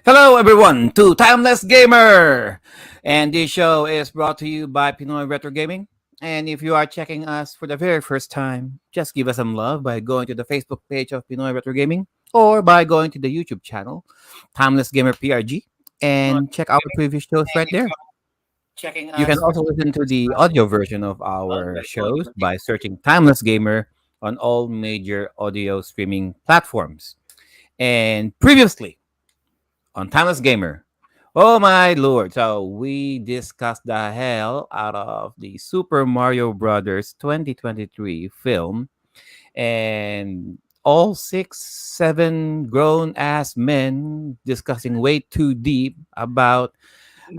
Hello, everyone, to Timeless Gamer! And this show is brought to you by Pinoy Retro Gaming. And if you are checking us for the very first time, just give us some love by going to the Facebook page of Pinoy Retro Gaming or by going to the YouTube channel, Timeless Gamer PRG, and check our previous shows right there. Checking You can us for also listen to the audio version of our shows by searching Timeless Gamer on all major audio streaming platforms. And previously, on Timeless Gamer. Oh my lord. So we discussed the hell out of the Super Mario Brothers 2023 film, and all six, seven grown ass men discussing way too deep about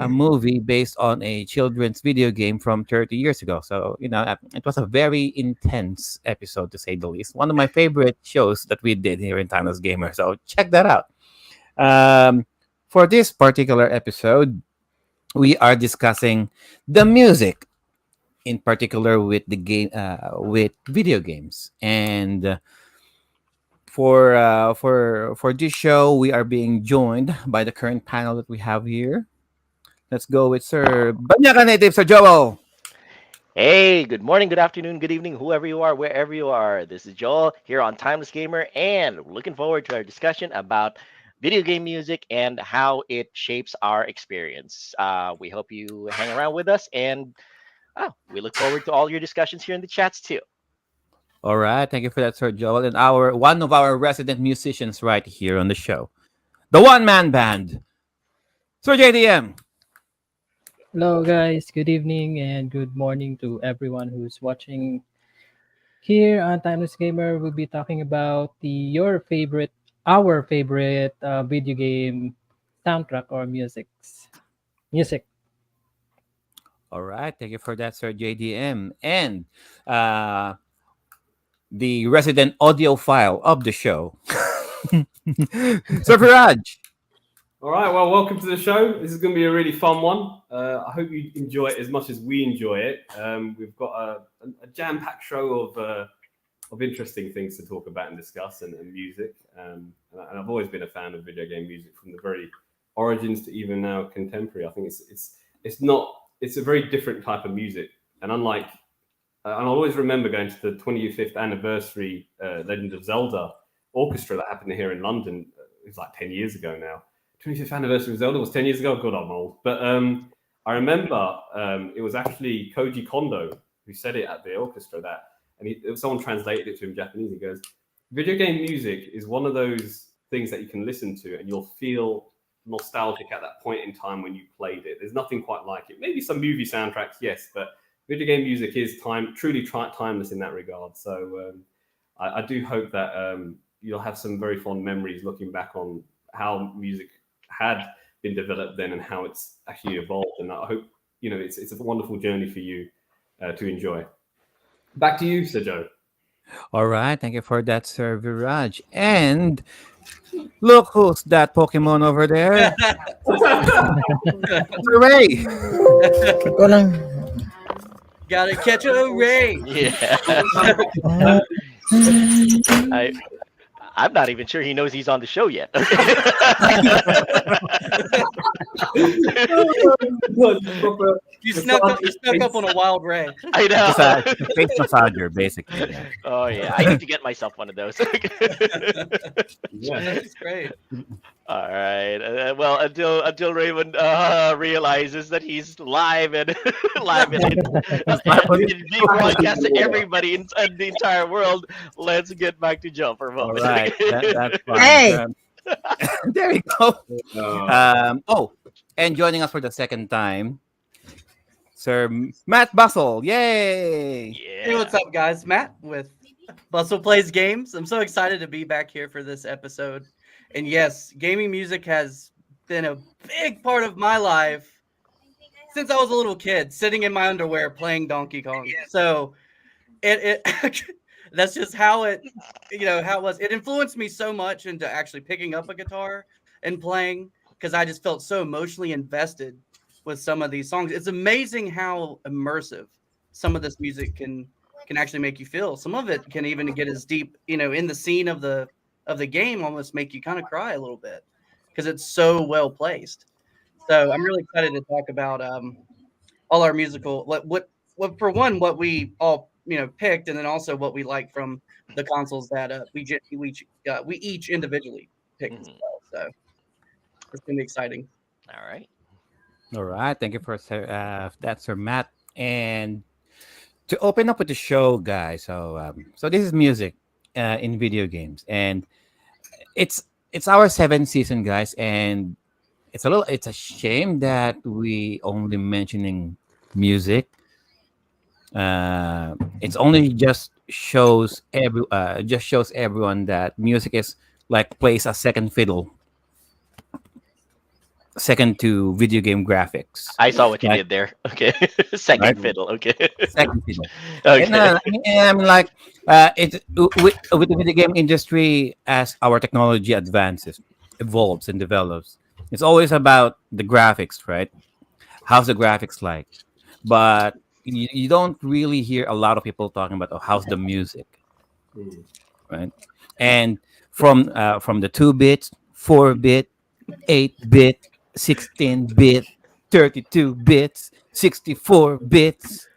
a movie based on a children's video game from 30 years ago. So, it was a very intense episode to say the least. One of my favorite shows that we did here in Timeless Gamer. So check that out. Um, for this particular episode, we are discussing the music, in particular with the game, with video games. And for this show, we are being joined by the current panel that we have here. Let's go with Sir Banyaga Native, Sir Joel. Hey, good morning, good afternoon, good evening, whoever you are, wherever you are. This is Joel here on Timeless Gamer, and looking forward to our discussion about video game music and how it shapes our experience. We hope you hang around with us, and we look forward to all your discussions here in the chats too. All right, thank you for that, Sir Joel, and our one of our resident musicians right here on the show, the one man band, Sir JDM. Hello, guys. Good evening and good morning to everyone who's watching. Here on Timeless Gamer, we'll be talking about our favorite video game soundtrack or music. All right, thank you for that, Sir JDM, and uh, the resident audiophile of the show, Sir Firaj. All right, well, welcome to the show. This is going to be a really fun one. I hope you enjoy it as much as we enjoy it. We've got a jam-packed show of interesting things to talk about and discuss, and music. And I've always been a fan of video game music from the very origins to even now contemporary. I think it's a very different type of music, and unlike and I always remember going to the 25th anniversary Legend of Zelda orchestra that happened here in London. It was like 10 years ago now. 25th anniversary of Zelda was 10 years ago. God, I'm old. But I remember it was actually Koji Kondo who said it at the orchestra someone translated it to him in Japanese. He goes, video game music is one of those things that you can listen to and you'll feel nostalgic at that point in time when you played it. There's nothing quite like it. Maybe some movie soundtracks, yes, but video game music is truly timeless in that regard. So I do hope that you'll have some very fond memories looking back on how music had been developed then and how it's actually evolved. And I hope it's a wonderful journey for you to enjoy. Back to you, Sir Joe. All right, thank you for that, Sir Viraj. And look who's that Pokemon over there, Sir Ray. Ko lang. Gotta catch a ray. Yeah. I'm not even sure he knows he's on the show yet. You snuck up on a wild ray. I know. It's a face massager, basically. Yeah. Oh yeah, I need to get myself one of those. That's great. All right. Well, until Raymond realizes that he's live and being broadcast to everybody in the entire world, let's get back to Joe for a All moment. right, that's fine. Hey! There we go. And joining us for the second time, Sir Matt Bustle. Yay! Yeah. Hey, what's up, guys? Matt with Bustle Plays Games. I'm so excited to be back here for this episode. And yes, gaming music has been a big part of my life since I was a little kid, sitting in my underwear playing Donkey Kong. So it that's just how it was. It influenced me so much into actually picking up a guitar and playing because I just felt so emotionally invested with some of these songs. It's amazing how immersive some of this music can actually make you feel. Some of it can even get as deep, in the scene of the game, almost make you kind of cry a little bit. because it's so well placed. So I'm really excited to talk about all our musical what for one what we all picked, and then also what we like from the consoles that we each individually picked as Mhm. well. So it's gonna be exciting. All right. All right. Thank you for that, Sir Matt. And to open up with the show, guys. So this is music in video games, and it's our seventh season, guys. And it's a shame that we only mentioning music. It's only just shows everyone that music is like plays a second fiddle, second to video game graphics, I saw what you like did there. Okay. right, Second fiddle. Okay. second fiddle. And Okay. I mean, like with the video game industry, as our technology advances, evolves, and develops, it's always about the graphics, right? How's the graphics like? But you don't really hear a lot of people talking about, oh, how's the music, Mm. right? And from the 2 bit, 4 bit, 8 bit, 16 bit, 32 bits, 64 bits.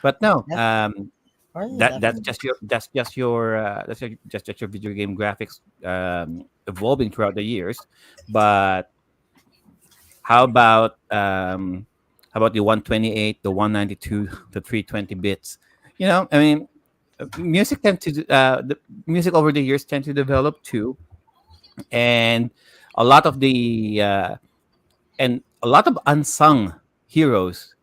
But no, Yeah, that's definitely. just your just your video game graphics evolving throughout the years. But how about um, how about the 128, the 192, the 320 bits? I mean, the music over the years tend to develop too, and a lot of the a lot of unsung heroes,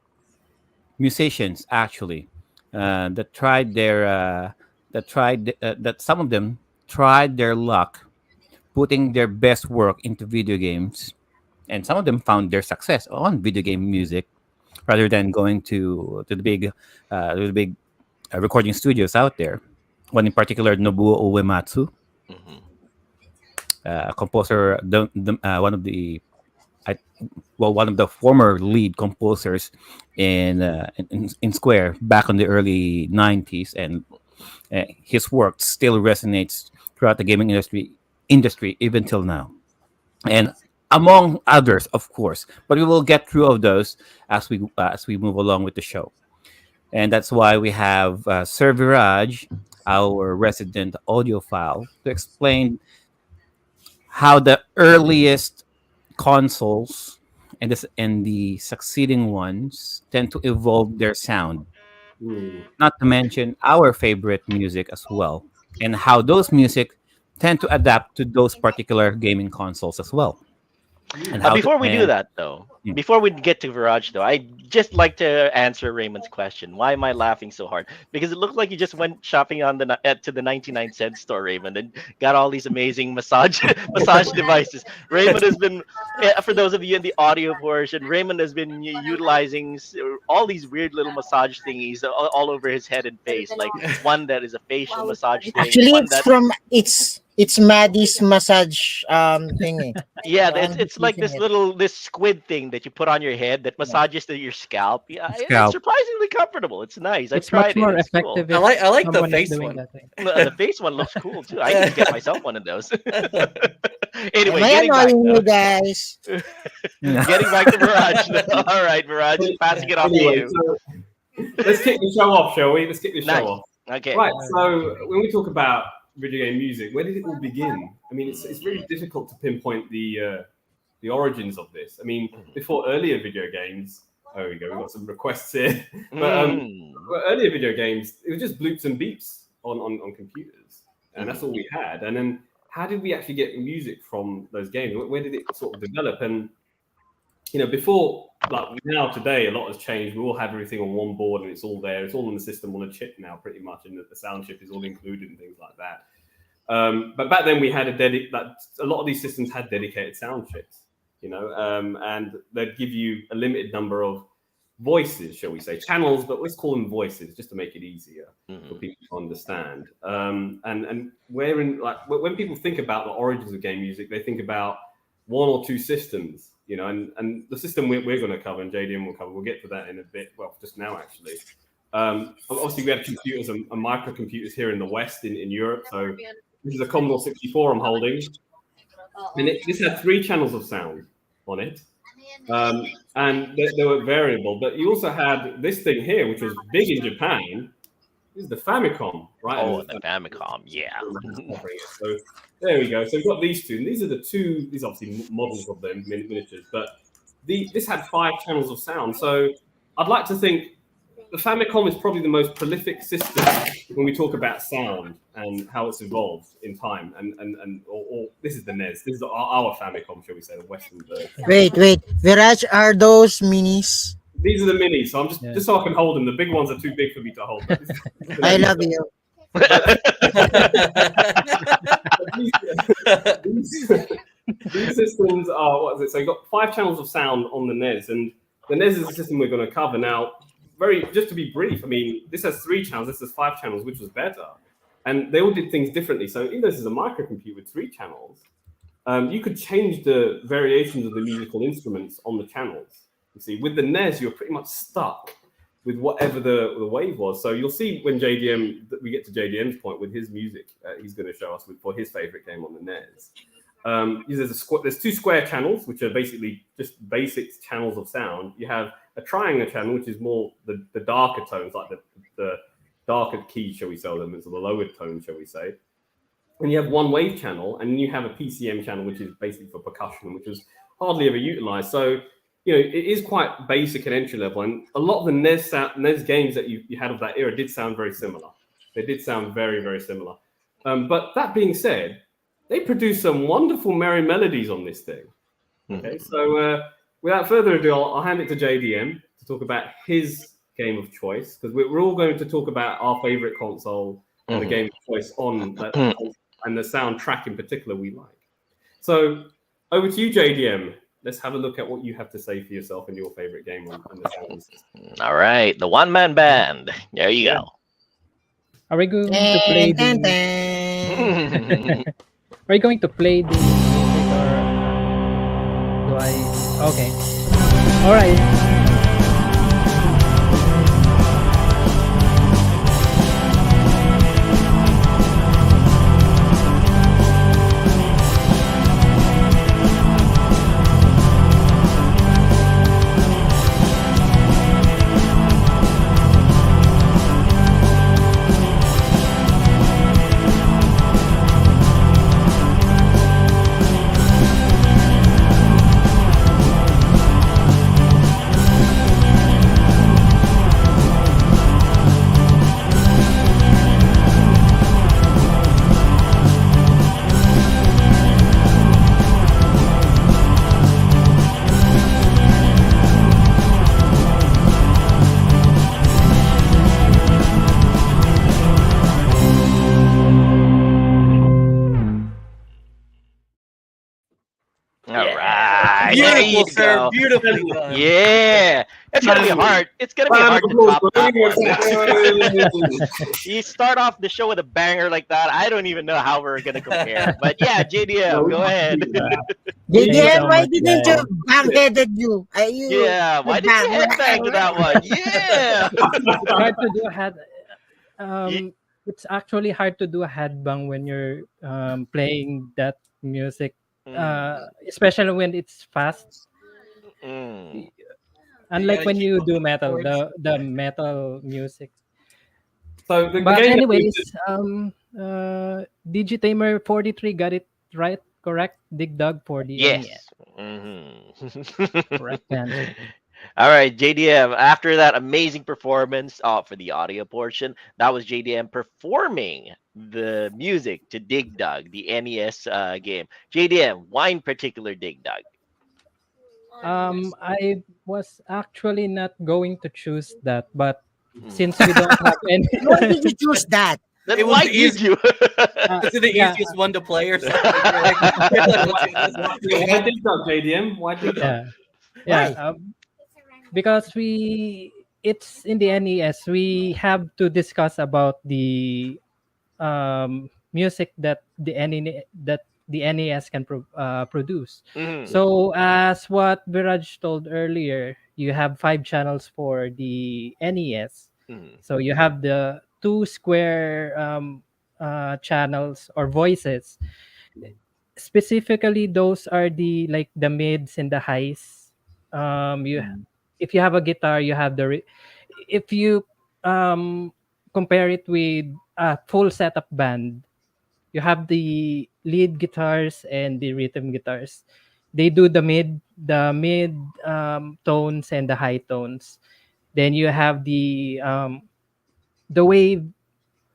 musicians actually, that tried their that some of them tried their luck putting their best work into video games, and some of them found their success on video game music rather than going to the big recording studios out there. One in particular, Nobuo Uematsu, Mhm. composer, one of the I, one of the former lead composers in Square back in the early '90s, and his work still resonates throughout the gaming industry even till now, and among others, of course. But we will get through of those as we move along with the show, and that's why we have Sir Viraj, our resident audiophile, to explain how the earliest consoles and the succeeding ones tend to evolve their sound, Mm. not to mention our favorite music as well, and how those music tend to adapt to those particular gaming consoles as well, and how to Before we do and that, though, mm, before we get to Viraj, though, I just like to answer Raymond's question. Why am I laughing so hard? Because it looked like you just went shopping on to the 99-cent store, Raymond, and got all these amazing massage massage devices. Raymond has been, for those of you in the audio portion, Raymond has been utilizing all these weird little massage thingies all over his head and face. Like one that is a facial massage thing, Actually, one it's that from it's Maddie's massage thingy. yeah, So I'm it's just like using this it. little this squid thing that you put on your head that Yeah. massages your scalp. Yeah, it's scalp. surprisingly comfortable. It's nice. I've It's much tried it. more It's cool. effective if I like the someone is face doing one. that thing. The face one looks cool too. I need to get myself one of those. Am Anyway, I getting back annoying though. you guys? Getting back to Viraj. All right, Viraj, passing it off to Anyway, you. so let's kick the show off, shall we? Let's kick the show Nice. off. Okay. Right. So when we talk about video game music, where did it all begin? I mean, it's really difficult to pinpoint the origins of this. I mean, before earlier video games. Oh, we go. We've got some requests here. But Mm. earlier video games, it was just bloops and beeps on computers, and that's all we had. And then how did we actually get music from those games? Where did it sort of develop? And before, like now today, a lot has changed. We all have everything on one board and it's all there. It's all in the system on a chip now, pretty much, and the sound chip is all included and things like that. But back then we had a lot of these systems had dedicated sound chips, and they'd give you a limited number of voices, shall we say, channels, but let's call them voices just to make it easier for people to understand. And when people think about the origins of game music, they think about one or two systems, and the system we're going to cover and JDM will cover, we'll get to that in a bit, well, just now actually. Obviously, we have computers and microcomputers here in the West, in Europe. So this is a Commodore 64 I'm holding. and this had 3 channels of sound on it, and they were variable. But you also had this thing here, which was big in Japan. This is the Famicom, right? And Oh, the Famicom, yeah. covering it. So there we go. So we've got these two, and these are the two. These are obviously models of them, miniatures, but this had 5 channels of sound. So I'd like to think the Famicom is probably the most prolific system when we talk about sound and how it's evolved in time. Or this is the NES. This is our Famicom, shall we say, the Western version. Wait. Viraj, are those minis? These are the minis. So I'm just Yeah. just so I can hold them. The big ones are too big for me to hold. But I love you. these systems are, what is it? So you've got 5 channels of sound on the NES, and the NES is the system we're going to cover now. Just to be brief, I mean, this has 3 channels, this has 5 channels, which was better, and they all did things differently. So even though this is a microcomputer with 3 channels, you could change the variations of the musical instruments on the channels. You see, with the NES, you're pretty much stuck with whatever the wave was. So you'll see when we get to JDM's point with his music, he's going to show us for his favorite game on the NES. There's 2 square channels, which are basically just basic channels of sound. You have a triangle channel, which is more the darker tones, like the darker keys, shall we say, them, so the lower tones, shall we say. And you have 1 wave channel, and then you have a PCM channel, which is basically for percussion, which was hardly ever utilized. So, it is quite basic and entry level. And a lot of the NES games that you had of that era did sound very similar. They did sound very, very similar. But that being said, they produced some wonderful merry melodies on this thing. Okay, so without further ado, I'll hand it to JDM to talk about his game of choice, because we're all going to talk about our favorite console and the game of choice on that console, and the soundtrack in particular we like. So over to you, JDM. Let's have a look at what you have to say for yourself and your favorite game on the sound system. All right, the one-man band. There you go. Are we going to play Dun, the? dun. Are you going to play the music or do I? Okay. All right. All right. There Beautiful, you sir. go. Beautifully done. Yeah. It's gonna be hard. It's gonna be hard to top that one. You start off the show with a banger like that. I don't even know how we're gonna compare. But yeah, JDM, go ahead. JDM, why much, didn't guys. you bang-headed you? Yeah, why did you headbang to that one? Yeah. It's hard to do a head. Ye- It's actually hard to do a headbang when you're playing that music, especially when it's fast. Mm. Unlike gotta when keep you up do with the metal, chords. the metal music. So the But game that we anyways, Digitamer 43 got it right, correct? Dig Dug for the Yes. NES. Correct Mm-hmm. answer. All right, JDM. After that amazing performance for the audio portion, that was JDM performing the music to Dig Dug, the NES game. JDM, why in particular Dig Dug? I was actually not going to choose that, but since we don't have any, Why did you choose that? Then It was why the did easy- you? Is it the yeah, easiest one to play or something? You're like, let's do this. Why did that, JDM? Why did that? yeah, Why? because it's in the NES. We have to discuss about the music that the NES can produce. Mhm. So, as what Viraj told earlier, you have 5 channels for the NES. Mhm. So you have the 2 square channels or voices. specifically those are the like the mids and the highs. You If you have a guitar, you have if you um compare it with a full setup band, you have the lead guitars and the rhythm guitars. They do the mid tones and the high tones. Then you have the wave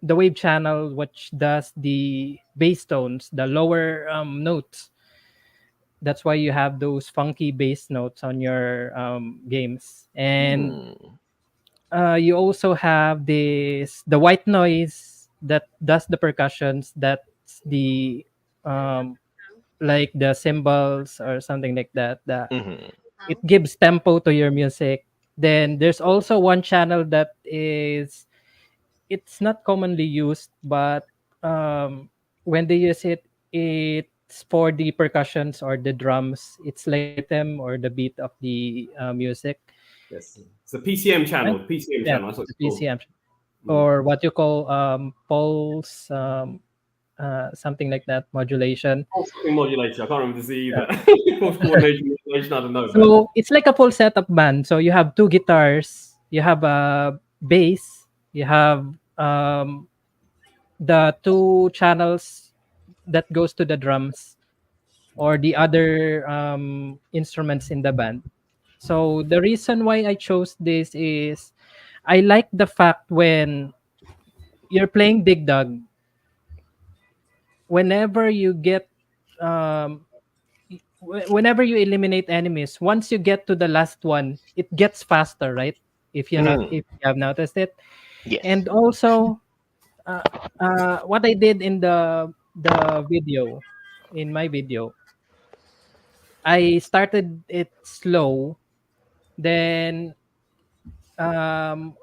the wave channel, which does the bass tones, the lower notes. That's why you have those funky bass notes on your games. And Mm. you also have the white noise that does the percussions. That's the um, like the cymbals or something like that. That Mhm. it gives tempo to your music. Then there's also one channel that is it's not commonly used, but when they use it, it's for the percussions or the drums. It's like the rhythm or the beat of the music. Yes, it's a PCM Right? channel. PCM Yeah, channel. That's what the it's called. PCM Mm. or what you call pulse, something like that, modulation. Oh, something modulation. I can't remember the Z either. Pulse coordination, modulation. I don't know, but So it's like a full setup band. So you have two guitars, you have a bass, you have the two channels that goes to the drums or the other instruments in the band. So the reason why I chose this is I like the fact when you're playing Dig Dug, whenever you get um, whenever you eliminate enemies, once you get to the last one, it gets faster, right? Mm. If you have noticed it, Yes. and also uh, what I did in the video, in my video, I started it slow, then um,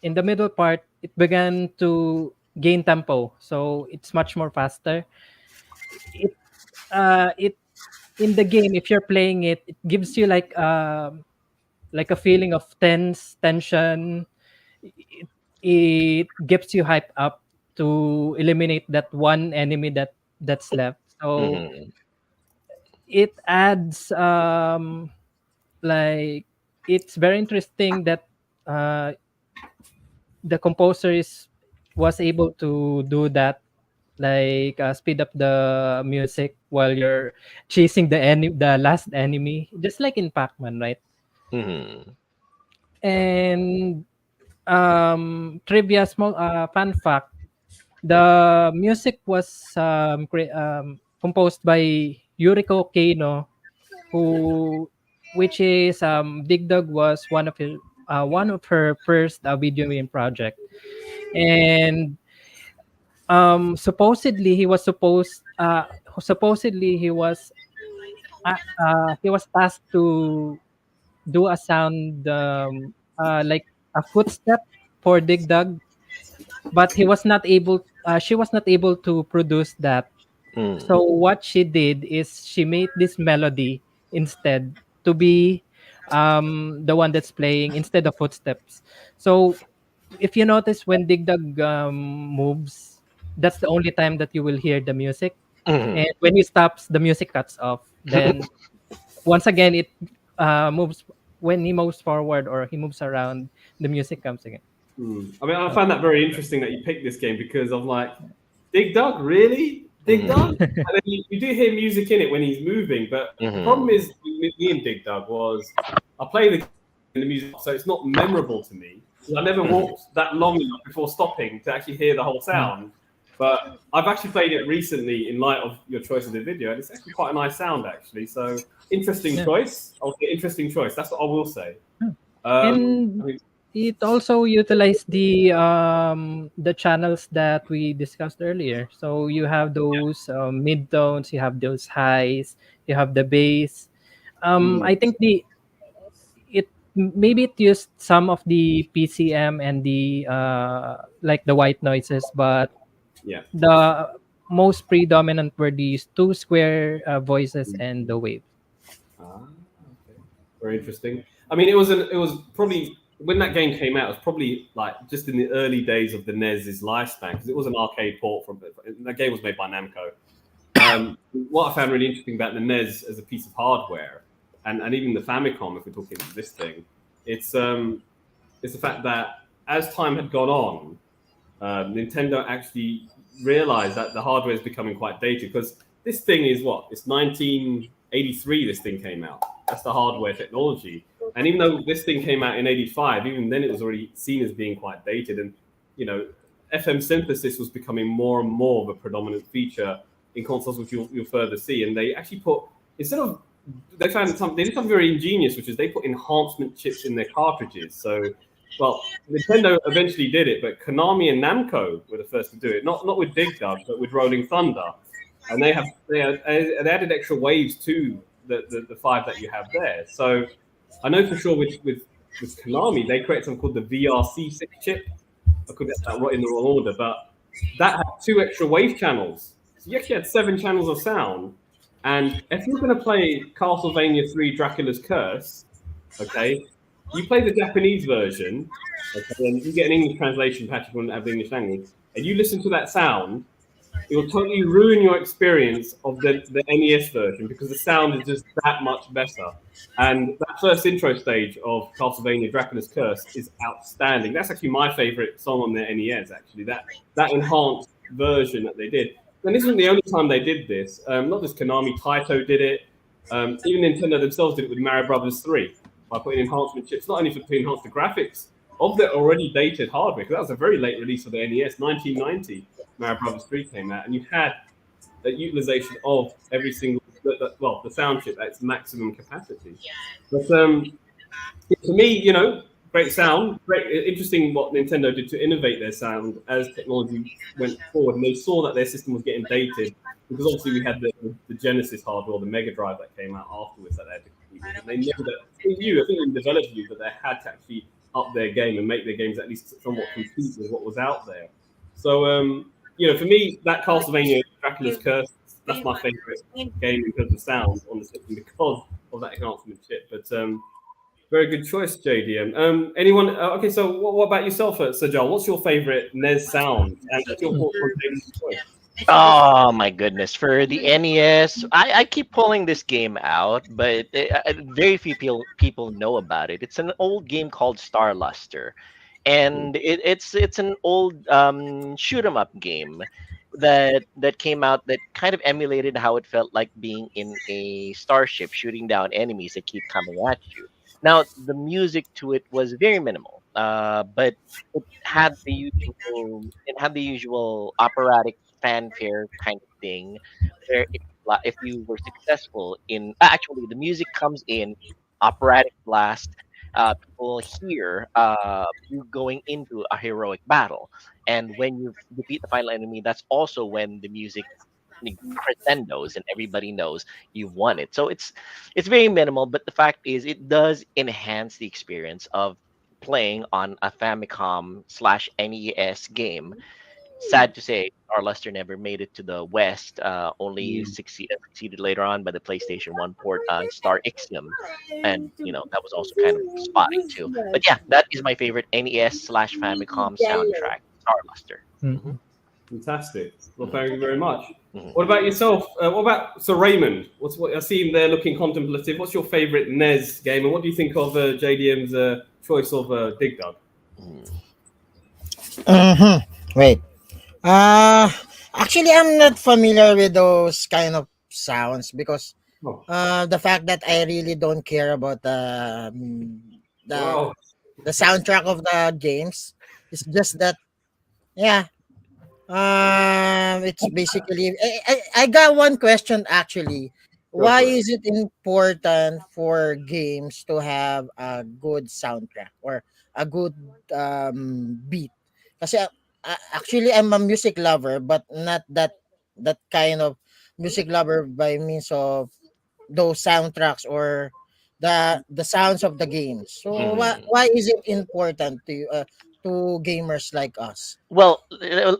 in the middle part, it began to gain tempo, so it's much more faster. It it in the game, if you're playing it, it gives you like a feeling of tension. It gets you hyped up to eliminate that one enemy that's left. So Mhm. it adds like it's very interesting that uh, the composer was able to do that, like speed up the music while you're chasing the last enemy, just like in Pac-Man, right? Mhm. And trivia, small fun fact, the music was composed by Yuriko Keino, who which is Dig Dug was one of her first video game project. And supposedly he was tasked to do a sound like a footstep for Dig Dug, but she was not able to produce that. Mm. So what she did is she made this melody instead to be the one that's playing instead of footsteps. So if you notice, when Dig Dug moves, that's the only time that you will hear the music. Mhm. And when he stops, the music cuts off. Then once again, it moves. When he moves forward or he moves around, the music comes again. I mean, I So found that very interesting that you picked this game because I'm like, Dig Dug, really? Dig Dug? Mhm. And then you do hear music in it when he's moving, but the problem Mhm. is with me and Dig Dug was I play the game and the music, so it's not memorable to me. I never Mhm. walked that long enough before stopping to actually hear the whole mm, sound. But I've actually played it recently in light of your choice of the video, and it's actually quite a nice sound, actually. So interesting yeah. choice. I'll say interesting choice. That's what I will say. Yeah. I And mean, it also utilized the channels that we discussed earlier. So you have those mid tones, you have those highs, you have the bass. mm, I think maybe it used some of the PCM and the like the white noises, but yeah. the most predominant were these two square voices and the wave. Ah, okay. Very interesting. I mean, it was probably when that game came out. It was probably like just in the early days of the NES's lifespan because it was an arcade port from that game was made by Namco. what I found really interesting about the NES as a piece of hardware, and even the Famicom, if we're talking about this thing, it's it's the fact that as time had gone on, Nintendo actually realized that the hardware is becoming quite dated because this thing is what? It's 1983 this thing came out. That's the hardware technology. And even though this thing came out in 85, even then it was already seen as being quite dated. And, you know, FM synthesis was becoming more and more of a predominant feature in consoles, which you'll further see. And they actually put, instead of, they did something very ingenious, which is they put enhancement chips in their cartridges. So, well, Nintendo eventually did it, but Konami and Namco were the first to do it. Not with Dig Dug, but with Rolling Thunder, and they added extra waves to the five that you have there. So I know for sure with Konami they created something called the VRC6 chip. I could get that right in the wrong order, but that had two extra wave channels. So you actually had 7 channels of sound. And if you're going to play Castlevania 3 Dracula's Curse, okay, you play the Japanese version, okay, and you get an English translation patch if you want to have the English language, and you listen to that sound, it will totally ruin your experience of the NES version because the sound is just that much better. And that first intro stage of Castlevania Dracula's Curse is outstanding. That's actually my favorite song on the NES, actually, that enhanced version that they did. And this isn't the only time they did this. Not just Konami, Taito did it. Even Nintendo themselves did it with Mario Brothers 3 by putting enhancement chips, not only to enhance the graphics of the already dated hardware, because that was a very late release of the NES, 1990. Mario Brothers 3 came out, and you had that utilization of every single, the sound chip at its maximum capacity. But for me, you know, great sound, great, interesting what Nintendo did to innovate their sound as technology went forward, and they saw that their system was getting dated because obviously we had the Genesis hardware, or the Mega Drive that came out afterwards that they had to compete with. And they knew that they knew, I think the developers knew that they had to actually up their game and make their games at least somewhat compete with what was out there. So you know, for me, that Castlevania Dracula's Curse, that's my favorite game in terms of sound on the system because of that enhancement chip. But very good choice, JDM. Anyone? Okay, so what about yourself, Sir Joel? What's your favorite NES sound? And what's your thoughts on David's choice? Oh my goodness! For the NES, I keep pulling this game out, but very few people know about it. It's an old game called Star Luster, and it's an old shoot 'em up game that came out that kind of emulated how it felt like being in a starship shooting down enemies that keep coming at you. Now the music to it was very minimal, but it had the usual operatic fanfare kind of thing, where if you were successful in actually the music comes in operatic blast. People hear you going into a heroic battle, and when you defeat the final enemy, that's also when the music crescendos and everybody knows you won it. So it's very minimal, but the fact is it does enhance the experience of playing on a Famicom slash NES game. Sad to say, our Luster never made it to the West. Only succeeded later on by the PlayStation One port, Star Ixiom, and that was also kind of spotting too. But yeah, that is my favorite NES slash Famicom soundtrack, Star Luster. Mhm. Fantastic. Well, thank you very much. Mhm. What about yourself? What about Sir Raymond? What I see him there looking contemplative. What's your favorite NES game, and what do you think of JDM's choice of Dig Dug? Mm. Wait. Uh Actually, I'm not familiar with those kind of sounds because Oh, the fact that I really don't care about the wow. the soundtrack of the games. It's just that, yeah. It's basically I got one question actually. Go Why for it. is it important for games to have a good soundtrack or a good beat? Kasi actually I'm a music lover but not that kind of music lover by means of those soundtracks or the sounds of the games. So Mhm. why is it important to gamers like us? Well,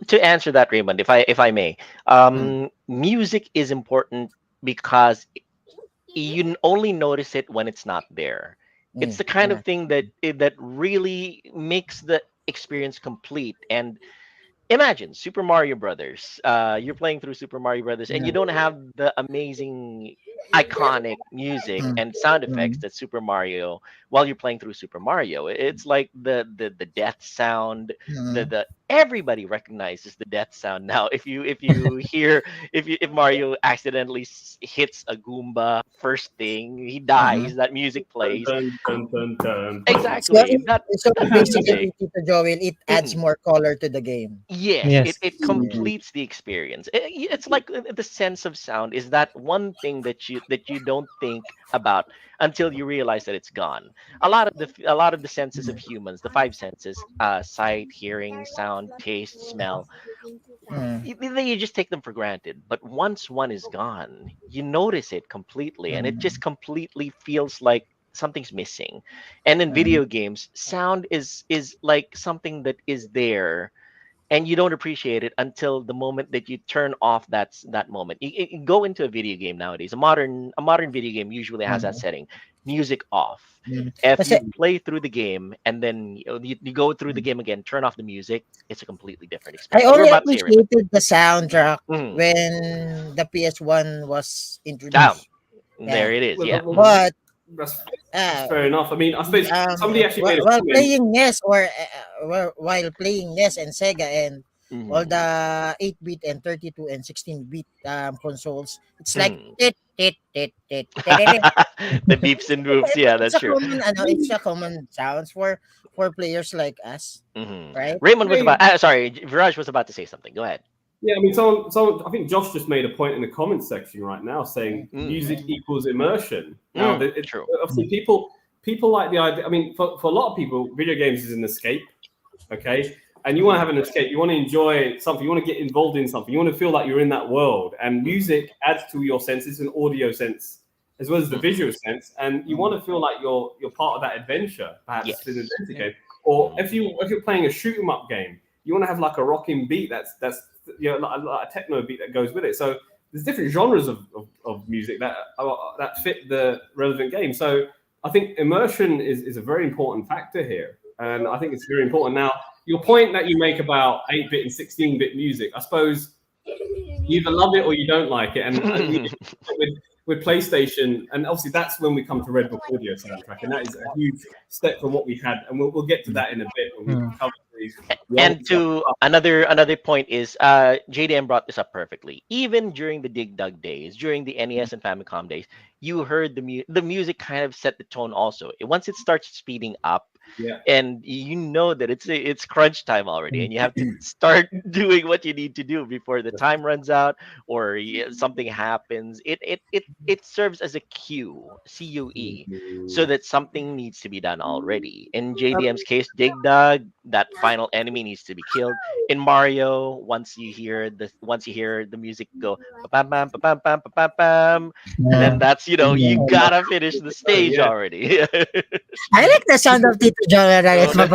to answer that, Raymond, if I may, Mm, music is important because only notice it when it's not there. It's the kind yeah. of thing that really makes the experience complete. And imagine Super Mario Brothers. You're playing through Super Mario Brothers, and Yeah. you don't have the amazing, iconic music Mm, and sound effects mm, that Super Mario while you're playing through Super Mario. It's like the death sound. mm, The everybody recognizes the death sound now. If you hear if Mario accidentally hits a Goomba first thing, he mhm. dies. That music Dun, plays. dun, dun, dun, dun, dun. So, Exactly. so That basically, music. Tito Joel, it adds Mhm. more color to the game. Yes, it, Yes. it Mm, completes the experience. It's like the sense of sound is that one thing that you don't think about until you realize that it's gone. A lot of the senses of humans, the five senses, sight, hearing, sound, taste, smell, mm, you just take them for granted. But once one is gone, you notice it completely, and it just mm, completely feels like something's missing. And in mm, video games, sound is like something that is there, and you don't appreciate it until the moment that you turn off that moment. You go into a video game nowadays. A modern video game usually has that mm, setting: music off. mm. If Kasi, you play through the game and then you go through the mm, game again, turn off the music, it's a completely different I experience. You were only about to say, Raymond. appreciated the soundtrack Mhm. when the PS1 was Ah, introduced. there Yeah, it is. Well, Yeah. but that's that's uh, fair enough. I mean, I suppose somebody actually made a while comment. playing NES or while playing NES and Sega and all Hmm. the 8-bit and 32 and 16-bit consoles, it's like Hmm. tit tit tit tit tit tit. The beeps and whoops. Yeah, It's that's a true. common, it's a common sounds for players like us, Hmm. right? Raymond was about. Hey, Sorry, Viraj was about to say something. Go ahead. yeah, I mean, someone, I think Josh just made a point in the comments section right now saying Mm. music equals immersion. Now, True. obviously, people like the idea. I mean, for a lot of people, video games is an escape. Okay, and you want to have an escape. You want to enjoy something. You want to get involved in something. You want to feel like you're in that world. And Hmm. music adds to your senses, an audio sense as well as the Hmm. visual sense. And you want to feel like you're part of that adventure. Perhaps in an Yes. adventure game, or Mm. if you're playing a shoot 'em up game, you want to have like a rocking beat that's like a techno beat that goes with it. So there's different genres of music that fit the relevant game. So I think immersion is a very important factor here, and I think it's very important. Now, your point that you make about 8-bit and 16-bit music, I suppose you either love it or you don't like it, and with PlayStation, and obviously that's when we come to Red Book Audio soundtrack, and that is a huge step from what we had, and we'll get to that in a bit when we Mm, cover the And old stuff. to another point is, JDM brought this up perfectly. Even during the Dig Dug days, during the NES and Famicom days, you heard the music kind of set the tone. Also, once it starts speeding up, Yeah. and you know that it's crunch time already, mm, and you have to start doing what you need to do before the time runs out, or something happens. It serves as a cue, so that something needs to be done already. In JDM's case, Dig Dug, that final enemy needs to be killed. In Mario, once you hear the music go pa pam pam pa pam pa pam pam, yeah. then that's you Yeah. gotta finish the Oh, stage yeah. already. I like the sound of Tito Joel. Oh, no.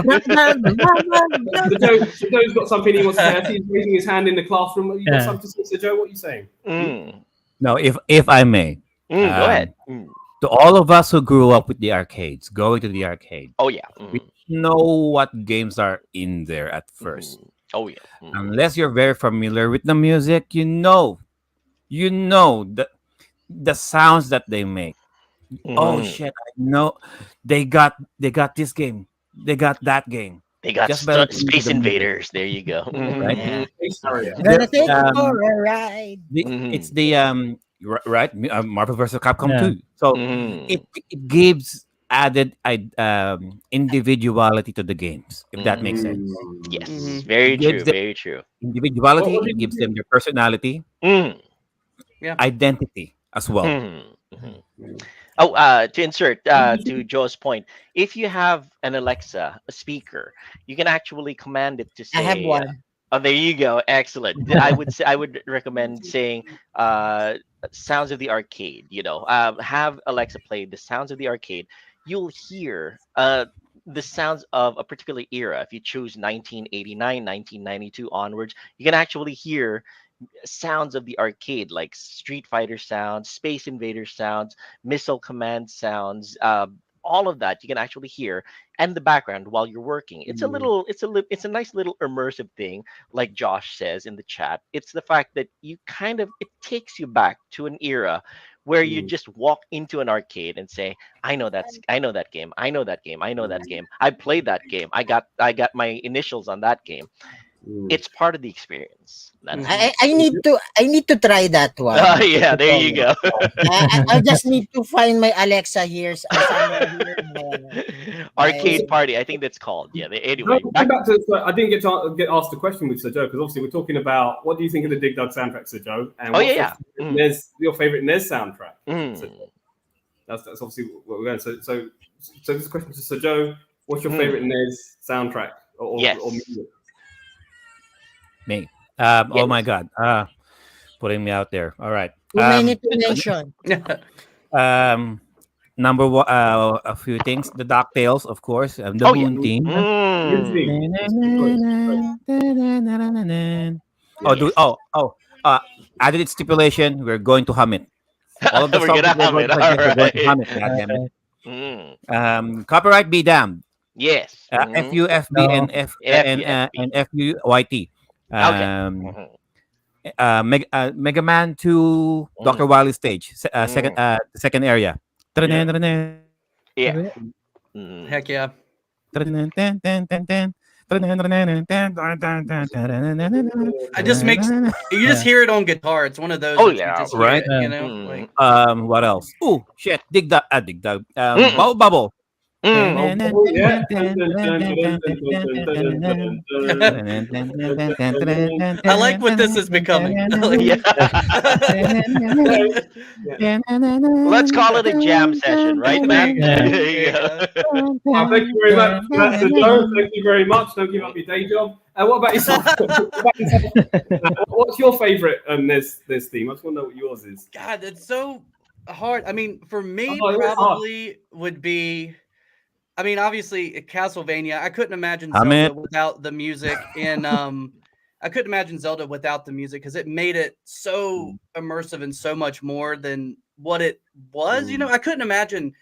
So Joe's got something he wants to say. I see he's raising his hand in the classroom. You got Yeah. something to say, Sir Joe? What are you saying? Mm, Now, if I may, go ahead. um, to all of us who grew up with the arcades, going to the arcade, Oh yeah. we know what games are in there at first. Oh yeah. Unless you're very familiar with the music, you know the sounds that they make. Oh Mhm. shit! I know they got this game, they got that game, They got just by listening to Space the music, Invaders. There you go. right? Yeah. Space Harrier. Gonna The take you for a ride. it's Mhm. the right Marvel vs. Capcom Yeah. 2. So Mhm. it gives added individuality to the games, if that makes Mhm. sense. Yes. Mm-hmm. It Very gives true. them Very true. individuality. What It did you gives do? them their personality, Mm. Yeah. identity as well. Mhm. Mhm. Oh, to insert to Joe's point, if you have an Alexa, a speaker, you can actually command it to I have say, one. "Oh, there you go, excellent." I would recommend saying, uh, "Sounds of the arcade." Have Alexa play the sounds of the arcade. You'll hear the sounds of a particular era. If you choose 1989, 1992 onwards, you can actually hear sounds of the arcade, like Street Fighter sounds, Space Invader sounds, Missile Command sounds, all of that you can actually hear and the background while you're working. It's a nice little immersive thing, like Josh says in the chat. It's the fact that it takes you back to an era where you just walk into an arcade and say, I know that game, I know that game, I know that game, I played that game, I got my initials on that game. It's part of the experience. That's I need to try that one. yeah, there you go. I just need to find my Alexa here somewhere here in Arcade party, I think that's called. Yeah. No, Anyway, going back to, so I didn't get asked a question with Sir Joe, because obviously we're talking about what do you think of the Dig Dug soundtrack, Sir Joe? And Oh, what's yeah, your favorite NES soundtrack? Mm. So that's obviously what we're going. So this is a question to Sir Joe. What's your favorite NES soundtrack or music? Me. Oh my God. Putting me out there. All right. Too many to mention. Number one, a few things. The DuckTales, of course. The Oh, yeah. Moon theme. Added stipulation. We're going to hum it. All of the We're songs gonna that hum we're it. going to All we're going to right. hum it. Goddamn it. Copyright be damned. Yes. FUFB and and FUYT. Okay. Mega Man 2 Dr. Wily stage. Second area. Yeah. Heck yeah. I just makes you just hear it on guitar. It's one of those. Oh, that you yeah, just hear right? it, you know, like What else? Oh shit! Dig Dug. Bubble Bubble. Mm. I like what this is becoming. Yeah. Let's call it a jam session, right, man? Yeah. There you go. Thank you very much for that, Sir Joe. Thank you very much. Don't give up your day job. What about yourself? What's your favorite NES theme? I just want to know what yours is. God, it's so hard. I mean, for me, Oh, it's hard. probably would be. I mean, obviously, Castlevania. I couldn't imagine Hum Zelda it. without the music, and I couldn't imagine Zelda without the music because it made it so immersive and so much more than what it was. You know, I couldn't imagine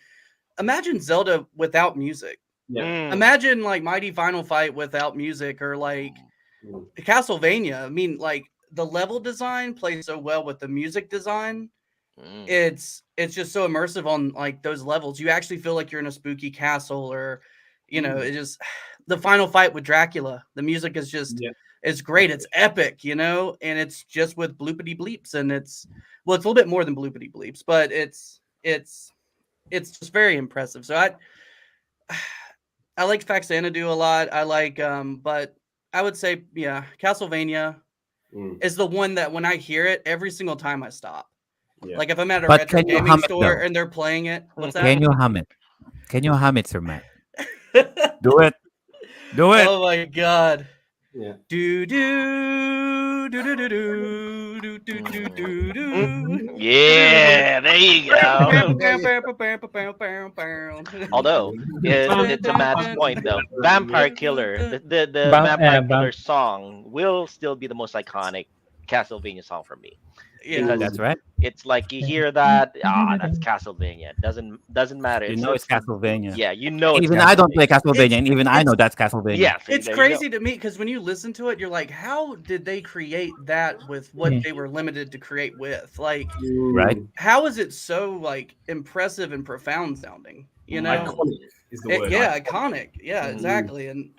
Zelda without music. Yeah. Imagine like Mighty Final Fight without music, or like Castlevania. I mean, like the level design plays so well with the music design. It's just so immersive on like those levels. You actually feel like you're in a spooky castle, or you know, it just the final fight with Dracula. The music is just it's great. It's epic, you know, and it's just with bloopity bleeps, and it's a little bit more than bloopity bleeps, but it's just very impressive. So I like Faxanadu a lot. I like but I would say Castlevania is the one that when I hear it every single time I stop. Yeah. Like if I'm at a But retro can you gaming hum it, store though? and they're playing it, what's that? Can you hum it? Can you hum it, Sir Matt? Do it. Do it. Oh my god. Yeah. Do do do do do do do do do do do. Yeah, there you go. Although to Matt's point though, Vampire Killer, the Vampire Killer song will still be the most iconic Castlevania song for me. Yeah, That's right. It's like you hear that, that's Castlevania. Doesn't matter. You know it's Castlevania. Yeah, you know. It's Even I don't play Castlevania. Castlevania, and even I know that's Castlevania. Yeah, see, it's there you crazy go. to me because when you listen to it, you're like, how did they create that with what they were limited to create with? Like, Right? how is it so like impressive and profound sounding? You know, Iconic is the word. iconic. Yeah, exactly, and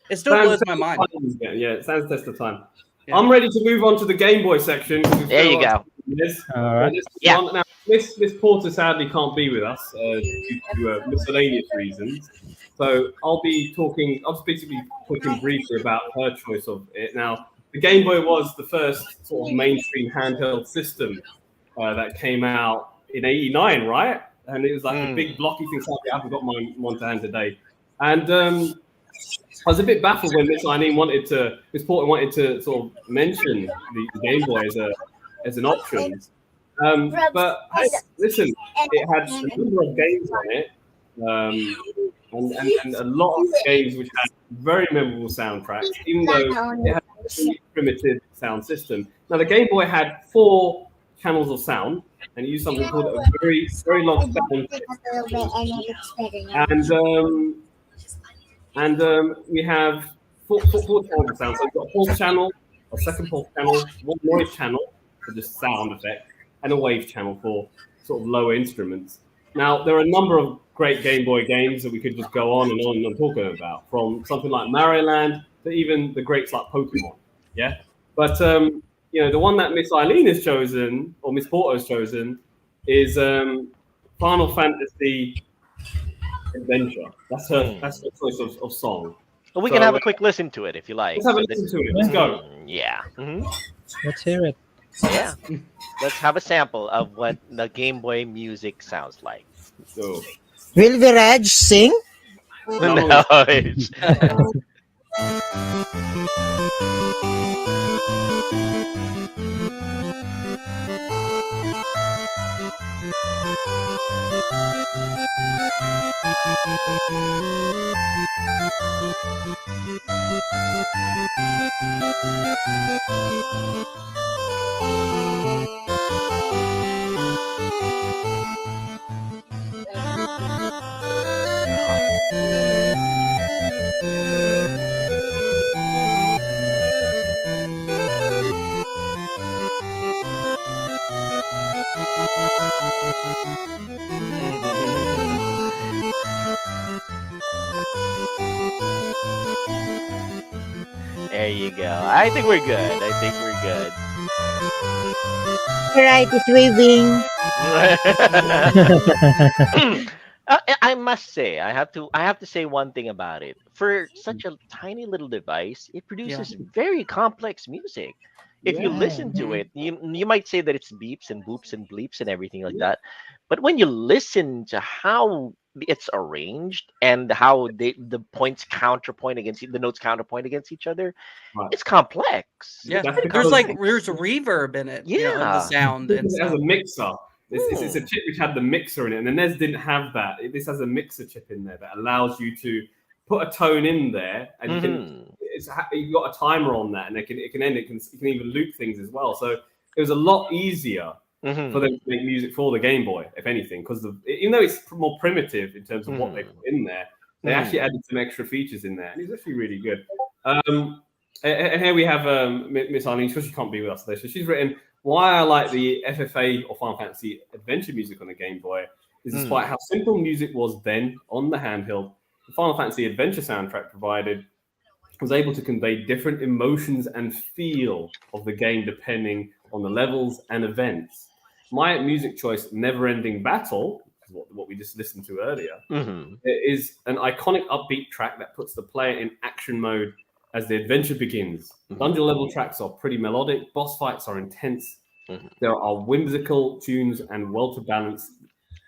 it still blows my mind. Yeah, it stands the test of time. Yeah. I'm ready to move on to the Game Boy section. There you go. All right. Yeah. Now, Miss Porter sadly can't be with us due to miscellaneous reasons. So I'll be basically talking briefly about her choice of it. Now, the Game Boy was the first sort of mainstream handheld system that came out in '89, right? And it was like a big blocky thing. So I haven't got one to hand today. And I was a bit baffled when Miss Porter wanted to sort of mention the Game Boy as an option. But hey, listen, it had a number of games on it, and a lot of games which had very memorable soundtracks, even though it had a really primitive sound system. Now, the Game Boy had four channels of sound, and you use something called a very very long sound chip. And we have four channels of sound. So we've got a pulse channel, a second pulse channel, one noise channel for just sound effect, and a wave channel for sort of lower instruments. Now, there are a number of great Game Boy games that we could just go on and talking about, from something like Mario Land to even the greats like Pokemon. Yeah, but the one that Miss Eileen has chosen, or Miss Porter has chosen, is Final Fantasy Adventure. That's her choice of song. Well, we So, can have a quick listen to it if you like. Let's have a listen to it. Let's go. Yeah. Let's hear it. Yeah. Let's have a sample of what the Game Boy music sounds like. So, Will Viraj sing? No, it's- There you go. I think we're good. Right, it's waving. I must say, I have to say one thing about it. For such a tiny little device, it produces very complex music. If you listen to it, you might say that it's beeps and boops and bleeps and everything like that. But when you listen to how it's arranged and how the notes counterpoint against each other, Right. it's complex. Yeah, That's there's because- there's a reverb in it. Of Yeah. the sound and Because it has a stuff. mixer. It's a chip which had the mixer in it, and the NES didn't have that. This has a mixer chip in there that allows you to put a tone in there, and you can. You've got a timer on that, and it can end. It can even loop things as well. So it was a lot easier for them to make music for the Game Boy, if anything, because even though it's more primitive in terms of what they put in there, they actually added some extra features in there, and it's actually really good. And here we have Miss Eileen. She can't be with us today, so she's written why I like the FFA or Final Fantasy Adventure music on the Game Boy is despite how simple music was then on the handheld, the Final Fantasy Adventure soundtrack provided was able to convey different emotions and feel of the game depending on the levels and events. My music choice, Never Ending Battle, what we just listened to earlier, is an iconic upbeat track that puts the player in action mode as the adventure begins. Dungeon level tracks are pretty melodic, boss fights are intense, there are whimsical tunes and to balance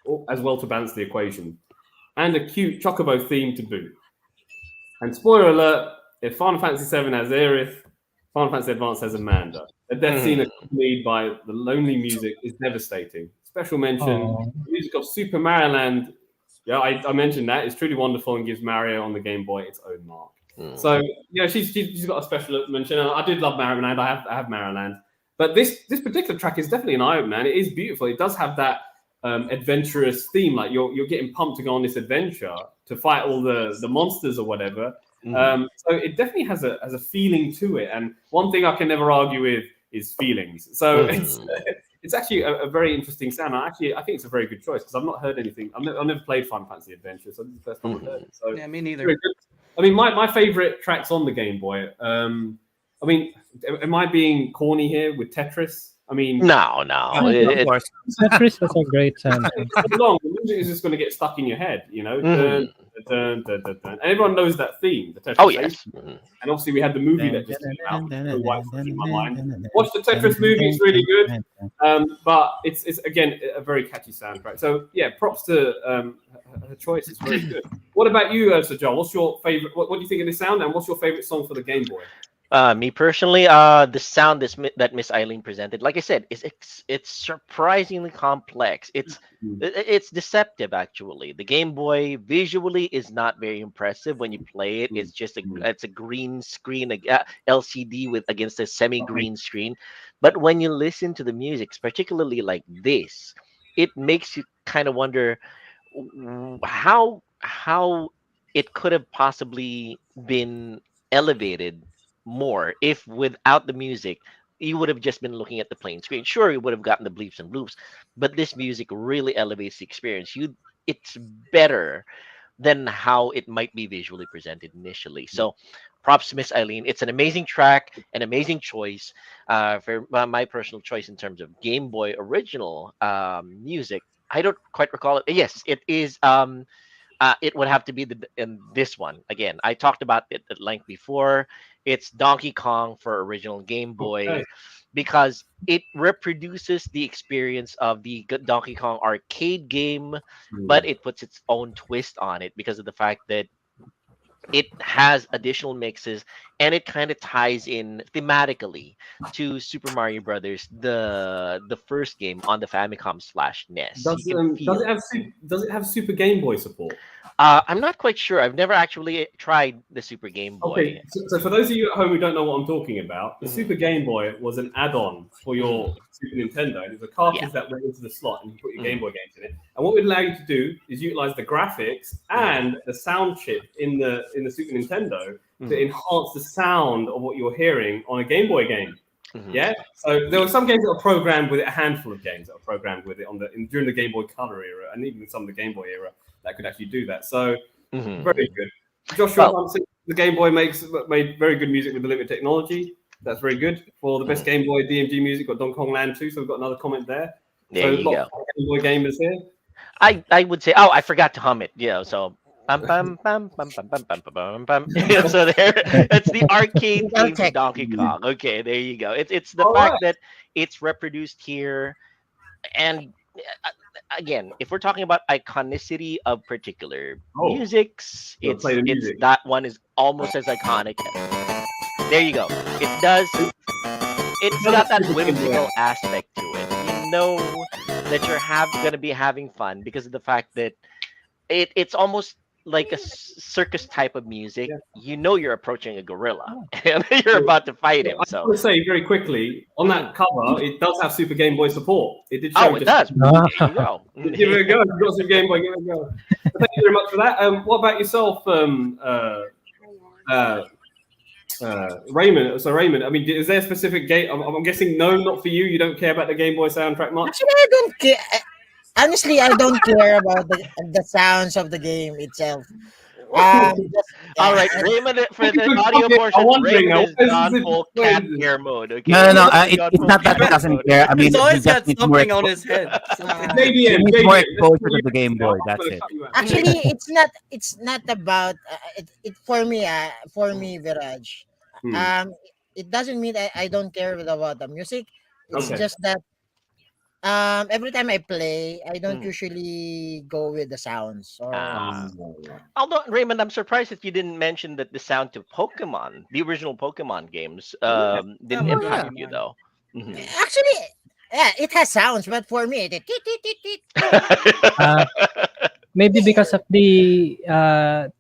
the equation, and a cute Chocobo theme to boot. And spoiler alert, if Final Fantasy VII has Aerith, Final Fantasy Advance has Amanda. A death scene accompanied by the lonely music is devastating. Special mention, the music of Super Mario Land. Yeah, I mentioned that. It's truly wonderful and gives Mario on the Game Boy its own mark. So, she's got a special mention. And I did love Mario Land. I have Mario Land. But this particular track is definitely an eye-opener, and it is beautiful. It does have that adventurous theme. Like, you're getting pumped to go on this adventure to fight all the monsters or whatever. So it definitely has a feeling to it, and one thing I can never argue with is feelings. So it's actually a very interesting sound. I think it's a very good choice because I've not heard anything. I've never played Final Fantasy Adventure, so this is the first time I've heard it. So yeah, me neither. very good. I mean, my favorite tracks on the Game Boy. I mean, am I being corny here with Tetris? I mean, No. Of course. Tetris has a great sound. it's so long. The music is just going to get stuck in your head, you know. Dun, dun, dun, dun. And everyone knows that theme. The Tetris Oh theme. yes. And obviously, we had the movie that just came out. In my mind. Watch the Tetris movie; it's really good. But it's again a very catchy soundtrack. So yeah, props to her choice. It's very good. What about you, Sir John? What's your favorite? What do you think of this sound? And what's your favorite song for the Game Boy? Me personally, the sound that Miss Eileen presented, like I said, it's surprisingly complex. Mm, It's deceptive actually. The Game Boy visually is not very impressive when you play it. mm, It's just mm. it's a green screen, LCD with against a Okay. semi-green screen. But when you listen to the music, particularly like this, it makes you kind of wonder how it could have possibly been elevated more if without the music you would have just been looking at the plain screen. Sure, you would have gotten the bleeps and bloops, but this music really elevates the experience. You It's better than how it might be visually presented initially. So props to Miss Eileen. It's an amazing track, an amazing choice. For my personal choice in terms of Game Boy original music, I don't quite recall it. Yes, it is. It would have to be in this one again. I talked about it at length before. It's Donkey Kong for original Game Okay. Boy because it reproduces the experience of the Donkey Kong arcade game, but Mm. it puts its own twist on it because of the fact that it has additional mixes and it kind of ties in thematically to Super Mario Brothers, the first game on the Famicom slash NES. You can feel. Does it have Super Game Boy support? I'm not quite sure. I've never actually tried the Super Game Okay, Boy. so for those of you at home who don't know what I'm talking about, the Mhm, Super Game Boy was an add-on for your mhm, Super Nintendo. It was a yeah. cartridge that went into the slot and you put your Game Mhm, Boy games in it. And what it would allow you to do is utilize the graphics mhm, and the sound chip in the Super Nintendo to mhm, enhance the sound of what you're hearing on a Game Boy game. mhm. Yeah. So there were some games that were programmed with it, a handful of games that were programmed with it during the Game Boy Color era, and even some of the Game Boy era that could actually do that. So very Mhm. good. Joshua Well, Humphrey, the Game Boy made very good music with the limited technology. That's very good. For the best mhm. Game Boy DMG music, got Donkey Kong Land 2, so we've got another comment there. There So you lots go. of Game Boy gamers here. I would say. Oh, I forgot to hum it. Yeah. So. Bum, bum, bum, bum, bum, bum, bum, bum, bum, bum. Yeah, so there, that's the arcade I'll theme to check. Donkey Kong. Okay, there you go. It's the All fact right. that it's reproduced here, and again, if we're talking about iconicity of particular Oh, musics, you'll play the it's music. that one is almost as iconic. There you go. It does. It It's does got have that Super Game Boy. whimsical aspect to it. You know that you're gonna be having fun because of the fact that it's almost like a circus type of music. Yeah. You know you're approaching a gorilla and you're So, about to fight well, him. I just So want to say very quickly on mm. that cover, it does have Super Game Boy support. It did show Oh, it just does. There you go. give it a go. If you've got Super Game Boy, give it a go. Thank you very much for that. What about yourself, uh, Raymond? So Raymond, I mean, is there a specific game? I'm guessing no, not for you. You don't care about the Game Boy soundtrack much. Actually, I don't care. Honestly, I don't care about the sounds of the game itself. Just, All right, Raymond, for the audio I'm portion, wondering Raymond now. is gone full cat care mode. No, Okay, no, no. Raymond is gone It's full not that he cat doesn't mode. care. I He's mean, he always just got needs more. something on his head. Something. He JDM, needs more JDM, exposure to the Game Boy. I'm That's gonna it. cut you out. actually, it's not about it for me, Viraj. Hmm. Um, it doesn't mean I don't care about the music. It's Okay. just that every time I play, I don't Mm. usually go with the sounds or Ah. Although Raymond, I'm surprised that you didn't mention that the sound to Pokemon, the original Pokemon games, Yeah. didn't Yeah, yeah. impact you though. Mhm. Actually, yeah, it has sounds, but for me, Uh, maybe because of the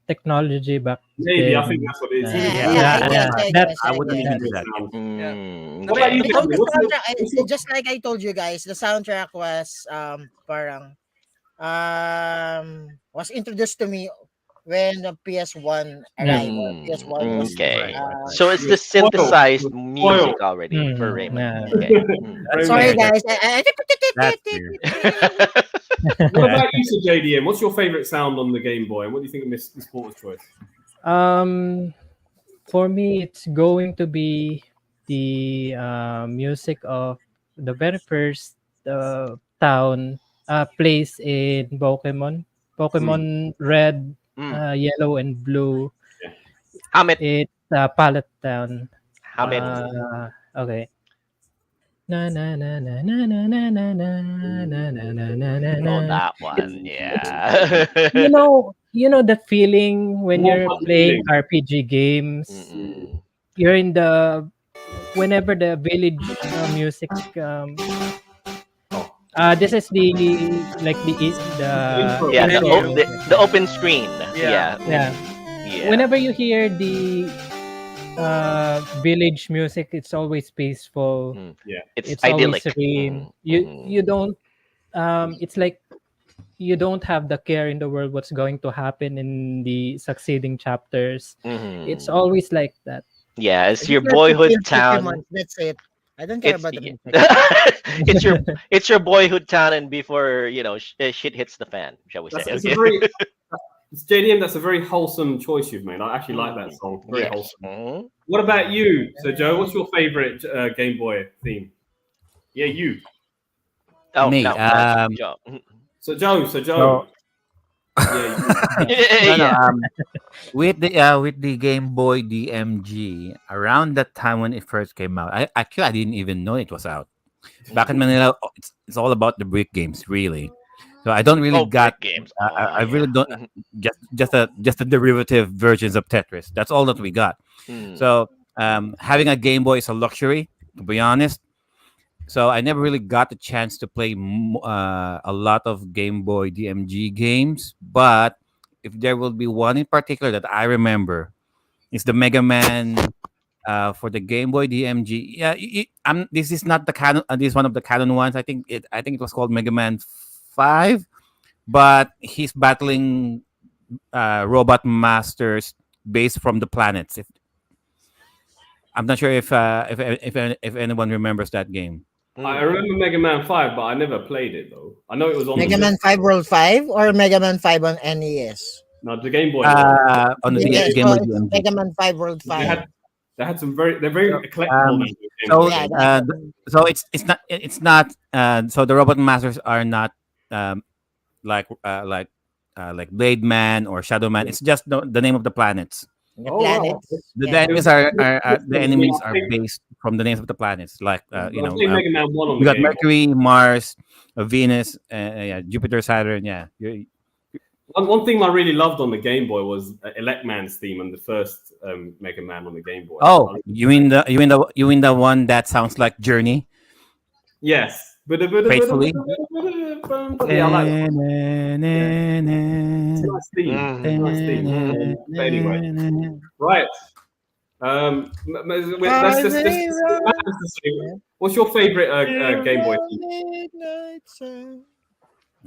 technology back Maybe I think then. that's what it is. Yeah, yeah, yeah, yeah, I yeah. guess, Yeah, I that's guess, I I would guess. agree to Good that. sound. Yeah. Mm, What about you, okay. Though the What's your, soundtrack, what's your just like I told you guys, the soundtrack was parang was introduced to me when the PS1 Yeah. arrived or PS1 was Okay. Right, right, right. So it's you're the spoiled? synthesized You're spoiled. music already for Raymond. Yeah. Okay. Mm. That's Very sorry fair. nice. guys. That's fair. What about you, Sir JDM? What's your favorite sound on the Game Boy, and what do you think of Miss Porter's choice? um, for me, it's going to be the music of the very first town place in Pokemon. Hmm. Pokemon Red, Mm. Yellow, and Blue. Yeah. Hamid. It's Pallet Town. Hamid. Okay. Na na na na na na na na na na na na na na na. Oh, that It's one. it's Yeah. you know that feeling when More you're fun playing feeling. RPG games. Mm-mm. you're in the whenever the village music this is the like the Intro. Yeah, intro Menu. music. the open screen. Yeah. Yeah. Yeah. Whenever you hear the village music, it's always peaceful. Mm. Yeah. It's It's always idyllic. serene. Mhm. You don't it's like you don't have the care in the world what's going to happen in the succeeding chapters. It's Mhm. always like that. Yeah, I it's just your like to boyhood kill town. Pokemon. That's it. I don't care It's about the music. it's your boyhood town, and before shit hits the fan, shall we say? It's a Okay. very it's JDM. That's a very wholesome choice you've made. I actually like that Mm, song. Very yes. wholesome. Mhm. What about you? So Joe, what's your favorite Game Boy theme? Yeah, you. Oh Me. no, Joe. Mhm. So So Joe. Yeah, you. no, no. Yeah. With the Game Boy DMG, around that time when it first came out, I didn't even know it was out. Back in Manila, it's all about the brick games, really. So I don't really Oh, got. brick games. I Yeah. really don't. Mhm. Just the derivative versions of Tetris. That's all that we got. Mm. So having a Game Boy is a luxury, to be honest. So I never really got the chance to play a lot of Game Boy DMG games. But if there will be one in particular that I remember, it's the Mega Man for the Game Boy DMG. Yeah, this is not the canon. This is one of the canon ones. I think it was called Mega Man 5. But he's battling robot masters based from the planets. I'm not sure if anyone remembers that game. I Mm. remember Mega Man 5, but I never played it though. I know it was on the Mega Man 5 World 5 or Mega Man 5 on NES? no the Game Boy one. On the Yeah, Game so Boy it's DMG. Mega Man 5 World They 5. had some they're very So, collectible now. With Game so Boy. Yeah, so it's not so the robot masters are not um, like Blade Man or Shadow Man. It's just the name of the planets. the Oh wow. planets. The Yeah. enemies the I mean, enemies are based from the names of the planets. Like I played Mega Man 1 on you the got Game Boy. Mercury, Mars, Venus, yeah, Jupiter, Saturn. Yeah, One thing I really loved on the Game Boy was Elecman's theme and the first Mega Man on the Game Boy. oh, you mean the one that sounds like Journey? Yes. Faithfully. Yeah, I like that. It's a nice theme. It's a nice theme. Mm. But anyway, right. What's your favorite Game Boy theme?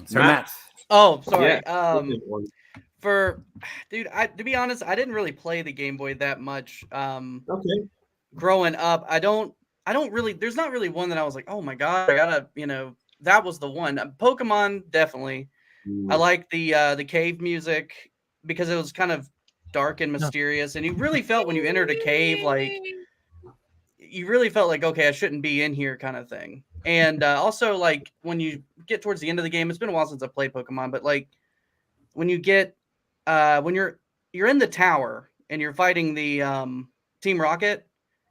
Sir Matt. Oh, sorry. Yeah. For dude, to be honest, I didn't really play the Game Boy that much. Okay. Growing up, I don't really. There's not really one that I was like, oh my god, I gotta, that was the one. Pokemon definitely. I like the cave music because it was kind of dark and mysterious, and you really felt when you entered a cave, like you really felt like, okay, I shouldn't be in here, kind of thing. And also, like when you get towards the end of the game, it's been a while since I played Pokemon, but like when you get when you're in the tower and you're fighting the Team Rocket,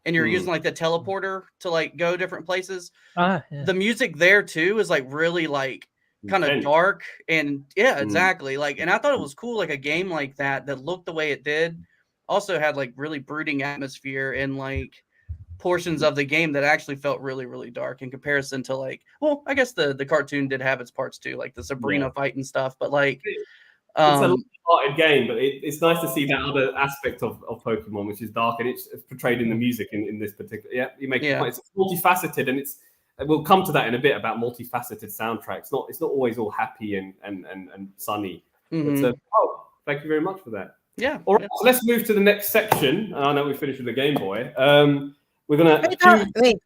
and you're using like the teleporter to like go different places. Yeah. The music there too is like really like kind of Intense. dark and yeah, exactly. Like, and I thought it was cool, like a game like that looked the way it did, also had like really brooding atmosphere and like portions of the game that actually felt really, really dark in comparison to like, well, I guess the cartoon did have its parts too, like the Sabrina fight and stuff, but like it's a light-hearted game, but it's nice to see that other aspect of Pokemon, which is dark, and it's portrayed in the music in this particular. Yeah, you make it quite, it's multifaceted, and we'll come to that in a bit about multifaceted soundtracks. It's not always all happy and sunny. But, thank you very much for that. Yeah. All right, so let's move to the next section. I know we finished with the Game Boy. We're gonna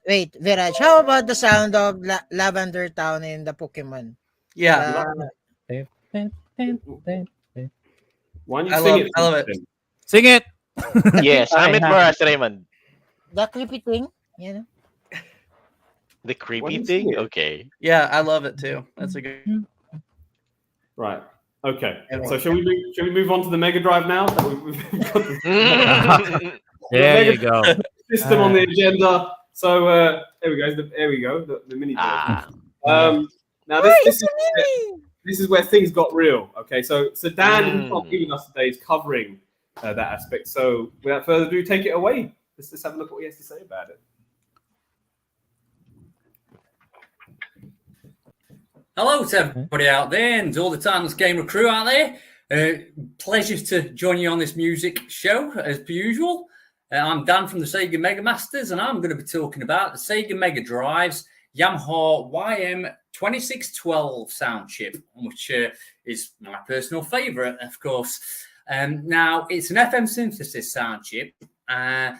Wait, Viraj. How about the sound of Lavender Town in the Pokemon? Yeah. Why don't you sing it? I love it. Sing it. Yes, Amit Maras, Raymond. The creepy thing, you know. The creepy Why don't you thing? sing it? Okay. Yeah, I love it too. That's a good. Right. Okay. So shall we move on to the Mega Drive now? We've got the There you go. system on the agenda. So there we go. There we go. The mini. Now this is where things got real. Okay. So Dan, who's not giving us today, is covering that aspect. So without further ado, take it away, let's have a look at what he has to say about it. Hello to everybody out there and all the Timeless Gamer crew out there. Pleasure to join you on this music show as per usual. I'm Dan from the Sega Mega Masters, and I'm going to be talking about the Sega Mega Drive's Yamaha YM2612 sound chip, which is my personal favourite, of course. Now, it's an FM synthesis sound chip, and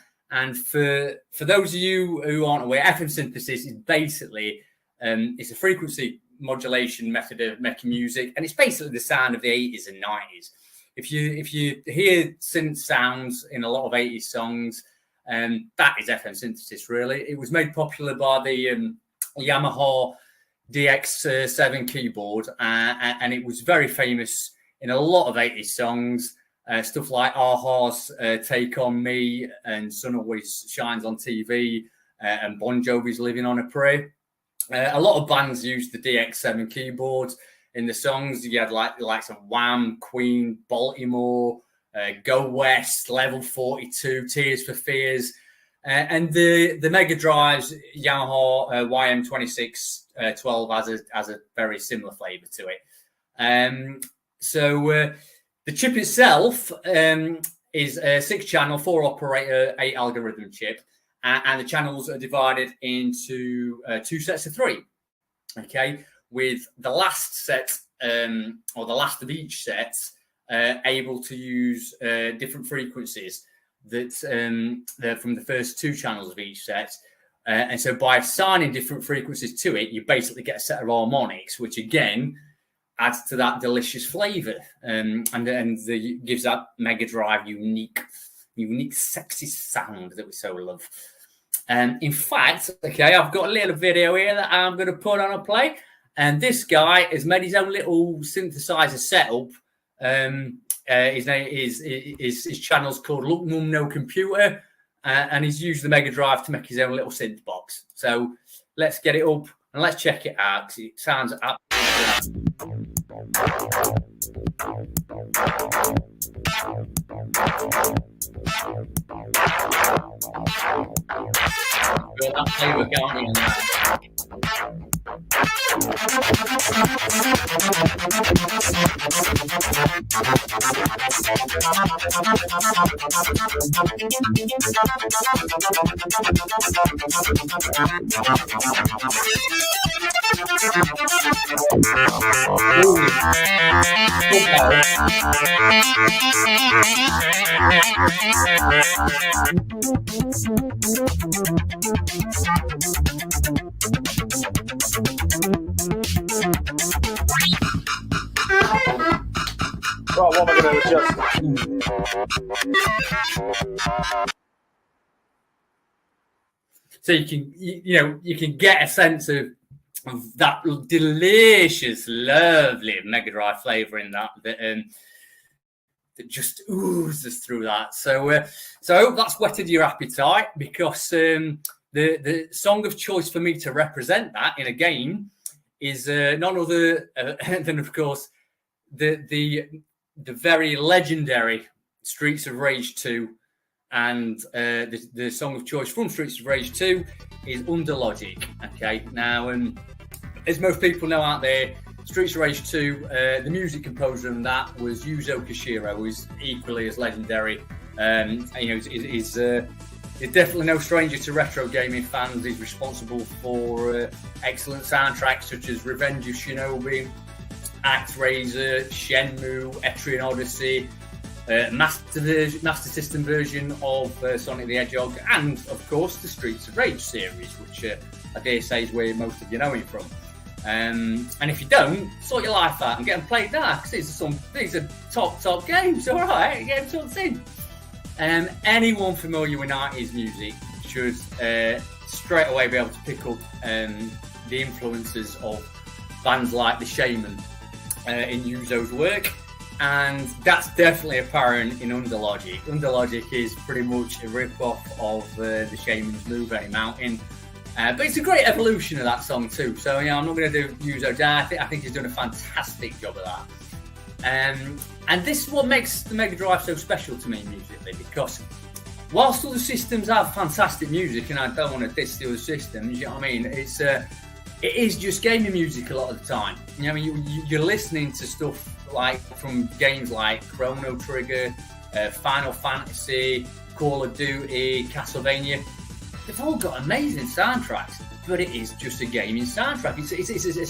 for those of you who aren't aware, FM synthesis is basically it's a frequency modulation method of making music, and it's basically the sound of the 80s and 90s. If you hear synth sounds in a lot of 80s songs, that is FM synthesis, really. It was made popular by the Yamaha DX7 keyboard, and it was very famous in a lot of 80s songs, stuff like a-ha's Take On Me and Sun Always Shines on TV, and Bon Jovi's Living on a Prayer. A lot of bands used the DX7 keyboard in the songs. You had like some Wham, Queen, Baltimore, Go West, Level 42, Tears for Fears, and the Mega Drive's Yamaha YM2612 has a very similar flavour to it. So the chip itself is a 6-channel, 4-operator, 8-algorithm chip. And the channels are divided into 2 sets of 3, okay, with the last set, or the last of each set, able to use different frequencies that they're from the first 2 channels of each set. And so by assigning different frequencies to it, you basically get a set of harmonics, which again adds to that delicious flavour, and gives that Mega Drive unique, sexy sound that we so love. In fact, okay, I've got a little video here that I'm going to put on a play, and this guy has made his own little synthesizer setup. His name is his channel's called Look Mum No Computer, and he's used the Mega Drive to make his own little synth box. So let's get it up and let's check it out, because it sounds absolutely. Feel that flavour going on there. Right, what am I going to adjust? So you can get a sense of that delicious, lovely Mega Drive flavour in that just oozes through that. So I hope that's whetted your appetite, because the song of choice for me to represent that in a game is none other than, of course, the very legendary Streets of Rage 2, and the song of choice from Streets of Rage 2 is Under Logic. Okay, now as most people know out there, Streets of Rage 2, the music composer on that was Yuzo Koshiro, who is equally as legendary. He's definitely no stranger to retro gaming fans. He's responsible for excellent soundtracks such as Revenge of Shinobi, ActRaiser, Shenmue, Etrian Odyssey, Master System version of Sonic the Hedgehog, and of course the Streets of Rage series, which I dare say is where most of you know him from. And if you don't, sort your life out and get them played now, because these are top games. All right, get them sorted in. Anyone familiar with 90s music should straight away be able to pick up the influences of bands like The Shaman in Yuzo's work, and that's definitely apparent in Under Logic. Under Logic is pretty much a rip-off of The Shaman's Move Any Mountain, but it's a great evolution of that song too. So I'm not going to do Yuzo down. I think he's done a fantastic job of that. And this is what makes the Mega Drive so special to me musically, because whilst other systems have fantastic music, and I don't want to diss the other systems, you know what I mean? It is just gaming music a lot of the time. You know, you're listening to stuff like from games like Chrono Trigger, Final Fantasy, Call of Duty, Castlevania. They've all got amazing soundtracks, but it is just a gaming soundtrack. It's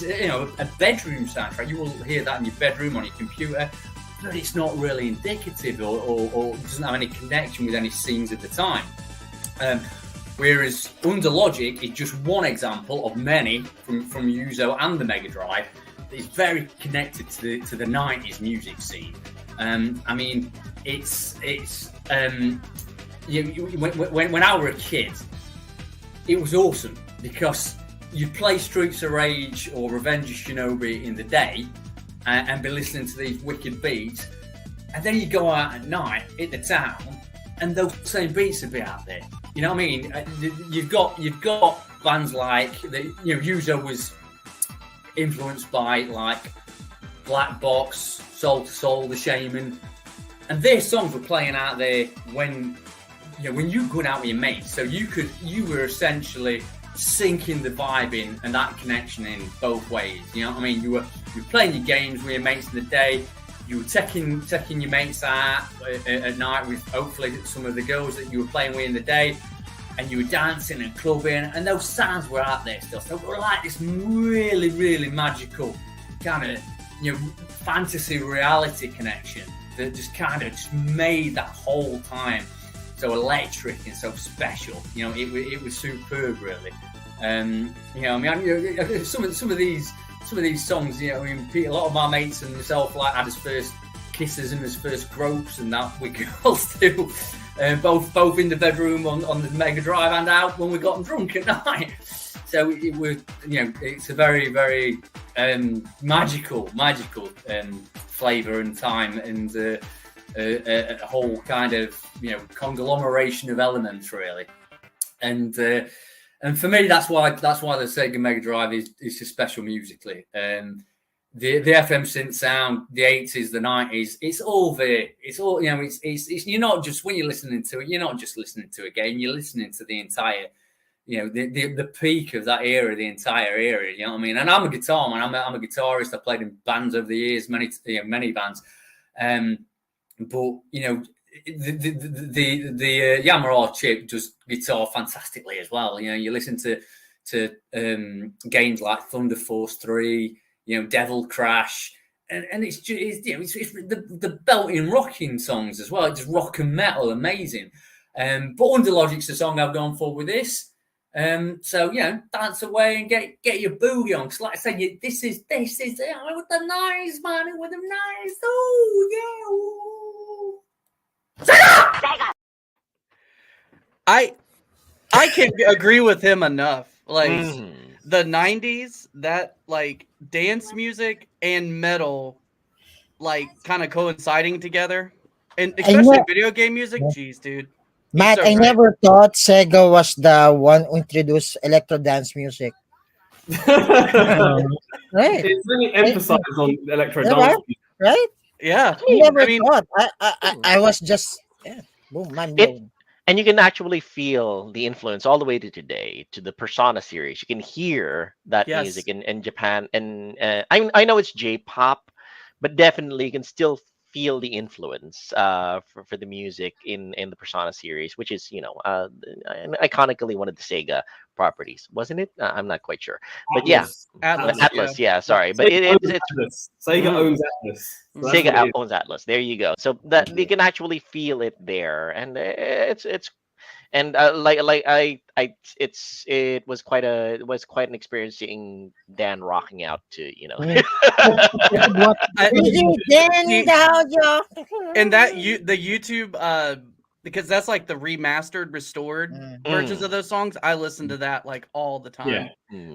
you know, a bedroom soundtrack. You will hear that in your bedroom on your computer, but it's not really indicative or doesn't have any connection with any scenes at the time. Whereas Under Logic is just one example of many from Uzo and the Mega Drive that is very connected to the 90s music scene. I mean, when I were a kid, it was awesome because you'd play Streets of Rage or Revenge of Shinobi in the day and be listening to these wicked beats, and then you go out at night, hit the town, and those same beats would be out there. You know what I mean? You've got bands like Uzo was influenced by like Black Box, Soul to Soul, The Shaman, and their songs were playing out there when you were going out with your mates. So you were essentially syncing the vibe in and that connection in both ways. You know what I mean? You were playing your games with your mates in the day. You were taking your mates out at night with hopefully some of the girls that you were playing with in the day, and you were dancing and clubbing, and those sounds were out there still. So it was like this really, really magical kind of fantasy reality connection that just kind of just made that whole time so electric and so special. It was superb, really. Some of these songs, a lot of my mates and myself had his first kisses and his first gropes and that we girls too, both in the bedroom on the Mega Drive and out when we got drunk at night. So it was, it's a very, very magical flavour and time, and a whole kind of conglomeration of elements, really. And for me, that's why the Sega Mega Drive is so special musically. The FM synth sound, the 80s, the 90s, it's all there. It's all, it's you're not just, when you're listening to it, you're not just listening to a game, you're listening to the entire, the peak of that era, the entire era, you know what I mean? And I'm a guitar man, I'm a guitarist. I played in bands over the years, many bands. But the Yamaha chip does guitar fantastically as well. You listen to games like Thunder Force 3, Devil Crash, and it's just it's the belting rocking songs as well. It's just rock and metal, amazing. But Under Logic's the song I've gone for with this. So dance away and get your boogie on. Cause like I say, this is with the nice man, with the nice. Oh yeah. Ooh. Sega. I can agree with him enough. Like the 90s, that like dance music and metal like kind of coinciding together. And especially video game music. Jeez, dude. Matt, So I right. never thought Sega was the one who introduced electro dance music. Right. It's really emphasized on electro Yeah, dance. right? Yeah. I never I mean, thought. I was just boom, mind blown. And you can actually feel the influence all the way to today, to the Persona series. You can hear that Yes. music in Japan, and I know it's J-pop, but definitely you can still feel the influence for the music in the Persona series, which is iconically one of the Sega properties, wasn't it? I'm not quite sure, but Atlas, yeah, sorry, but it's Atlas. Sega owns Atlas. So that's Sega what it is. owns Atlas. There you go. So that you can actually feel it there, and it was quite an experience seeing Dan rocking out to and that the YouTube because that's like the remastered, restored versions of those songs. I listen to that like all the time. Yeah.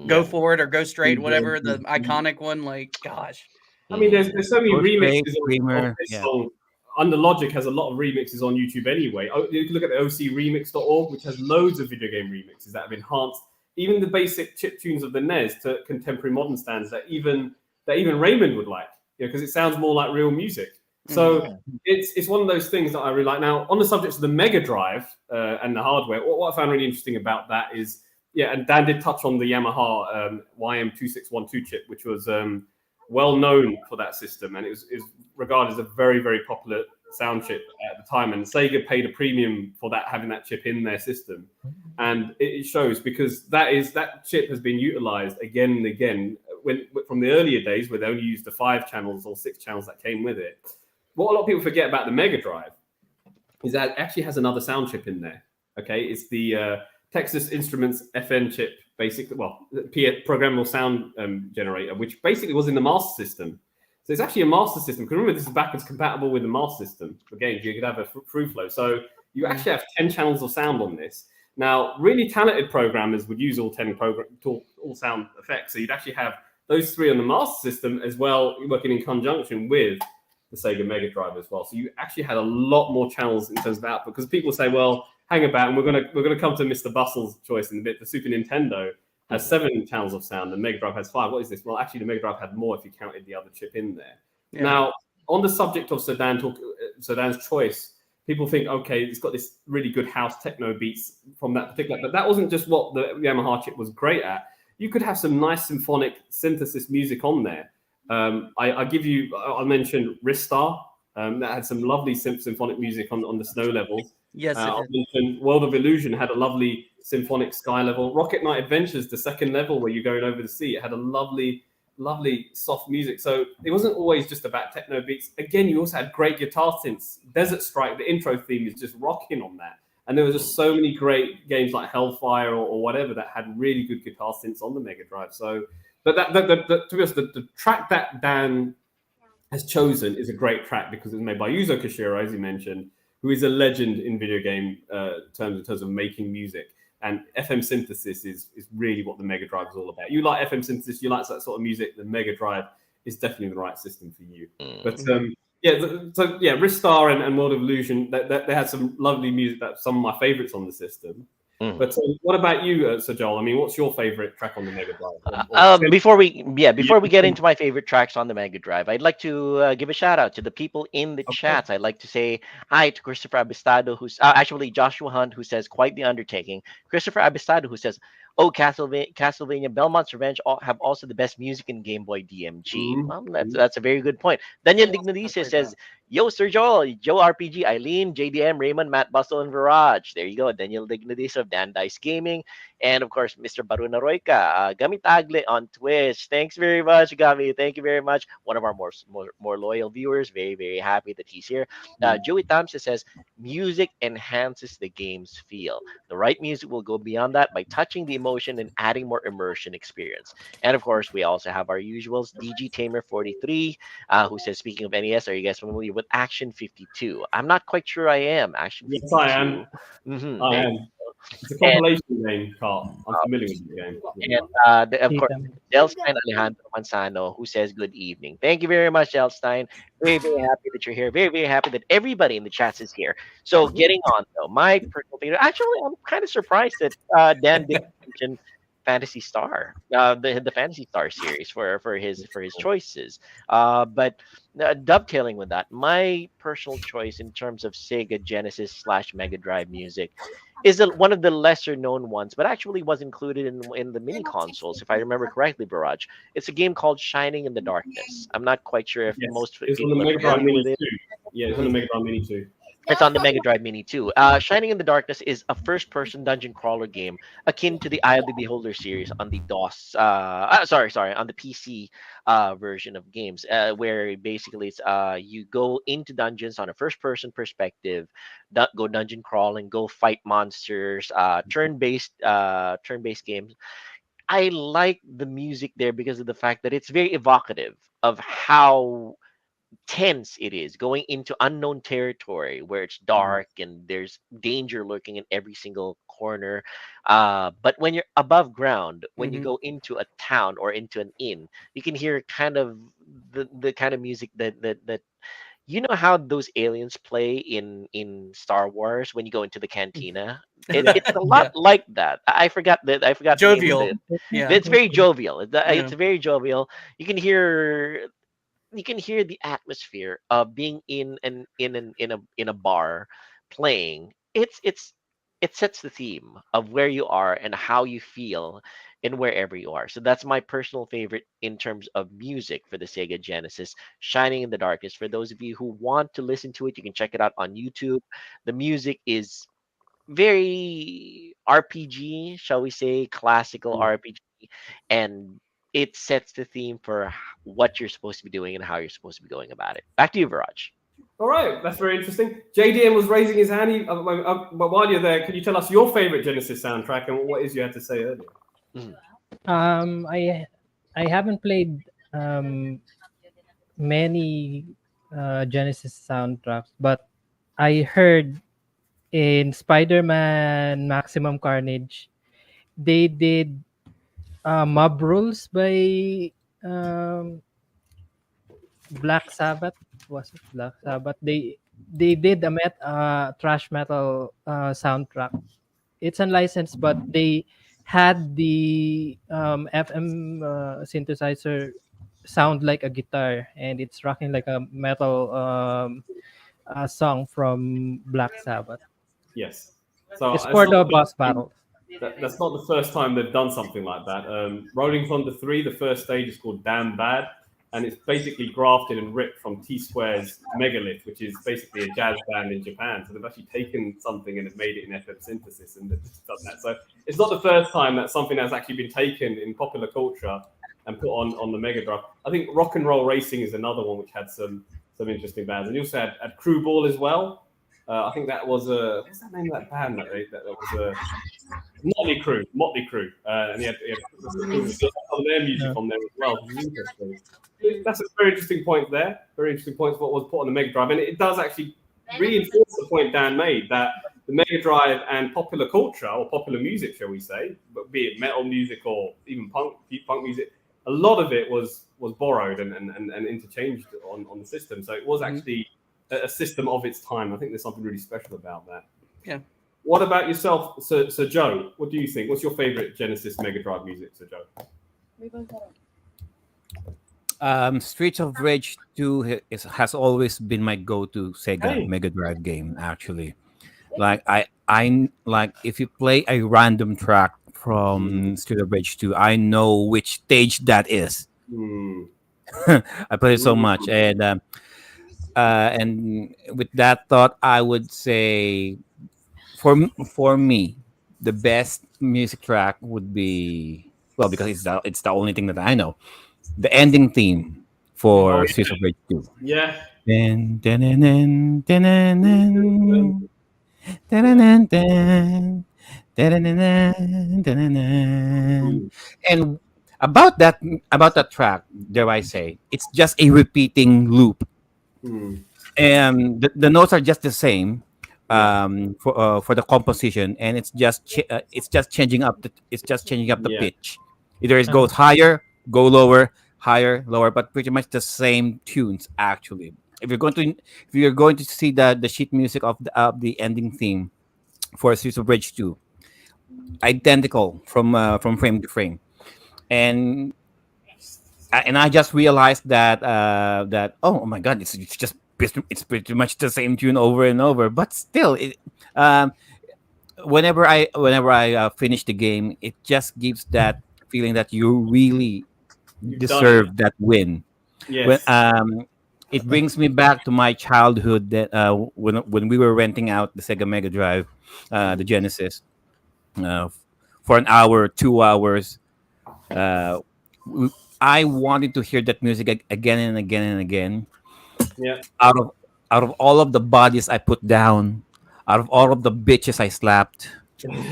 Go Forward or Go Straight, whatever the iconic one. Like, gosh. I mean, there's so many Post remixes Break, of Screamer, this yeah. song. Under Logic has a lot of remixes on YouTube anyway. You can look at the ocremix.org, which has loads of video game remixes that have enhanced even the basic chip tunes of the NES to contemporary modern standards that even Raymond would like, because it sounds more like real music. So Mm. it's one of those things that I really like. Now, on the subject of the Mega Drive and the hardware, what I found really interesting about that is, yeah, and Dan did touch on the Yamaha YM2612 chip, which was well known for that system, and it was regarded as a very, very popular sound chip at the time. And Sega paid a premium for that, having that chip in their system, and it shows because that chip has been utilized again and again from the earlier days where they only used the 5 channels or 6 channels that came with it. What a lot of people forget about the Mega Drive is that it actually has another sound chip in there. Okay, it's the Texas Instruments FN chip, basically, well, programmable sound generator, which basically was in the Master System. So it's actually a Master System. Because remember, this is backwards compatible with the Master System for games. You could have a through flow. So you actually have 10 channels of sound on this. Now, really talented programmers would use all 10 all sound effects. So you'd actually have those 3 on the Master System as well, working in conjunction with the Sega Mega Drive as well. So you actually had a lot more channels in terms of output. Because people say, well, hang about, and we're gonna come to Mr. Bustle's choice in a bit. The Super Nintendo has 7 channels of sound, and Mega Drive has 5. What is this? Well, actually, the Mega Drive had more if you counted the other chip in there. Yeah. Now, on the subject of Sedan's choice, people think, okay, it's got this really good house techno beats from that particular, but that wasn't just what the Yamaha chip was great at. You could have some nice symphonic synthesis music on there. I'll mention Ristar. That had some lovely symphonic music on the snow levels. Yes, I mentioned World of Illusion had a lovely symphonic sky level. Rocket Knight Adventures, the second level where you're going over the sea, it had a lovely soft music. So it wasn't always just about techno beats. Again, you also had great guitar synths. Desert Strike, the intro theme is just rocking on that. And there was just so many great games like Hellfire or whatever that had really good guitar synths on the Mega Drive. So, but to be honest, the track that Dan has chosen is a great track because it was made by Yuzo Koshiro, as you mentioned, who is a legend in video game terms of making music. And FM synthesis is really what the Mega Drive is all about. You like FM synthesis, you like that sort of music, the Mega Drive is definitely the right system for you. But Ristar and World of Illusion, they had some lovely music. That's some of my favorites on the system. But what about you, Sir Joel? I mean, what's your favorite track on the Mega Drive? Before we get into my favorite tracks on the Mega Drive, I'd like to give a shout out to the people in the chats. I'd like to say hi to Christopher Abistado, who's actually Joshua Hunt, who says quite the undertaking. Christopher Abistado, who says, "Oh, Castlevania, Belmont's Revenge have also the best music in Game Boy DMG." Well, that's a very good point. Daniel Dignodice says, "Yo, Sir Joel, Joe RPG, Eileen, JDM, Raymond, Matt Bustle, and Viraj." There you go. Daniel Dignodice of Dan Dice Gaming. And of course, Mr. Baruna Royka, Gami Tagle on Twitch. Thanks very much, Gami. Thank you very much. One of our more loyal viewers. Very, very happy that he's here. Joey Thompson says, "Music enhances the game's feel. The right music will go beyond that by touching the emotion and adding more immersion experience." And of course, we also have our usuals, DG Tamer 43, who says, "Speaking of NES, are you guys familiar with Action 52?" I'm not quite sure I am. Action 52. Yes, I am. I am. It's a compilation game, Carl. I'm familiar with the game. And of course, Delstein Alejandro Manzano, who says, "Good evening." Thank you very much, Delstein. Very, very happy that you're here. Very, very happy that everybody in the chats is here. So getting on, though, my personal favorite. Actually, I'm kind of surprised that Dan didn't mention Fantasy Star, the Fantasy Star series for his choices. But dovetailing with that, my personal choice in terms of Sega Genesis / Mega Drive music is one of the lesser known ones, but actually was included in the mini consoles, if I remember correctly, Barrage. It's a game called Shining in the Darkness. I'm not quite sure if most people are familiar with it. Yeah, it's on the Mega Drive Mini too. It's on the Mega Drive Mini too. Shining in the Darkness is a first-person dungeon crawler game akin to the Eye of the Beholder series on the DOS. On the PC version of games, where basically it's you go into dungeons on a first-person perspective, go dungeon crawling, go fight monsters, turn-based games. I like the music there because of the fact that it's very evocative of how tense it is going into unknown territory where it's dark and there's danger lurking in every single corner. But when you're above ground, when you go into a town or into an inn, you can hear kind of the kind of music that you know how those aliens play in Star Wars when you go into the cantina. It's a lot like that. I forgot that. I forgot jovial. the name of it. It's very jovial. It's very jovial. You can hear you can hear the atmosphere of being in a bar playing. It sets the theme of where you are and how you feel in wherever you are. So that's my personal favorite in terms of music for the Sega Genesis, Shining in the Darkness. For those of you who want to listen to it, you can check it out on YouTube. The music is very RPG, shall we say, classical Mm. RPG, and it sets the theme for what you're supposed to be doing and how you're supposed to be going about it. Back to you, Viraj. All right, that's very interesting. JDM was raising his hand. But while you're there, can you tell us your favorite Genesis soundtrack and what is you had to say earlier? Mhm. I haven't played um many Genesis soundtracks, but I heard in Spider-Man Maximum Carnage they did Mob Rules by um, Black Sabbath. Was it Black Sabbath? They did a trash metal soundtrack. It's unlicensed, but they had the FM synthesizer sound like a guitar, and it's rocking like a metal song from Black Sabbath. Yes. So It's it's for not the the boss first time, battle. that's not the first time they've done something like that. Rolling Thunder 3, the first stage is called Damn Bad, and it's basically grafted and ripped from T Square's Megalith, which is basically a jazz band in Japan. So they've actually taken something and have made it in FM synthesis and they've just done that. So it's not the first time that something has actually been taken in popular culture and put on the Mega Drive. I think Rock and Roll Racing is another one which had some interesting bands, and you also had Crew Ball as well. I think that was what's that name of that band that was a Motley Crue, and he had some of their music Yeah. on there as well, which is interesting. That's a very interesting point there. Very interesting point for what was put on the Mega Drive, and it does actually reinforce the point Dan made that the Mega Drive and popular culture or popular music, shall we say, but be it metal music or even punk music, a lot of it was borrowed and interchanged on the system. So it was actually a system of its time. I think there's something really special about that. Yeah. What about yourself, Sir Joe? What do you think? What's your favorite Genesis Mega Drive music, Sir Joe? Streets of Rage 2 has always been my go-to Sega Hey. Mega Drive game. Actually, like like if you play a random track from Streets of Rage 2, I know which stage that is. Hmm. I play it so much, and with that thought, I would say for me, the best music track would be, well, because it's the only thing that I know, the ending theme Oh for Streets of Rage 2. yeah. Dun, dun, dun, dun, dun, dun, dun, dun, dun, dun, dun, dun, dun, dun, dun, dun. Hmm. And about that track, dare I say, it's just a repeating loop, Hmm. and the notes are just the same Yeah. for the composition, and it's just changing up the Yeah. pitch. Either it Uh, goes higher, go lower, higher, lower, but pretty much the same tunes actually. If you're going to see the sheet music of the ending theme for Streets of Rage 2, identical from frame to frame. And I just realized that oh my god, it's pretty much the same tune over and over. But still, um, whenever I finish the game, it just gives that feeling that you really You've done it. deserve that win. When Yes. It brings me back to my childhood, that when we were renting out the Sega Mega Drive, the Genesis, for an hour, 2 hours. Uh, w- I wanted to hear that music again and again and again. Yeah. Out of out of all of the bodies I put down, out of all of the bitches I slapped,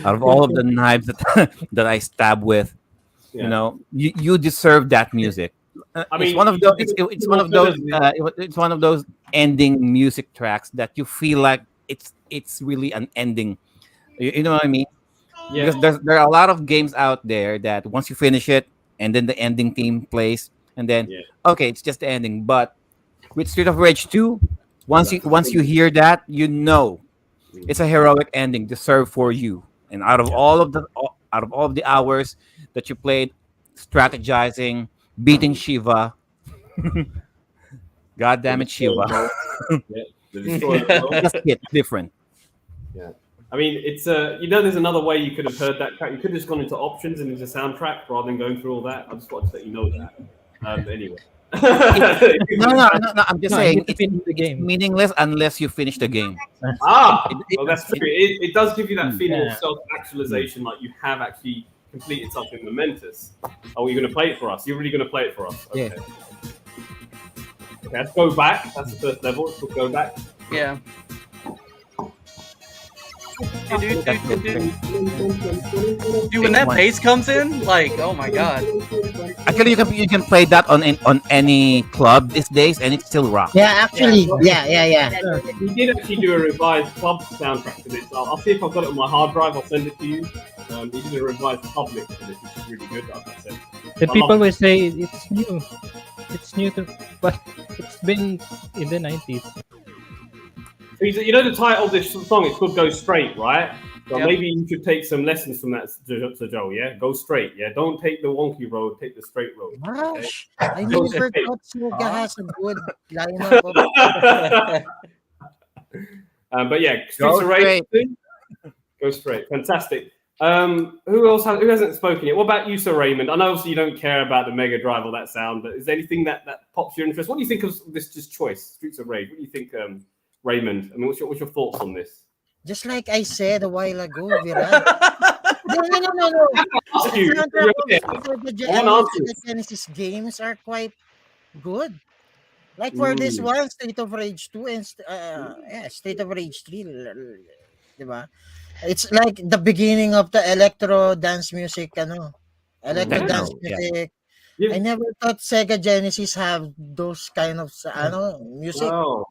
out of all of the knives that that I stabbed with, Yeah. you deserve that music. I It's mean, one of those. It's one of those. alternatively, It's one of those ending music tracks that you feel like it's really an ending. You know what I mean? yeah. Because there are a lot of games out there that once you finish it and then the ending theme plays and then Yeah. okay, it's just the ending. But with Street of Rage 2, You once have you to once you finish. hear that, you know Mm. it's a heroic ending deserved for you. And Yeah. out of all of the hours that you played strategizing, beating Shiva, God The damn it, Destroyer Shiva. as well. Yeah, the Destroyer as well. Just hit different. Yeah. I mean, it's there's another way you could have heard that track. You could have just gone into options and into soundtrack rather than going through all that. I just wanted to let you know that. Anyway. No. I'm just No, I need saying to finish the it's game. meaningless unless you finish the game. Well, that's true. It does give you that feeling Yeah. of self-actualization, like you have actually completed something momentous. Oh, you're going to play it for us? You're really going to play it for us? Okay. Yeah. Okay, let's go back. That's the first level. Let's go back. Yeah. Dude, when that bass comes in, like, oh my god. Actually, you can play that on any club these days, and it still rocks. Yeah, actually, yeah. We did actually do a revised club soundtrack for this. I'll see if I've got it on my hard drive. I'll send it to you. We did a revised club mix for this, which is really good. Like I said. The people will say it's new. It's new to, but it's been in the 90s. You know the title of this song? It's called "Go Straight," right? So Yep. maybe you should take some lessons from that, Sir Joe. Yeah, go straight. Yeah, don't take the wonky road. Take the straight road. Okay? Gosh, I never thought Suga has a good lineup of. But yeah, Go Streets of Rage. Go straight. Fantastic. Who hasn't spoken yet? What about you, Sir Raymond? I know obviously you don't care about the Mega Drive or that sound, but is there anything that pops your interest? What do you think of this just choice, Streets of Rage? What do you think, Raymond? I mean, what's your thoughts on this? Just like I said a while ago, Virat. No. Ask The you. soundtrack for the I want answers. the Genesis games are quite good. Like for this one, State of Rage 2 and State of Rage 3, diba? It's like the beginning of the electro dance music, electro Techno, dance yeah. music. Yeah. I never thought Sega Genesis have those kind of music. Oh,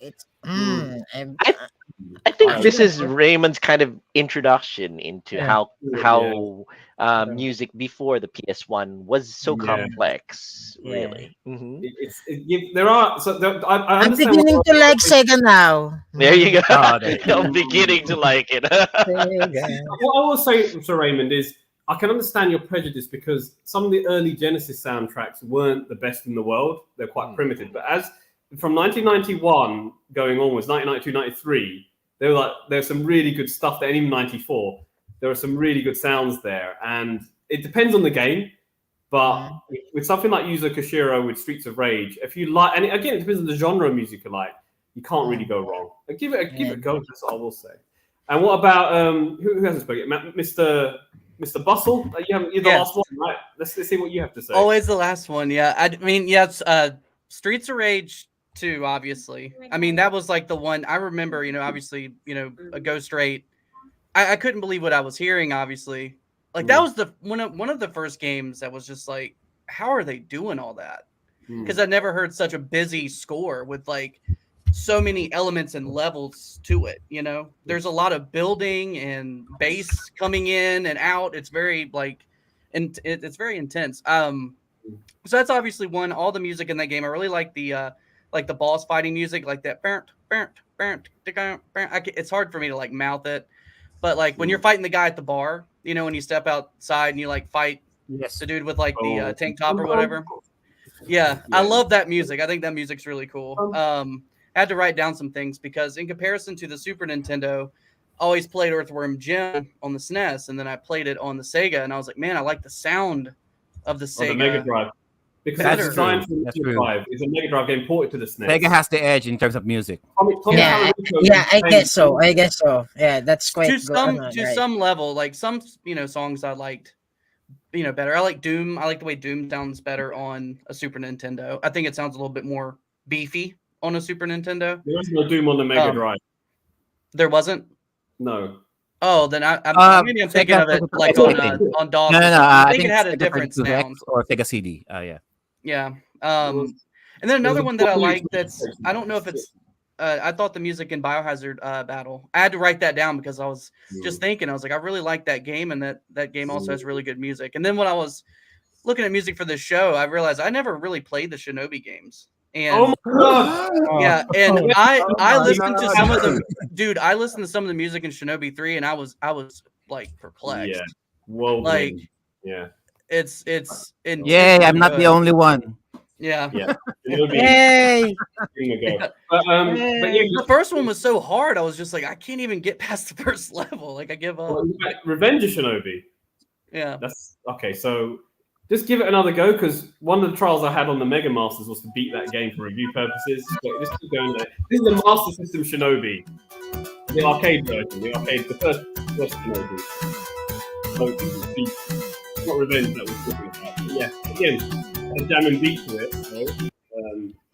It's I I think this is Raymond's kind of introduction into Yeah. how music before the PS1 was so Yeah. complex, Yeah. really. Mhm. there are. So there, I I'm understand. beginning to like Sega now. There you go. Oh, there you I'm beginning to like it. Sega. What I will say, Sir Raymond, is I can understand your prejudice because some of the early Genesis soundtracks weren't the best in the world. They're quite primitive. But as from 1991 going onwards, 1992, 93, there's some really good stuff there. And even 94, there are some really good sounds there. And it depends on the game. But with something like Yuzo Koshiro with Streets of Rage, if you like, and again, it depends on the genre of music you like, you can't really go wrong. Give it a go. That's what I will say. And what about who hasn't spoken? Mr. Bustle? You're the last one, right? Let's see what you have to say. Always the last one, yeah. I mean, yes, Streets of Rage 2, obviously. I mean, that was like the one I remember, obviously, a Go Straight. I couldn't believe what I was hearing, obviously. Like that was one of the first games that was just like, how are they doing all that? Because I never heard such a busy score with like so many elements and levels to it. There's a lot of building and bass coming in and out. It's very like, and it's very intense. So that's obviously one. All the music in that game, I really like the boss fighting music, like that. It's hard for me to like mouth it, but like when you're fighting the guy at the bar, when you step outside and you like fight the dude with like the tank top or whatever. Yeah, I love that music. I think that music's really cool. I had to write down some things because in comparison to the Super Nintendo, I always played Earthworm Jim on the SNES, and then I played it on the Sega, and I was like, man, I like the sound of the Sega. The Mega Drive. Because That's it's designed for the That's Mega true. Drive. It's a Mega Drive game ported to the SNES. Sega has the edge in terms of music. Tommy Yeah, Tallarico yeah, I is guess so. I guess so. Yeah, that's quite to good. some Right. some level, like some songs I liked better. I like Doom. I like the way Doom sounds better on a Super Nintendo. I think it sounds a little bit more beefy on a Super Nintendo. There is no Doom on the Mega Um, Drive. There wasn't. No. Oh, then maybe I'm thinking of it like on DOS. No. I I think it had a Sega different 32X sound. or Sega CD. Yeah. Yeah. And then another one that I like that's I don't know if it's I thought the music in Biohazard Battle. I had to write that down because I was just thinking, I was like, I really like that game, and that game also has really good music. And then when I was looking at music for this show, I realized I never really played the Shinobi games. And Oh my god! yeah, and I my listened to God. some of the I listened to some of the music in Shinobi 3, and I was like perplexed. Yeah. Whoa. Like yeah. it's Yeah, I'm not the only one. Yeah. Yeah. Shinobi Yay! ago. But yeah, The first one was so hard. I was just like, I can't even get past the first level. Like I give up. Revenge of Shinobi. Yeah. That's okay. So just give it another go, because one of the trials I had on the Mega Masters was to beat that game for review purposes. But just keep going there. This is the Master System Shinobi, the arcade version, the first Shinobi. So this is it's not Revenge that we're talking about. But yeah, again, a jamming beat to it. So,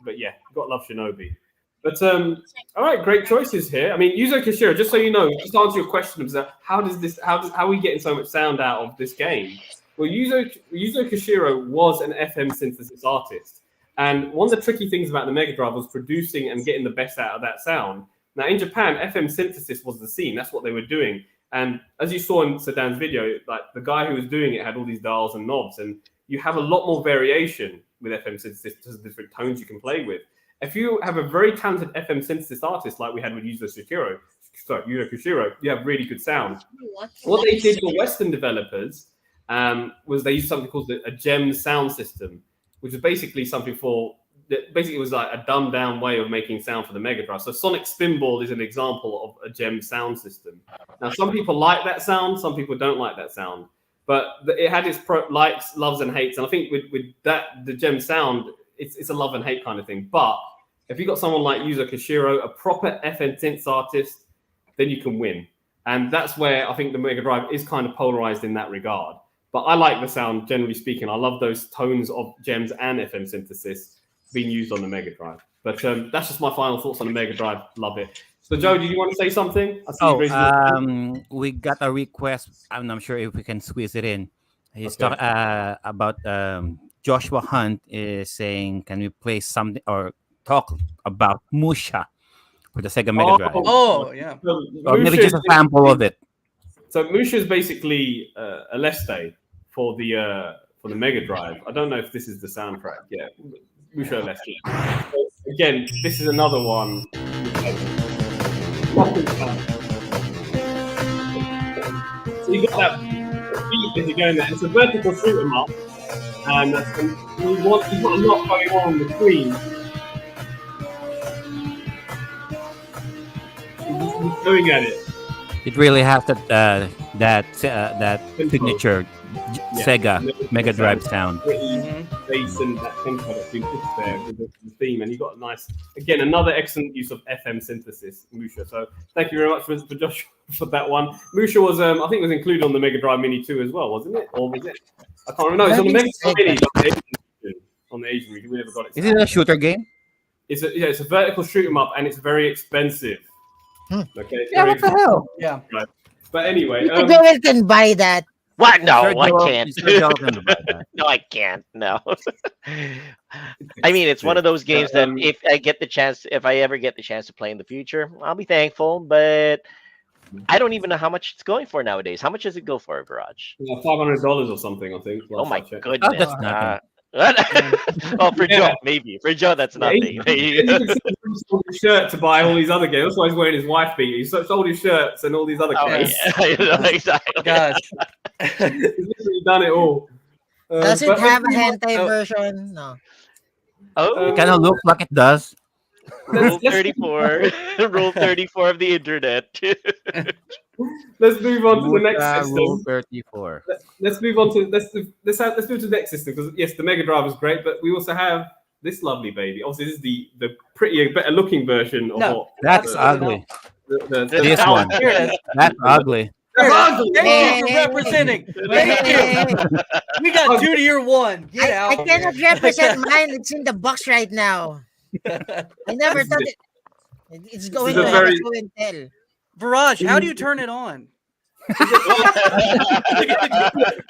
but yeah, gotta love Shinobi. But all right, great choices here. I mean, Yuzo Koshiro, just so you know, just to answer your question of how are we getting so much sound out of this game? Well, Yuzo Koshiro was an FM synthesis artist, and one of the tricky things about the Mega Drive was producing and getting the best out of that sound. Now, in Japan, FM synthesis was the scene. That's what they were doing. And as you saw in Sedan's video, like the guy who was doing it had all these dials and knobs, and you have a lot more variation with FM synthesis because of the different tones you can play with. If you have a very talented FM synthesis artist like we had with Yuzo Koshiro, you have really good sound. What they did for Western developers was they used something called a gem sound system, which was basically basically was like a dumbed down way of making sound for the Mega Drive. So Sonic Spinball is an example of a gem sound system. Now, some people like that sound, some people don't like that sound, but it had its likes, loves, and hates. And I think with that, the gem sound, it's a love and hate kind of thing. But if you got someone like Yuzo Koshiro, a proper FM synths artist, then you can win. And that's where I think the Mega Drive is kind of polarized in that regard. But I like the sound, generally speaking. I love those tones of gems and FM synthesis being used on the Mega Drive. But that's just my final thoughts on the Mega Drive. Love it. So, Joe, did you want to say something? We got a request. I'm not sure if we can squeeze it in. He's talking about Joshua Hunt is saying, can we play something or talk about Musha for the Sega Mega Drive? Oh, yeah. Or maybe just a sample of it. So Musha is basically a Leste for the Mega Drive. I don't know if this is the soundtrack. Yeah, Musha Leste. So again, this is another one. So you got that beat as you're going there. It's a vertical shoot 'em up, and you've got a lot going on between. He's going at it. It really has that signature Sega Mega Drive sound. Bass and that tempo that's been put there with the theme, and you got a nice, again, another excellent use of FM synthesis, Musha. So thank you very much for Josh for that one. Musha was, I think, it was included on the Mega Drive Mini 2 as well, wasn't it? Or was it? I can't remember. No, it's on the Mega Drive Mini. On the Asian region, we never got it. Is it a shooter game? It's a vertical shoot 'em up, and it's very expensive. Okay. Yeah, what the hell? Yeah. Right. But anyway, Joel can buy that. What? No, Sure, I Joel- can't. sure Joel can buy that. No, I can't. No. I mean, it's one of those games that if I ever get the chance to play in the future, I'll be thankful. But I don't even know how much it's going for nowadays. How much does it go for, Garage? $500 or something, I think. Oh my last I checked. goodness! Oh, that's nothing. Oh, for Joe, maybe. For Joe, that's nothing. He sold his shirt to buy all these other games. That's why he's wearing his wife beater. He sold his shirts and all these other Oh, games. yeah, exactly. Gosh. He's literally done it all. Does it But have a let's hentai oh. version? No. Oh, It kind of looks like it does. Rule 34. Rule 34 of the internet. Let's move on to the next Rule system. 34. Let's move on to let's move to the next system, because yes, the Mega Drive is great, but we also have this lovely baby. Obviously, this is the prettier, better looking version of No, what That's no. ugly. the This Now, one. here it is. That's ugly. Here it is. ugly. Thank you for representing. Thank you. We got 2 to your 1. Get out. I cannot represent mine. It's in the box right now. I never thought it. It's going is a to very- have show and tell. Viraj, how do you turn it on?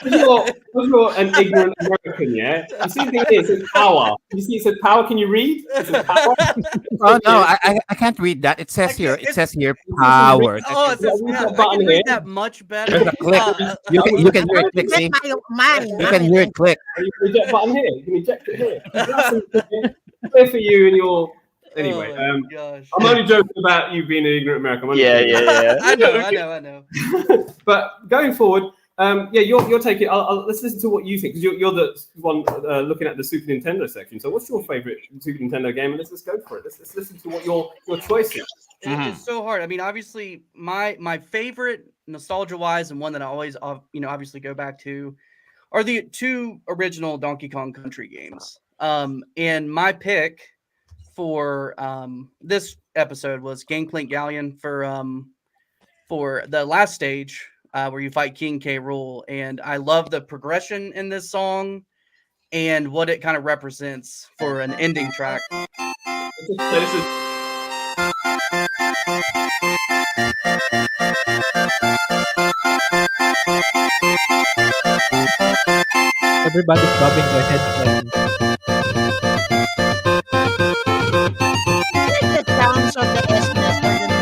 You're an ignorant American, yeah? You see the thing is, it says power. You see it says power, can you read? It says power. Oh no, I can't read that. It says here. It says here power. Oh, it says, Yeah, yeah, we got I button can here. read that much better. There's a click. You can hear it click. See, That's mine. you can hear it click. You can eject button here. You can eject it here. Clear for you and your. Anyway, Oh, my gosh. I'm only joking about you being an ignorant American. I'm only Yeah, joking. yeah, yeah. I know. But going forward, Yeah, you're taking. Let's listen to what you think because you're the one looking at the Super Nintendo section. So, what's your favorite Super Nintendo game? And let's go for it. Let's listen to what your choice is. It's so hard. I mean, obviously, my favorite nostalgia wise and one that I always obviously go back to are the two original Donkey Kong Country games. And my pick for this episode was Gangplank Galleon for the last stage where you fight King K. Rool, and I love the progression in this song and what it kind of represents for an ending track. This is Everybody's bobbing their heads like Like the sounds on the SNES or the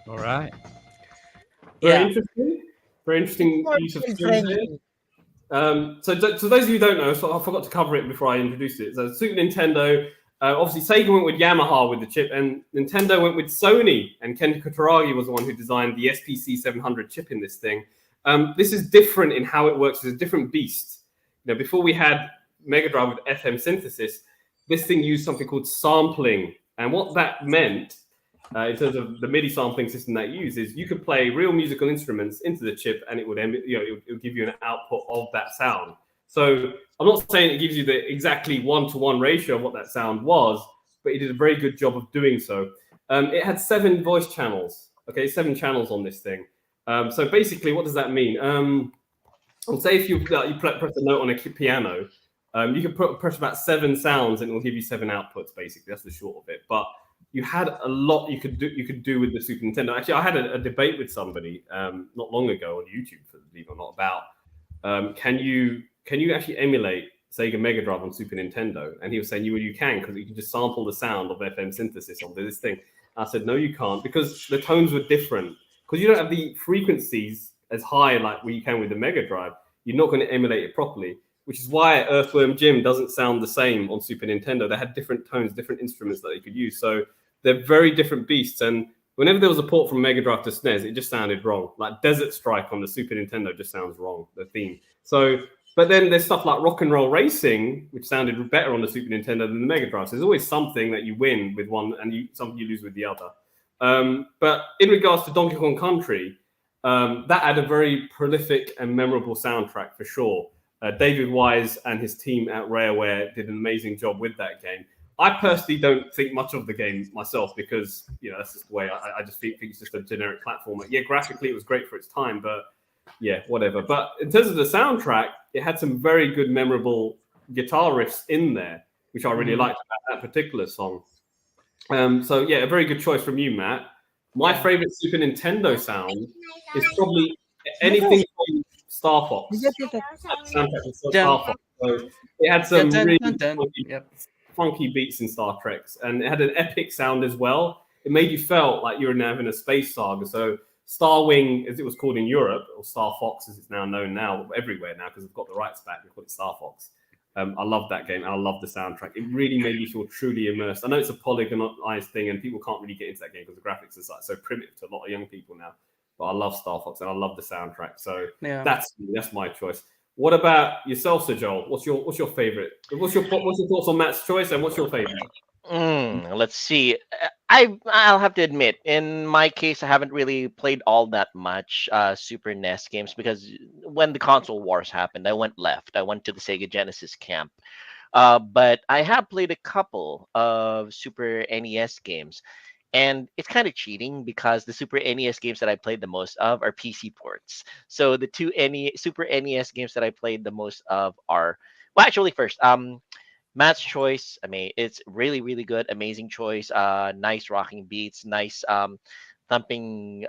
All right. very Yeah. interesting. Very interesting more use of kid skills here. friendly. So those of you who don't know, so I forgot to cover it before I introduced it. So Super Nintendo, obviously Sega went with Yamaha with the chip, and Nintendo went with Sony. And Ken Kutaragi was the one who designed the SPC 700 chip in this thing. This is different in how it works. It's a different beast. You know, before we had Mega Drive with FM synthesis, this thing used something called sampling, and what that meant. In terms of the MIDI sampling system that you use, is you could play real musical instruments into the chip, and it would it would give you an output of that sound. So I'm not saying it gives you the exactly 1-to-1 ratio of what that sound was, but it did a very good job of doing so. It had 7 voice channels. Okay, 7 channels on this thing. So basically, what does that mean? I'll say if you press a note on a piano, you can press about 7 sounds, and it will give you 7 outputs. Basically, that's the short of it. But you had a lot you could do with the Super Nintendo. Actually, I had a debate with somebody not long ago on YouTube, believe it or not, about can you actually emulate Sega Mega Drive on Super Nintendo? And he was saying you can, because you can just sample the sound of FM synthesis onto this thing. I said no, you can't, because the tones were different. Because you don't have the frequencies as high like you can with the Mega Drive. You're not going to emulate it properly. Which is why Earthworm Jim doesn't sound the same on Super Nintendo. They had different tones, different instruments that they could use. So they're very different beasts. And whenever there was a port from Mega Drive to SNES, it just sounded wrong. Like Desert Strike on the Super Nintendo just sounds wrong, the theme. So, but then there's stuff like Rock and Roll Racing, which sounded better on the Super Nintendo than the Mega Drive. So there's always something that you win with one and something you lose with the other. But in regards to Donkey Kong Country, that had a very prolific and memorable soundtrack for sure. David Wise and his team at Rareware did an amazing job with that game. I personally don't think much of the game myself because, that's just the way I just think it's just a generic platformer. Yeah, graphically it was great for its time, but yeah, whatever. But in terms of the soundtrack, it had some very good, memorable guitar riffs in there, which I really liked about that particular song. So yeah, a very good choice from you, Matt. My favorite Super Nintendo sound is probably anything from Star Fox. Star Fox. So it had some really funky beats in Star Trek, and it had an epic sound as well. It made you feel like you were now in a space saga. So Star Wing, as it was called in Europe, or Star Fox as it's now known now, everywhere now because we've got the rights back, we call it Star Fox. I love that game, and I love the soundtrack. It really made me feel truly immersed. I know it's a polygonized thing, and people can't really get into that game because the graphics are so primitive to a lot of young people now. But I love Star Fox, and I love the soundtrack. So that's my choice. What about yourself, Sir Joel? What's your favorite? What's your thoughts on Matt's choice, and what's your favorite? Let's see. I'll have to admit, in my case, I haven't really played all that much Super NES games because when the console wars happened, I went left. I went to the Sega Genesis camp. But I have played a couple of Super NES games. And it's kind of cheating because the Super NES games that I played the most of are PC ports. So the two Super NES games that I played the most of are Well, actually, first, Matt's choice. I mean, it's really, really good. Amazing choice. Nice rocking beats. Nice thumping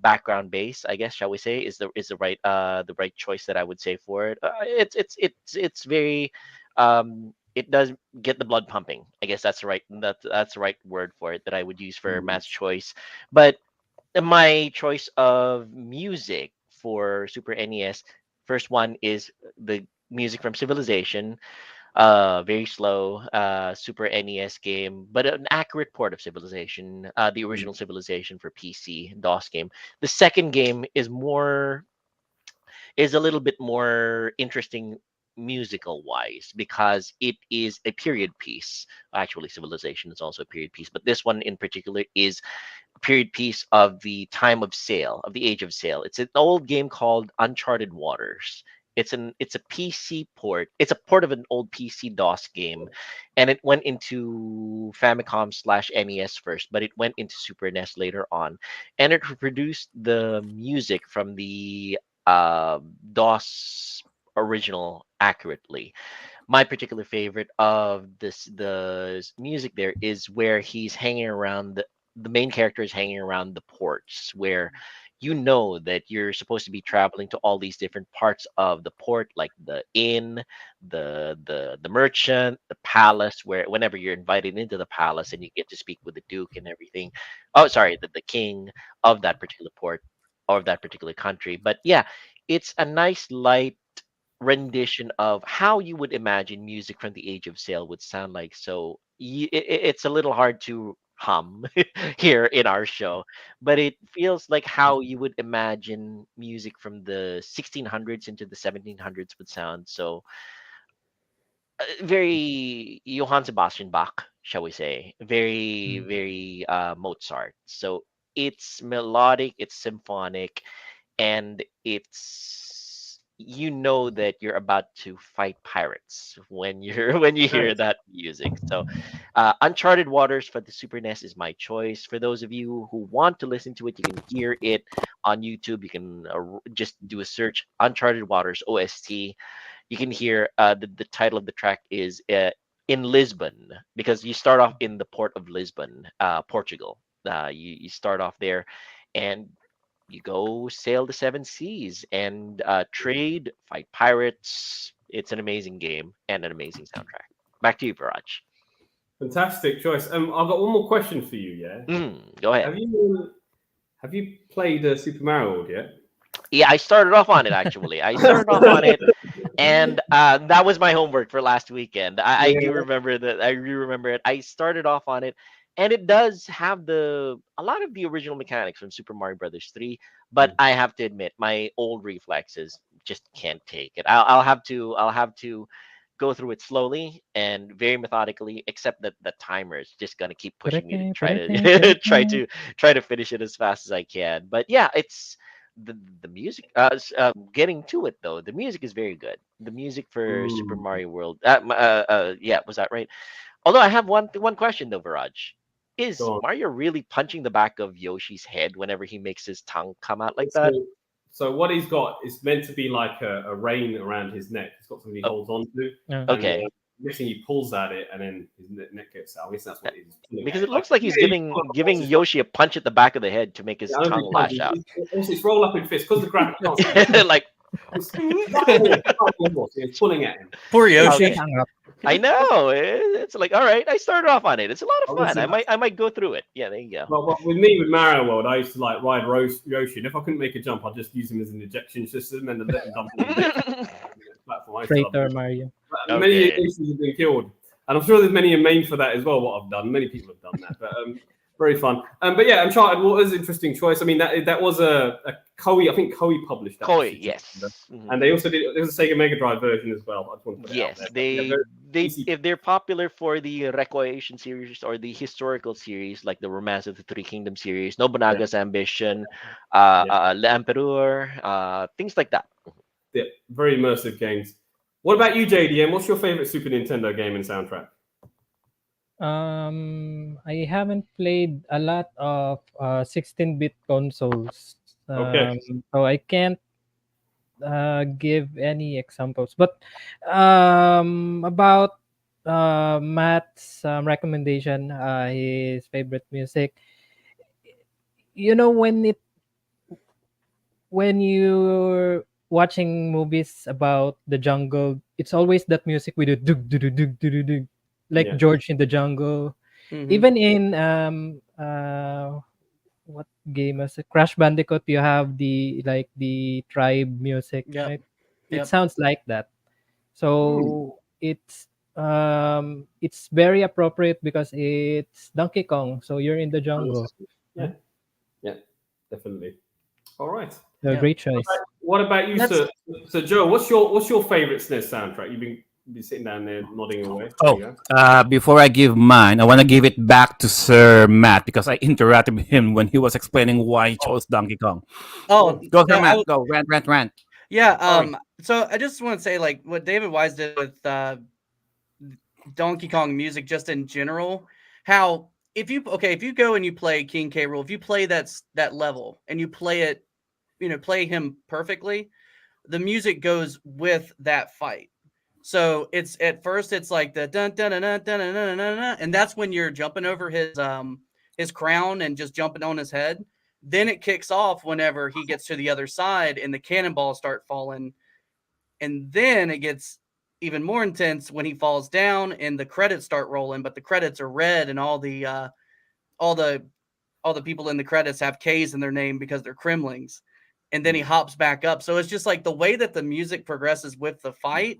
background bass. I guess shall we say is the right choice that I would say for it. It's very it does get the blood pumping. I guess that's the right word for it that I would use for Mm. Matt's choice. But my choice of music for Super NES, first one is the music from Civilization, very slow Super NES game, but an accurate port of Civilization, the Mm. original Civilization for PC DOS game. The second game is a little bit more interesting musical wise because it is a period piece. Actually, Civilization is also a period piece, but this one in particular is a period piece of the time of sail, of the age of sail. It's an old game called Uncharted Waters. It's a PC port. It's a port of an old PC DOS game, and it went into Famicom slash NES first, but it went into Super NES later on, and it reproduced the music from the DOS original accurately. My particular favorite of music there is where he's hanging around the main character is hanging around the ports where you know that you're supposed to be traveling to all these different parts of the port, like the inn, the merchant, the palace, where whenever you're invited into the palace and you get to speak with the duke and everything. Oh, sorry, the king of that particular port or of that particular country. But yeah, it's a nice light rendition of how you would imagine music from the age of sail would sound like. So it's a little hard to hum here in our show, but it feels like how you would imagine music from the 1600s into the 1700s would sound. So very Johann Sebastian Bach, shall we say? Very, Mm. very Mozart. So it's melodic, it's symphonic, and it's you know that you're about to fight pirates when you're when you hear Nice. that music. So Uncharted Waters for the Super NES is my choice. For those of you who want to listen to it, you can hear it on YouTube. You can just do a search Uncharted Waters OST. You can hear the title of the track is in Lisbon, because you start off in the port of Lisbon, Portugal. You start off there, and you go sail the seven seas and trade, fight pirates. It's an amazing game and an amazing soundtrack. Back to you, Viraj. Fantastic choice. I've got one more question for you. Yeah. Go ahead. Have you played Super Mario World yet? Yeah, I started off on it actually. I started off on it, and that was my homework for last weekend. I do Yeah. remember that. I do remember it. I started off on it, and it does have a lot of the original mechanics from Super Mario Brothers 3. But Mm. I have to admit, my old reflexes just can't take it. I'll have to go through it slowly and very methodically. Except that the timer is just gonna keep pushing me to Perete, try perete, to perete. try to finish it as fast as I can. But yeah, it's the music getting to it though, the music is very good. The music for Super Mm. Mario World, yeah, was that right? Although I have one question though, Viraj. Is Go on. Mario really punching the back of Yoshi's head whenever he makes his tongue come out like So, that? so what he's got is meant to be like a rein around his neck. He's got something he Oh, holds on to, and okay. missing he pulls at it, and then his neck gets out. I guess that's what he's pulling at Because it it. Like, looks like he's yeah, he's giving Yoshi a punch at the back of the head to make his yeah, I don't tongue think lash out. it's roll up in fist because the graphic can't see it. Like, It's it's pulling at him. Poor Yoshi. okay. I know. It's like, all right, I started off on it. It's a lot of fun. Obviously, I might go through it. Yeah, there you go. well, with me with Mario World, I used to like ride Yoshi, and if I couldn't make a jump, I'd just use him as an ejection system and then let him dump on the platform. I used to love Traitor it. Mario. Many Okay. Yoshis have been killed, and I'm sure there's many a meme for that as well. What I've done, many people have done that, but very fun. But yeah, Uncharted was an interesting choice. I mean, that was a Koei. I think Koei published that. Koi, yes. And they also did. There was a Sega Mega Drive version as well. I just want to put it out Yes, there. But yeah, they easy. if they're popular for the Recreation series or the historical series like the Romance of the Three Kingdoms series, Nobunaga's Ambition, Le Empereur, things like that. Yeah, very immersive games. What about you, JDM? What's your favorite Super Nintendo game and soundtrack? I haven't played a lot of 16-bit consoles. Okay. So I can't give any examples, but about Matt's recommendation, his favorite music. You know, when you're watching movies about the jungle, it's always that music with the dug dug dug dug dug dug, like Yeah. George in the Jungle. Mhm. Even in what game was it? Crash Bandicoot, you have the like the tribe music, Yep. right? It Yep. sounds like that. Hmm. So it's very appropriate because it's Donkey Kong, so you're in the jungle. Yeah. Yeah. Definitely. All right. So Yep. great choice. What about you, That's sir? So, Joe, what's your favorite SNES soundtrack? You've been sitting down there nodding away. There you go. Before I give mine, I want to give it back to Sir Matt because I interrupted him when he was explaining why he chose Donkey Kong. oh Go, no, Sir Matt. Go, rant, rant, rant. yeah. Sorry. So I just want to say like what David Wise did with Donkey Kong music just in general, how if you go and you play King K. Rool, if you play that level and you play it, play him perfectly, the music goes with that fight. So it's at first it's like the dun dun dun dun dun dun dun, dun, dun, and that's when you're jumping over his crown and just jumping on his head. Then it kicks off whenever he gets to the other side and the cannonballs start falling, and then it gets even more intense when he falls down and the credits start rolling, but the credits are red and all the all the people in the credits have K's in their name because they're Kremlings. And then he hops back up. So it's just like the way that the music progresses with the fight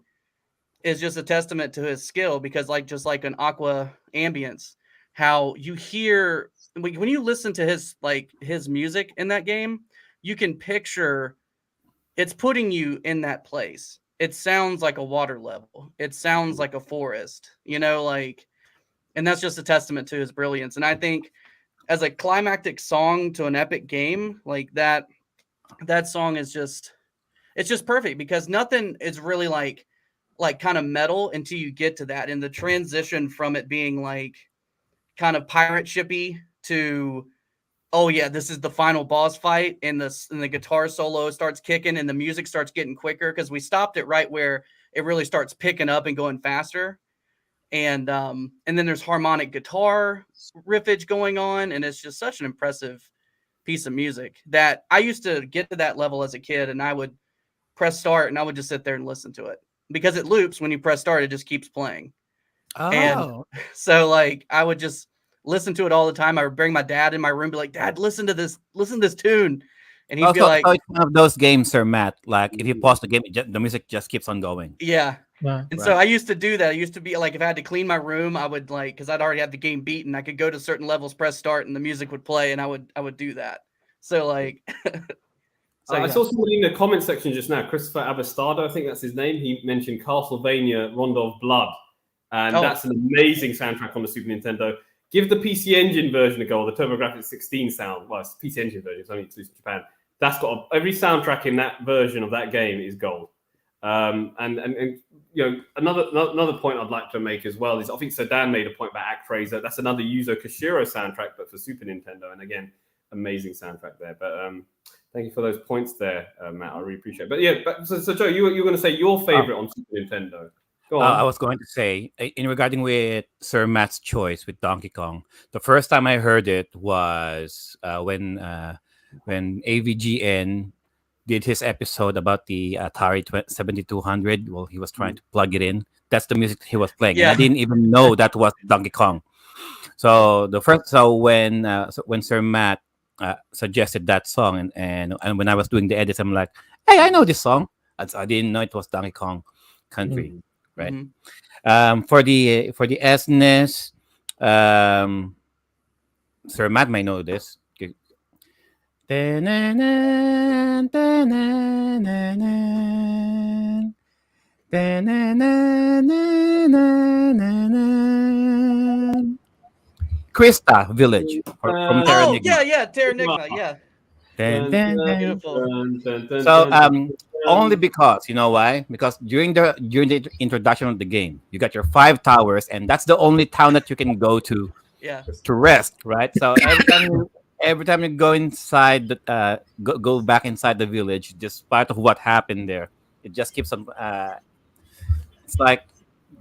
is just a testament to his skill because like just like an Aqua ambience, how you hear when you listen to his music in that game, you can picture it's putting you in that place. It sounds like a water level. It sounds like a forest, like, and that's just a testament to his brilliance. And I think as a climactic song to an epic game, like that song is just it's just perfect because nothing is really like kind of metal until you get to that. And the transition from it being like kind of pirate shippy to oh yeah, this is the final boss fight, and the guitar solo starts kicking, and the music starts getting quicker because we stopped it right where it really starts picking up and going faster, and then there's harmonic guitar riffage going on, and it's just such an impressive piece of music that I used to get to that level as a kid, and I would press start, and I would just sit there and listen to it because it loops when you press start, it just keeps playing, and Oh, so like I would just listen to it all the time. I would bring my dad in my room, be like, "Dad, listen to this tune," and he'd be also, like, so it's one of those games, Sir Matt. Like if you pause the game, the music just keeps on going. "Yeah." Yeah. And so Right. I used to do that. I used to be like, if I had to clean my room, I would like because I'd already had the game beaten. I could go to certain levels, press start, and the music would play, and I would do that. So like, so I yeah, saw somebody in the comment section just now, Christopher Abastado, I think that's his name. He mentioned Castlevania Rondo of Blood, and Oh. that's an amazing soundtrack on the Super Nintendo. Give the PC Engine version a go, the TurboGrafx 16 sound. Well, it's the PC Engine version, it's only exclusive to Japan. That's got every soundtrack in that version of that game is gold. And another point I'd like to make as well is I think Sedan made a point about ActRaiser. That's another Yuzo Koshiro soundtrack, but for Super Nintendo. And again, amazing soundtrack there. But thank you for those points there, Matt. I really appreciate it. But yeah, so Joe, you were going to say your favorite on Super Nintendo. Go on. I was going to say, in regarding with Sir Matt's choice with Donkey Kong, the first time I heard it was when AVGN did his episode about the Atari 7200. Well, he was trying to plug it in. That's the music he was playing. And I Yeah. didn't even know that was Donkey Kong. So when Sir Matt suggested that song, and when I was doing the edits, I'm like, hey, I know this song. I didn't know it was Donkey Kong Country, right? Mhm. For the SNES, Sir Matt may know this. Krista Village from Terra Oh Enigma. yeah, Terranigma, yeah, beautiful. So only because you know why? Because during the introduction of the game, you got your 5 towers, and that's the only town that you can go to Yeah, rest, right? So every time you go inside go back inside the village, despite of what happened there, it just keeps on. It's like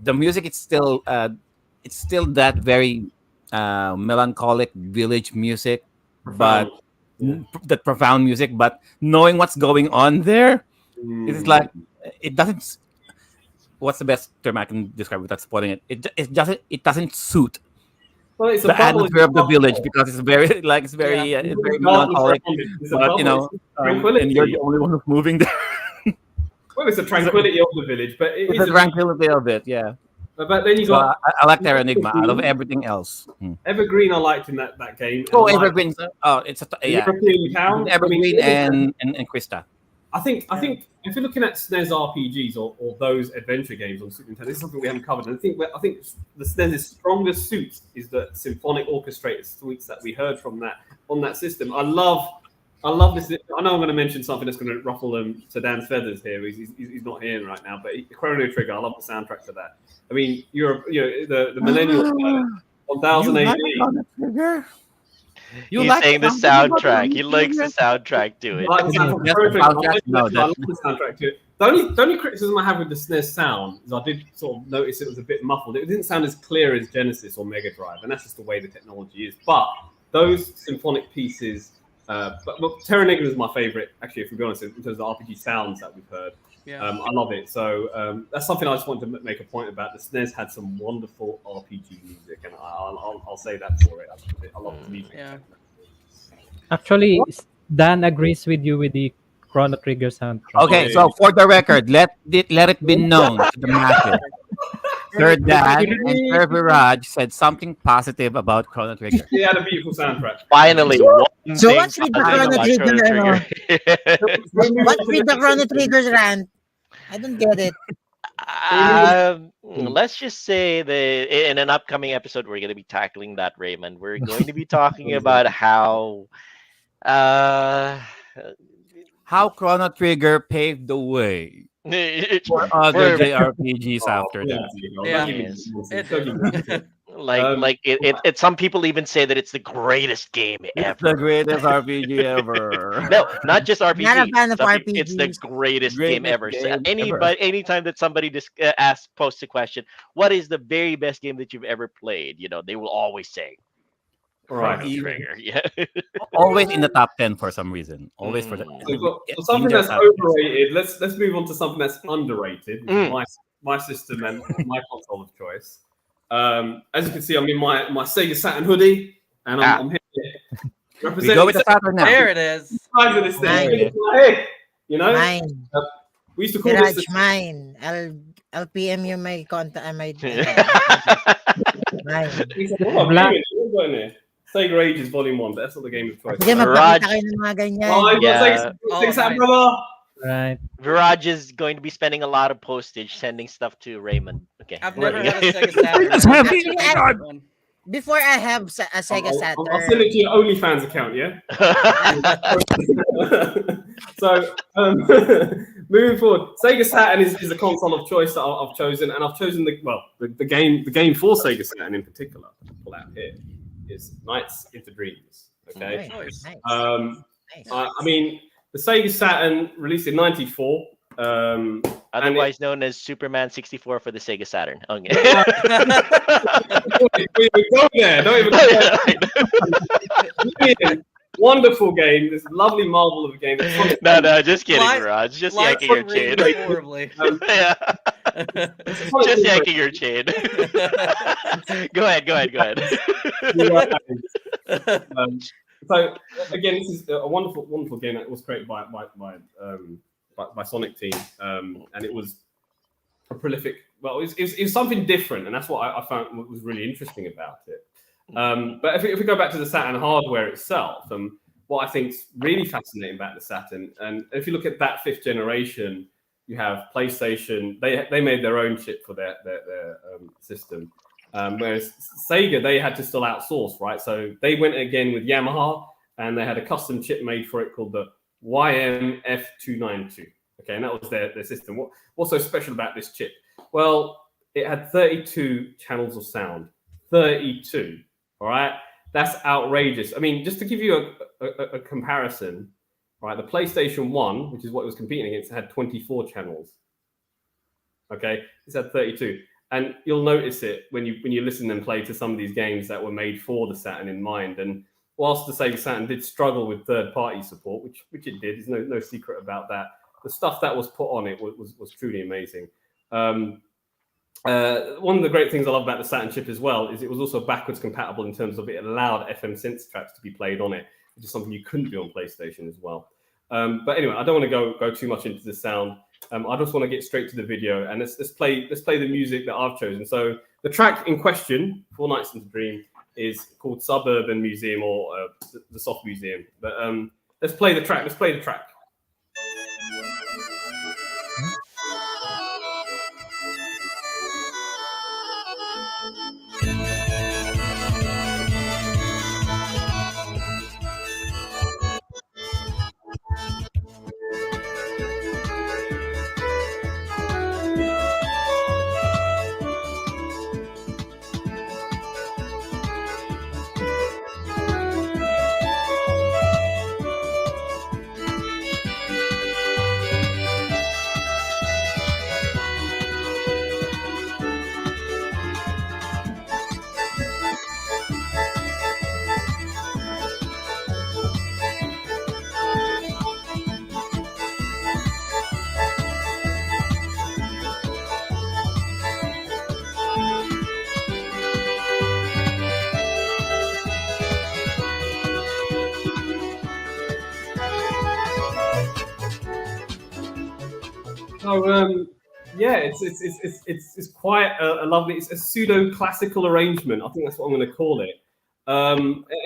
the music. It's still that very melancholic village music, but Profound. Yeah. that profound music. But knowing what's going on there, it is like it doesn't. What's the best term I can describe without spoiling it? It doesn't suit Well, it's a the bubble. atmosphere of the village because it's very like it's very melancholic. It's a But bubble. It's tranquility. and you're the only one who's moving there. Well, it's the tranquility of the village, but it It's is the tranquility of it, yeah. But then you So got I like Terra Enigma out of everything else. Evergreen. I liked in that game. Oh, And I liked Evergreen. Oh, it's yeah. European Town. Evergreen and Krista. I think if you're looking at SNES RPGs or those adventure games on Super Nintendo, this is something we haven't covered. And I think the SNES's strongest suit is the symphonic orchestrated suites that we heard from that on that system. I love this. I know I'm going to mention something that's going to ruffle Sedan's feathers here. He's not here right now, but Chrono Trigger. I love the soundtrack to that. I mean, the millennial 1000 AD. He's saying the soundtrack. He likes the soundtrack to it. I like the soundtrack to it. The only criticism I have with the SNES sound is I did sort of notice it was a bit muffled. It didn't sound as clear as Genesis or Mega Drive, and that's just the way the technology is. But those symphonic pieces, but Terra Enigma is my favorite, actually, if we be honest, in terms of RPG sounds that we've heard. Yeah. I love it. So that's something I just wanted to make a point about. The SNES had some wonderful RPG music, and I'll say that for it. I love the music. Yeah. Actually, Dan agrees with you with the Chrono Trigger soundtrack. Okay, so for the record, let it be known to the masses. Sir Dan and Sir Viraj said something positive about Chrono Trigger. It had a beautiful soundtrack. Finally, So what's with the Chrono Trigger? What's with the Chrono Trigger rant? I don't get it. Let's just say that in an upcoming episode, we're going to be tackling that, Raymond. We're going to be talking about how Chrono Trigger paved the way for other JRPGs after that. Yeah. Some people even say that it's the greatest game It's ever. the greatest RPG ever. No, not just RPG. Not a fan of It's the greatest game ever. So game anytime that somebody posts a question, what is the very best game that you've ever played? They will always say Right. Chrono Trigger. Yeah. Always in the top 10 for some reason. Always for the So something that's overrated. Let's move on to something that's underrated. Which is my system and my console of choice. As you can see, I'm in my Sega Saturn hoodie, and I'm here. We go with the Saturn now. There it is. Of this thing. Mine. We used to call Garage this. mine. I'll PM you my contact. Mine. Sega Ages Volume 1. That's not the game of choice. Sige, magpakita kayo ng mga ganyan. Sega Saturn, brother. Right. Viraj is going to be spending a lot of postage sending stuff to Raymond. Okay. I've never had a Sega Saturn. Before I have a Sega I'll Saturn. send it to your OnlyFans account, yeah? So, moving forward, Sega Saturn is a console of choice that I've chosen, and I've chosen the game for Sega Saturn in particular. To pull out here is Nights into Dreams. Okay, Nice. I mean, the Sega Saturn released in '94. Otherwise known as Superman 64 for the Sega Saturn. Okay. We go there. Don't even go there. Wonderful game. This lovely marvel of a game. No, just kidding, Viraj. Just yanking your chain. Just yanking your chain. Go ahead. So again, this is a wonderful game that was created by Sonic Team, and it was a prolific. Well, it was something different, and that's what I found was really interesting about it. But if we go back to the Saturn hardware itself, what I think is really fascinating about the Saturn, and if you look at that fifth generation, you have PlayStation. They made their own chip for their system, whereas Sega, they had to still outsource, right? So they went again with Yamaha, and they had a custom chip made for it called the YMF292. Okay, and that was their system. What's so special about this chip? Well, it had 32 channels of sound. 32. All right. That's outrageous. I mean, just to give you a comparison, right? The PlayStation 1, which is what it was competing against, had 24 channels. Okay, it's had 32. And you'll notice it when you listen and play to some of these games that were made for the Saturn in mind. And whilst the Sega Saturn did struggle with third-party support, which it did, there's no secret about that. The stuff that was put on it was truly amazing. One of the great things I love about the Saturn chip as well is it was also backwards compatible in terms of it allowed FM synth tracks to be played on it, which is something you couldn't do on PlayStation as well. But anyway, I don't want to go too much into the sound. I just want to get straight to the video, and let's play the music that I've chosen. So the track in question, Four Nights into Dream, is called Suburban Museum or the Soft Museum. But let's play the track. So yeah, it's quite a lovely. It's a pseudo classical arrangement. I think that's what I'm going to call it.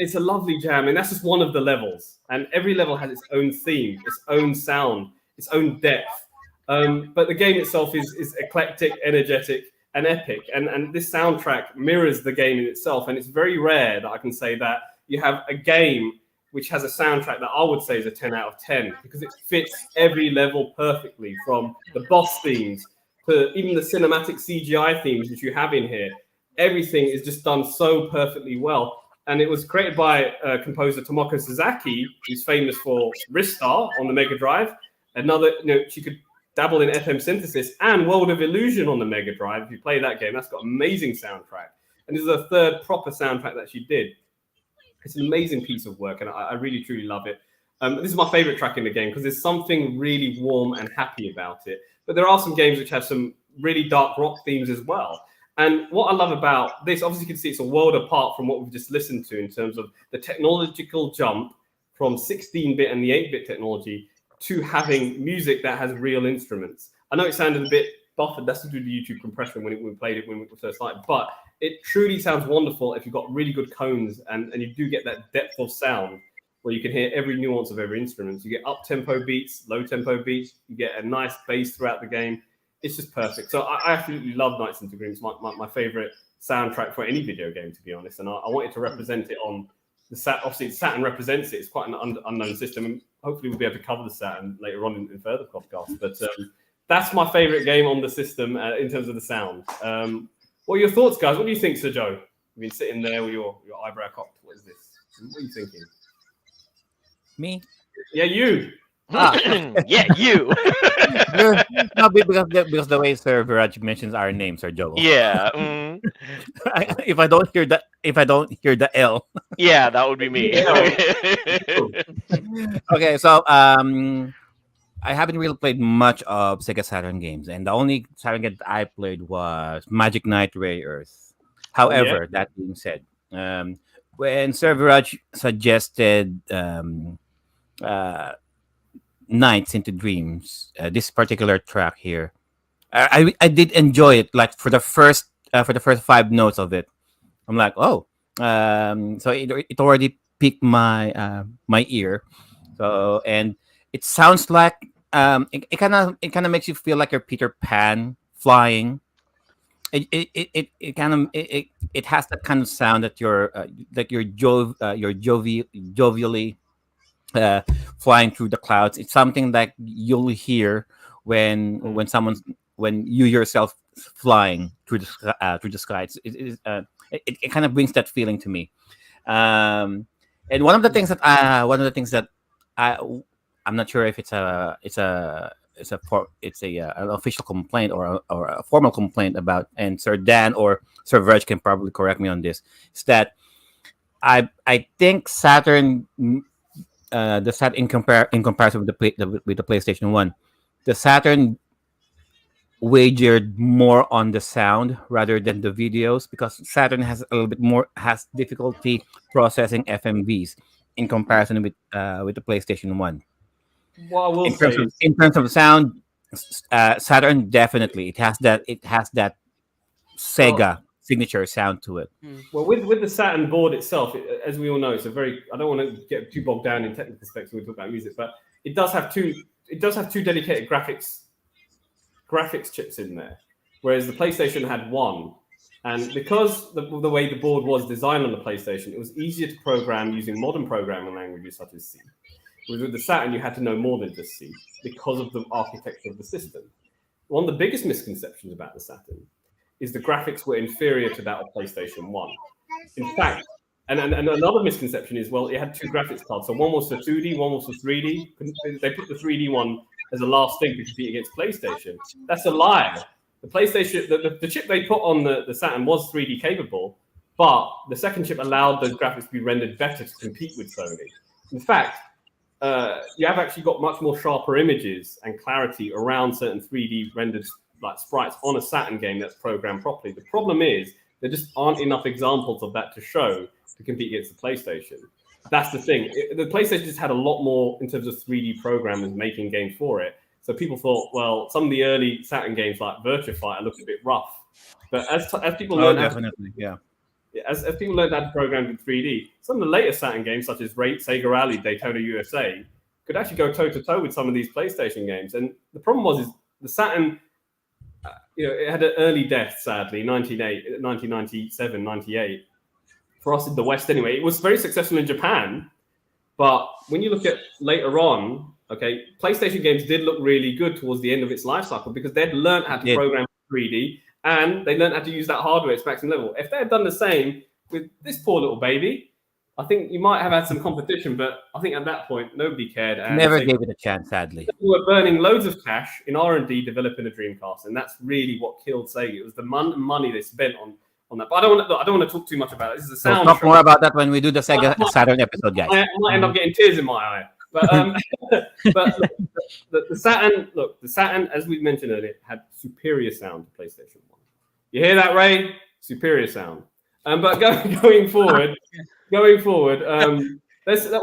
It's a lovely jam, and that's just one of the levels. And every level has its own theme, its own sound, its own depth. But the game itself is eclectic, energetic, and epic. And this soundtrack mirrors the game in itself. And it's very rare that I can say that you have a game which has a soundtrack that I would say is a 10 out of 10 because it fits every level perfectly, from the boss themes to even the cinematic CGI themes which you have in here. Everything is just done so perfectly well. And it was created by composer Tomoko Sasaki, who's famous for Ristar on the Mega Drive. She could dabble in FM synthesis and World of Illusion on the Mega Drive. If you play that game, that's got amazing soundtrack. And this is the third proper soundtrack that she did. It's an amazing piece of work, and I really, truly love it. This is my favorite track in the game because there's something really warm and happy about it. But there are some games which have some really dark rock themes as well. And what I love about this, obviously you can see it's a world apart from what we've just listened to in terms of the technological jump from 16-bit and the 8-bit technology to having music that has real instruments. I know it sounded a bit buffered. That's to do with the YouTube compression when we played it when we first started. But it truly sounds wonderful if you've got really good cones and you do get that depth of sound where you can hear every nuance of every instrument. You get up-tempo beats, low-tempo beats. You get a nice bass throughout the game. It's just perfect. So I absolutely love Nights into Dream. It's my favorite soundtrack for any video game, to be honest. And I wanted to represent it on the Saturn. Obviously, Saturn represents it. It's quite an unknown system. And hopefully we'll be able to cover the Saturn later on in further podcasts. But that's my favorite game on the system in terms of the sound. What are your thoughts, guys? What do you think, Sir Joe? You've been sitting there with your eyebrow cocked. What is this? What are you thinking? Me? Yeah, you. Yeah, you. No, because the way Sir Viraj mentions our names are Joe. Yeah. If I don't hear the L. Yeah, that would be me. Okay, so I haven't really played much of Sega Saturn games, and the only Saturn game that I played was Magic Knight Ray Earth. However, that being said, when Sir Viraj suggested Nights into Dreams, this particular track here, I did enjoy it. Like for the first 5 notes of it, I'm like, oh, so it already piqued my my ear. So and it sounds like it kind of makes you feel like you're Peter Pan flying. It kind of it has that kind of sound that you're jovially flying through the clouds. It's something that you'll hear when you yourself flying through the sky. It kind of brings that feeling to me. And one of the things that I I'm not sure if it's an official complaint or a formal complaint about, and Sir Dan or Sir Verge can probably correct me on this, is that I think Saturn, the Sat in comparison with with the PlayStation One, the Saturn wagered more on the sound rather than the videos, because Saturn has a little bit more has difficulty processing FMVs in comparison with the PlayStation One. What I will In say terms of is, in terms of sound, Saturn definitely it has that well, Sega signature sound to it. well, with the Saturn board itself, as we all know, it's a very. I don't want to get too bogged down in technical specs when we talk about music, but it does have two. It does have two dedicated graphics chips in there, whereas the PlayStation had one. And because the way the board was designed on the PlayStation, it was easier to program using modern programming languages such as C. With the Saturn, you had to know more than just C because of the architecture of the system. One of the biggest misconceptions about the Saturn is the graphics were inferior to that of PlayStation 1. In fact, and another misconception is, well, it had two graphics cards. So one was for 2D, one was for 3D. They put the 3D one as a last thing to compete against PlayStation. That's a lie. The PlayStation, the chip they put on the Saturn was 3D capable, but the second chip allowed those graphics to be rendered better to compete with Sony. In fact, you have actually got much more sharper images and clarity around certain 3D rendered like sprites on a Saturn game that's programmed properly. The problem is there just aren't enough examples of that to show to compete against the PlayStation. That's the thing. The PlayStation just had a lot more in terms of 3D programmers making games for it. So people thought, well, some of the early Saturn games like Virtua Fighter looked a bit rough. But as people learned Definitely, yeah. as people learned how to program in 3D, some of the later Saturn games, such as Sega Rally, Daytona USA, could actually go toe-to-toe with some of these PlayStation games. And the problem was the Saturn, it had an early death, sadly, 1997, 98. For us in the West anyway. It was very successful in Japan, but when you look at later on, okay, PlayStation games did look really good towards the end of its life cycle because they'd learned how to program 3D and they learned how to use that hardware at its maximum level. If they had done the same with this poor little baby, I think you might have had some competition, but I think at that point nobody cared. And Never gave it a chance, sadly. We were burning loads of cash in R&D developing a Dreamcast, and that's really what killed Sega. It was the money they spent on that. But I don't want to talk too much about it. This is a sound. We'll talk more about that when we do the Sega Saturn episode, guys. I might end up getting tears in my eye. But but look, the Saturn, as we mentioned earlier, had superior sound to PlayStation 1. You hear that, Ray? Superior sound. But going forward, what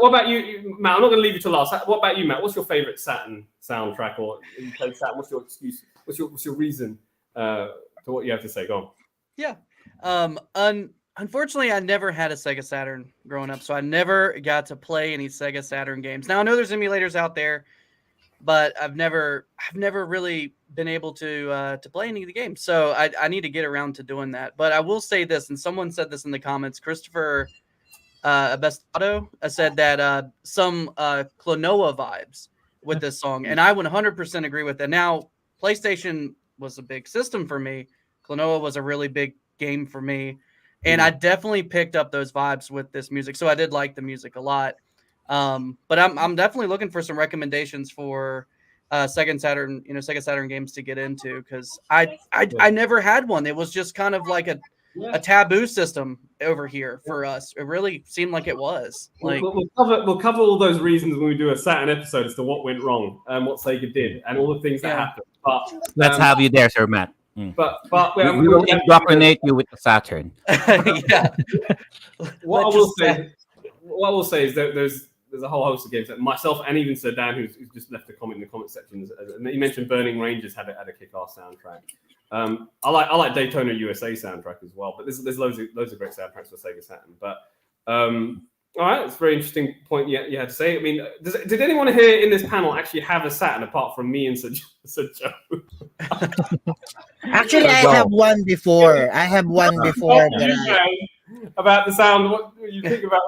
about you, Matt? I'm not going to leave you to last. What about you, Matt? What's your favorite Saturn soundtrack, or you played Saturn? What's your excuse? What's your reason to what you have to say? Go on. Yeah. Unfortunately, I never had a Sega Saturn growing up, so I never got to play any Sega Saturn games. Now I know there's emulators out there, but I've never really been able to play any of the games. So I need to get around to doing that. But I will say this, and someone said this in the comments. Christopher Abestato said that some Klonoa vibes with this song, and I 100% agree with that. Now, PlayStation was a big system for me. Klonoa was a really big game for me, and I definitely picked up those vibes with this music. So I did like the music a lot. But I'm definitely looking for some recommendations for Sega Saturn games to get into, because I never had one. It was just kind of like a taboo system over here for us. It really seemed like it was. Like we'll cover all those reasons when we do a Saturn episode as to what went wrong and what Sega did and all the things that happened. But let's have you there, Sir Matt. But we will indoctrinate you with the Saturn. Yeah. What I will say is that there's a whole host of games that myself and even Sir Dan, who's just left a comment in the comment section, and he mentioned Burning Rangers had a kick-ass soundtrack. I like Daytona USA soundtrack as well, but there's loads of great soundtracks for Sega Saturn. But all right, it's a very interesting point you had to say. I mean, did anyone here in this panel actually have a Saturn apart from me and Sir Joe? Actually, I have one before. About the sound. What you think about?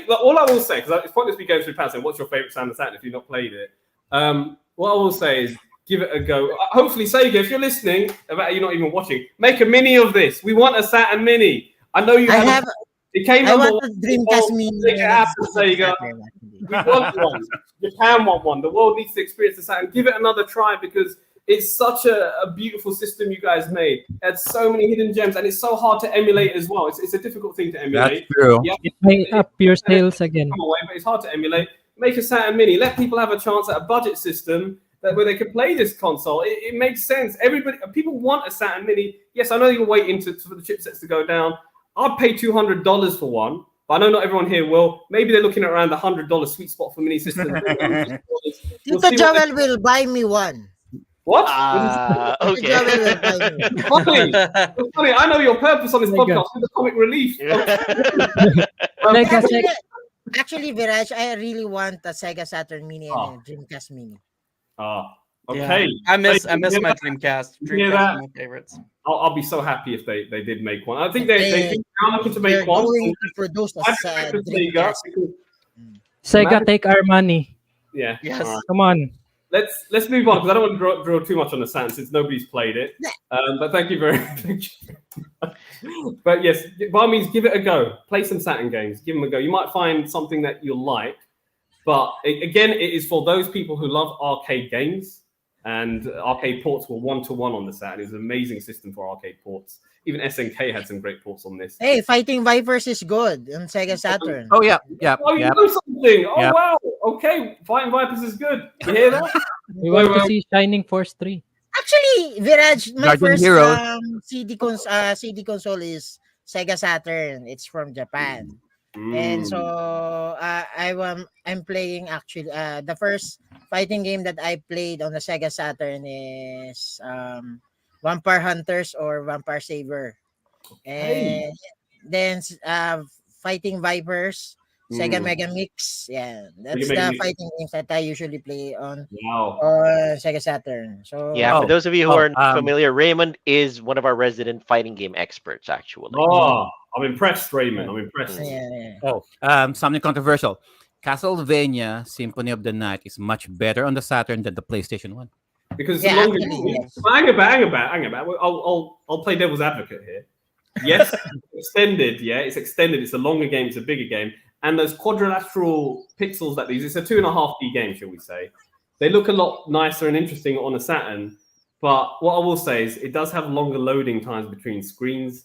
All I will say, because it's pointless me going through panels saying what's your favorite sound of Saturn if you've not played it. What I will say is give it a go. Hopefully, Sega, if you're listening, you're not even watching, make a mini of this. We want a Saturn mini. I know you have. It came I number want one. a Dreamcast Oh, Mini. make it and happen, a Sega. Saturn, actually. We want one. Japan want one. The world needs to experience the Saturn. Give it another try because it's such a beautiful system you guys made. It had so many hidden gems, and it's so hard to emulate as well. It's a difficult thing to That's emulate. true. Yeah, It may up your sales come again. away, but it's hard to emulate. Make a Saturn Mini. Let people have a chance at a budget system where they can play this console. It makes sense. People want a Saturn Mini. Yes, I know you're waiting for the chipsets to go down. I'd pay $200 for one. But I know not everyone here will. Maybe they're looking at around the $100 sweet spot for mini systems. We'll Tito see Joel will buy me one. what? Tito Okay. Joel will buy me one. Funny. It's funny. I know your purpose on this Oh my podcast is the comic relief. Like I Actually, said, actually, Viraj, I really want a Sega Saturn Mini and a Dreamcast Mini. Okay. I miss You my hear that? Dreamcast. You hear Dreamcast that? is my favorites. I'll be so happy if they did make one. I think they are looking to They're make one. going to produce a I'd expect to see Dreamcast. Sega, take our money. Yeah. Yes. All right. Come on. Let's move on because I don't want to draw too much on the Saturn since nobody's played it. But thank you very much. But yes, by all means, give it a go. Play some Saturn games. Give them a go. You might find something that you'll like. But again, it is for those people who love arcade games, and arcade ports were 1-to-1 on the Saturn. It's an amazing system for arcade ports. Even SNK had some great ports on this. Hey, Fighting Vipers is good on Sega Saturn. Oh yeah, Oh, you know something? Oh Yep. wow. Okay, Fighting Vipers is good. You hear that? We want to see Shining Force 3. Actually, Viraj, my Guardian first Heroes. CD console is Sega Saturn. It's from Japan. And so I'm playing actually the first fighting game that I played on the Sega Saturn is Vampire Hunters or Vampire Saver. And then Fighting Vipers, Sega Mega Mix. Yeah, that's Mega the Mix. fighting games that I usually play on Wow. Sega Saturn. So Yeah, for Oh, those of you who oh, aren't familiar, Raymond is one of our resident fighting game experts, actually. Oh, I'm impressed, Raymond. I'm impressed. yeah. Oh, something controversial. Castlevania Symphony of the Night is much better on the Saturn than the PlayStation 1. Because it's Yeah, a longer actually, game. yes. Hang about. I'll play devil's advocate here. Yes, extended. Yeah, it's extended. It's a longer game. It's a bigger game. And those quadrilateral pixels that these, it's a 2.5D game, shall we say. They look a lot nicer and interesting on a Saturn. But what I will say is it does have longer loading times between screens.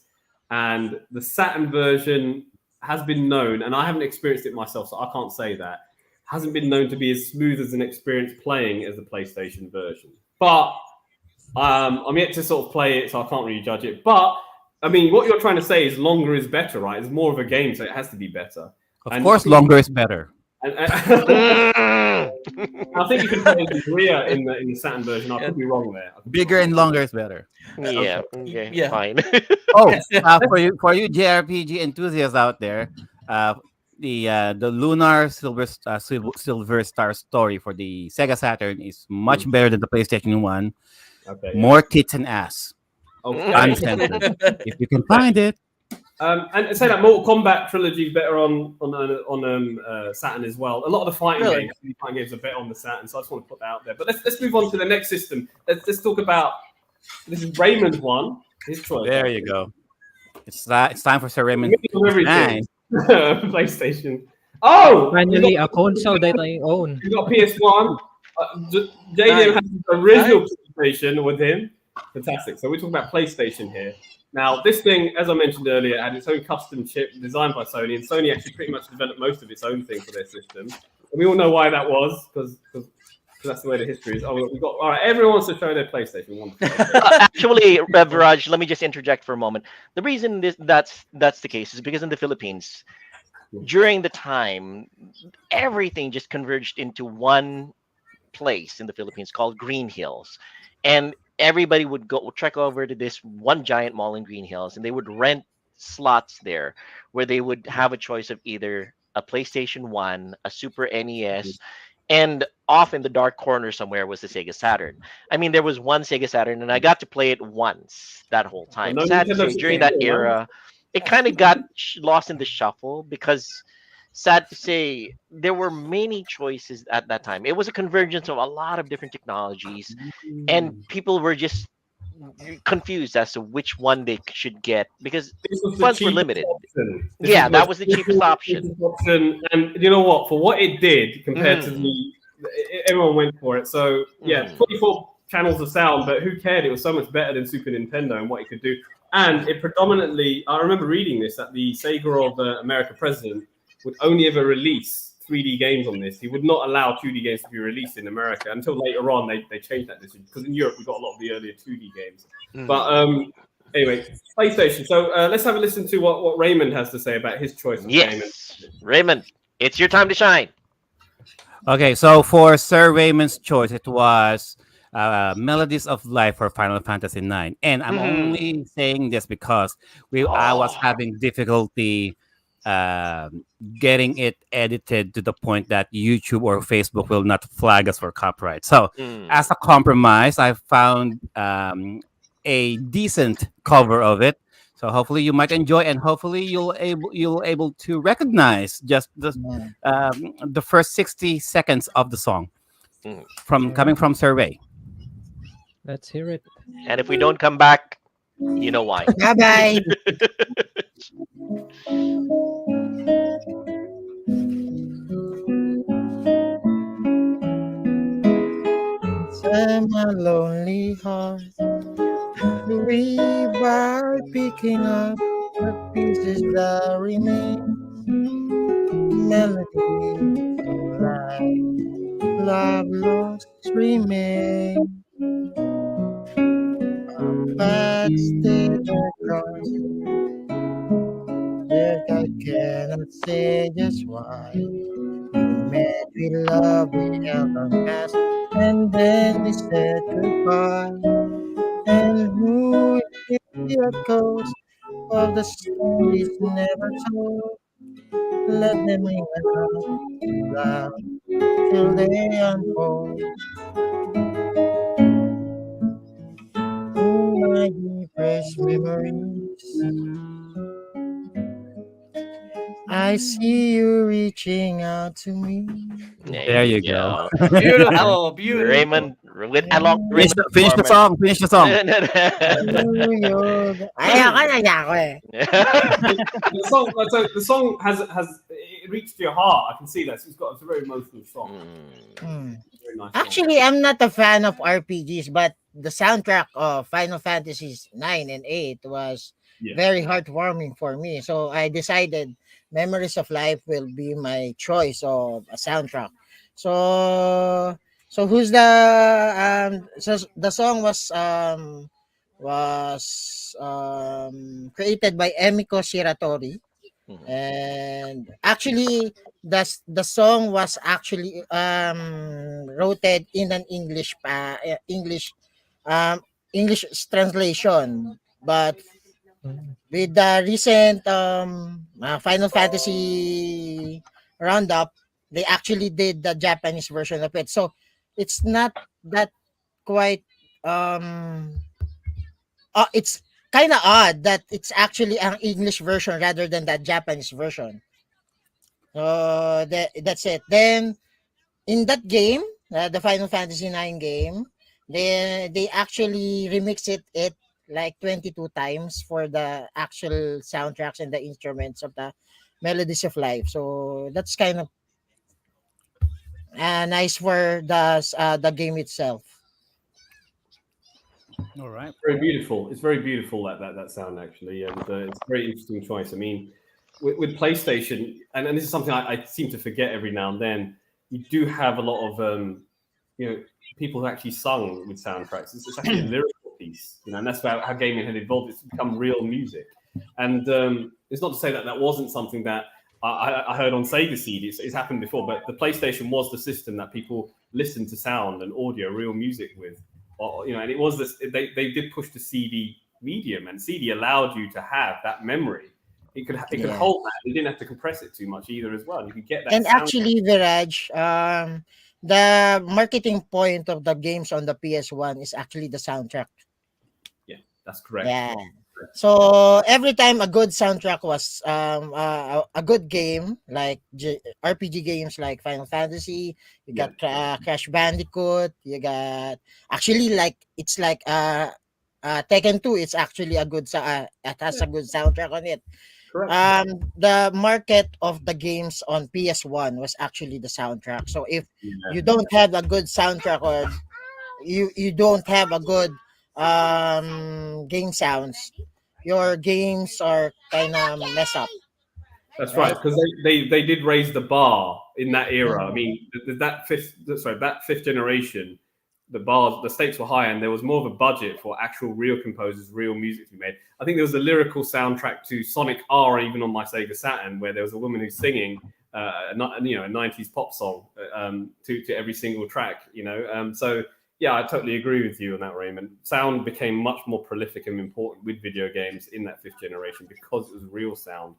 And the Saturn version has been known, and I haven't experienced it myself, so I can't say that, hasn't been known to be as smooth as an experience playing as the PlayStation version. But I'm yet to sort of play it, so I can't really judge it. But, I mean, what you're trying to say is longer is better, right? It's more of a game, so it has to be better. Of course, longer is better. And I think you can play the Korea in the Saturn version. I could be wrong there. Bigger and longer is better. Yeah, okay, Yeah. fine. Oh, for you JRPG enthusiasts out there, the Lunar Silver Star story for the Sega Saturn is much better than the PlayStation 1. Okay. More tits and ass. Okay. Uncensored. If you can find it. And say that Mortal Kombat trilogy is better on Saturn as well. A lot of the fighting games are better on the Saturn, so I just want to put that out there. But let's move on to the next system. Let's talk about this is Raymond's one. His choice. There you go. It's time for Sir Raymond. Everything. PlayStation. Oh, Finally, a console that I own. you got PS1. JDM has the original PlayStation with him. Fantastic. So we're talking about PlayStation here. Now, this thing, as I mentioned earlier, had its own custom chip designed by Sony, and Sony actually pretty much developed most of its own thing for their system. And we all know why that was, because that's the way the history is. Oh, we got all right. Everyone wants to show their PlayStation. Wonderful. Actually, Viraj, let me just interject for a moment. The reason that's the case is because in the Philippines, during the time, everything just converged into one place in the Philippines called Green Hills, and everybody would trek over to this one giant mall in Green Hills, and they would rent slots there where they would have a choice of either a PlayStation 1, a Super NES, and off in the dark corner somewhere was the Sega Saturn. I mean, there was one Sega Saturn, and I got to play it once that whole time. No Sad to Nintendo say, during that 64, era, it kind of got lost in the shuffle because, sad to say, there were many choices at that time. It was a convergence of a lot of different technologies, and people were just confused as to which one they should get because This was the funds were cheapest limited. option. This was Yeah, the that most was the cheapest simple, option. cheapest option. And you know what? For what it did compared to Mm, everyone went for it. So yeah, mm. 24 channels of sound, but who cared? It was so much better than Super Nintendo and what it could do. And it predominantly, I remember reading this that the Sega of America president would only ever release 3D games on this. He would not allow 2D games to be released in America until later on they changed that decision because in Europe we got a lot of the earlier 2D games. But anyway, PlayStation. So let's have a listen to what Raymond has to say about his choice of game. Yes, Raymond, it's your time to shine. Okay, so for Sir Raymond's choice, it was Melodies of Life for Final Fantasy IX. And I'm only saying this because I was Oh. having difficulty getting it edited to the point that YouTube or Facebook will not flag us for copyright. So, as a compromise, I found a decent cover of it. So hopefully you might enjoy, and hopefully you'll able to recognize just the first 60 seconds of the song from coming from Survey. Let's hear it. And if we don't come back, you know why. Bye bye. I'm a lonely heart. Grieve by picking up the pieces that remain. Melody of life, love lost remain. But still across, yet I cannot say just why. We met, we loved, we held on fast, and then we said goodbye. And who is the echoes of the stories never told? Let them ring out loud till they unfold. In my deepest memories, I see you reaching out to me. There you go. Beautiful, beautiful. Raymond, with along Finish Raymond finish the performance. song. Finish the song. The song, so the song has it reached your heart. I can see that. It's a very emotional song. Very nice song. Actually, I'm not a fan of RPGs, but the soundtrack of Final Fantasies 9 and 8 was very heartwarming for me. So I decided Memories of Life will be my choice of a soundtrack. So who's so the song was created by Emiko Shiratori. And actually the song was actually wrote in an um English translation, but with the recent Final Fantasy roundup, they actually did the Japanese version of it. So it's not that quite it's kind of odd that it's actually an English version rather than the Japanese version. So that's it. Then in that game, the Final Fantasy 9 game, they actually remix it like 22 times for the actual soundtracks and the instruments of the Melodies of Life. So that's kind of nice for the game itself. All right. Very beautiful. It's very beautiful that sound actually. Yeah, it's a very interesting choice. I mean, with PlayStation, and this is something I seem to forget every now and then. You do have a lot of people who actually sung with soundtracks. It's actually a lyrical piece, and that's about how gaming had evolved. It's become real music, and it's not to say that wasn't something that I heard on Sega CD. It's happened before, but the PlayStation was the system that people listened to sound and audio, real music with. And it was this. They did push the CD medium, and CD allowed you to have that memory. It could hold that. You didn't have to compress it too much either, as well. You could get that. And sound. actually, Viraj, the marketing point of the games on the PS1 is actually the soundtrack. Yeah, that's correct. Yeah. So every time a good soundtrack was a good game, like RPG games like Final Fantasy, you got Crash Bandicoot, you got actually like it's like Tekken 2, it's actually a good it has a good soundtrack on it. Correct. The market of the games on PS1 was actually the soundtrack. So if Yeah. you don't have a good soundtrack, or you don't have a good game sounds, your games are kind of mess up. That's Right. right, because they did raise the bar in that era. I Mhm. mean, that fifth generation, the stakes were high, and there was more of a budget for actual real composers, real music to be made. I think there was a lyrical soundtrack to Sonic R, even on my Sega Saturn, where there was a woman who's singing, a '90s pop song to every single track. So yeah, I totally agree with you on that, Raymond. Sound became much more prolific and important with video games in that fifth generation because it was real sound.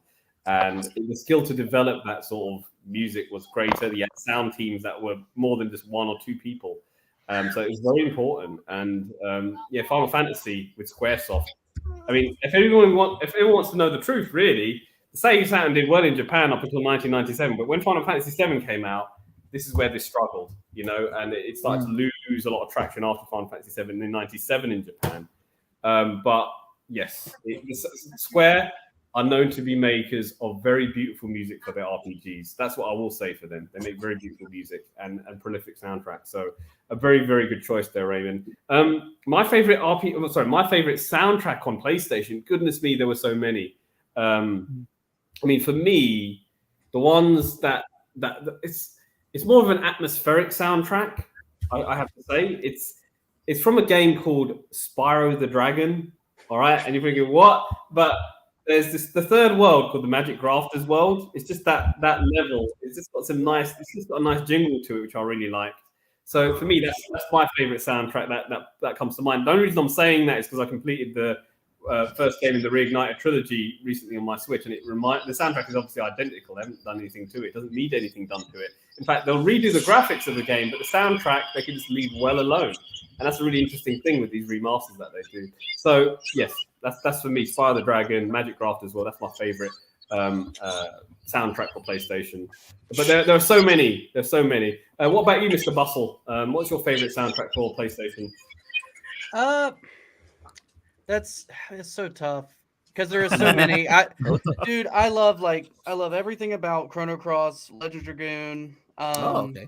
And the skill to develop that sort of music was greater. You had sound teams that were more than just one or two people. So it was very important. And yeah, Final Fantasy with Squaresoft. I mean, if everyone wants to know the truth, really, the Sega Saturn did well in Japan up until 1997. But when Final Fantasy VII came out, this is where they struggled, and it started to lose a lot of traction after Final Fantasy VII in '97 in Japan. But yes, Square are known to be makers of very beautiful music for their RPGs. That's what I will say for them. They make very beautiful music and prolific soundtracks. So a very, very good choice there, Raymond. My favorite my favorite soundtrack on PlayStation. Goodness me, there were so many. I mean, for me, the ones that it's more of an atmospheric soundtrack. I have to say, it's from a game called Spyro the Dragon. All right, and you're thinking what? But there's the third world called the Magic Grafters world. It's just that level. It's just got it's just got a nice jingle to it, which I really like. So for me, that's my favorite soundtrack that comes to mind. The only reason I'm saying that is because I completed the first game in the Reignited trilogy recently on my Switch, and the soundtrack is obviously identical. They haven't done anything to it. It doesn't need anything done to it. In fact, they'll redo the graphics of the game, but the soundtrack they can just leave well alone. And that's a really interesting thing with these remasters that they do. So yes, that's for me. Spyro the Dragon, Magic Craft as well. That's my favorite soundtrack for PlayStation. But there are so many. There's so many. What about you, Mr. Bustle? What's your favorite soundtrack for PlayStation? It's so tough because there are so many. Dude, I love everything about Chrono Cross, Legend Dragoon. Okay.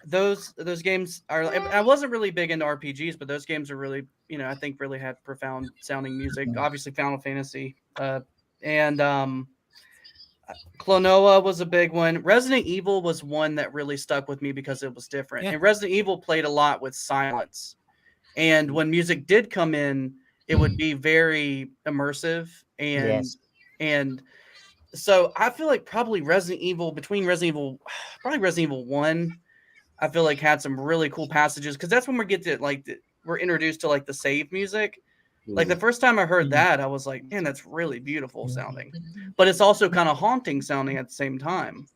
Those games are. I wasn't really big into RPGs, but those games are really, I think really had profound sounding music. Obviously, Final Fantasy, and Klonoa was a big one. Resident Evil was one that really stuck with me because it was different. Yeah. And Resident Evil played a lot with silence, and when music did come in, it would be very immersive Yes. and so I feel like probably Resident Evil 1, I feel like had some really cool passages because that's when we get to we're introduced to like the save music. Like the first time I heard that, I was like, man, that's really beautiful sounding, but it's also kind of haunting sounding at the same time.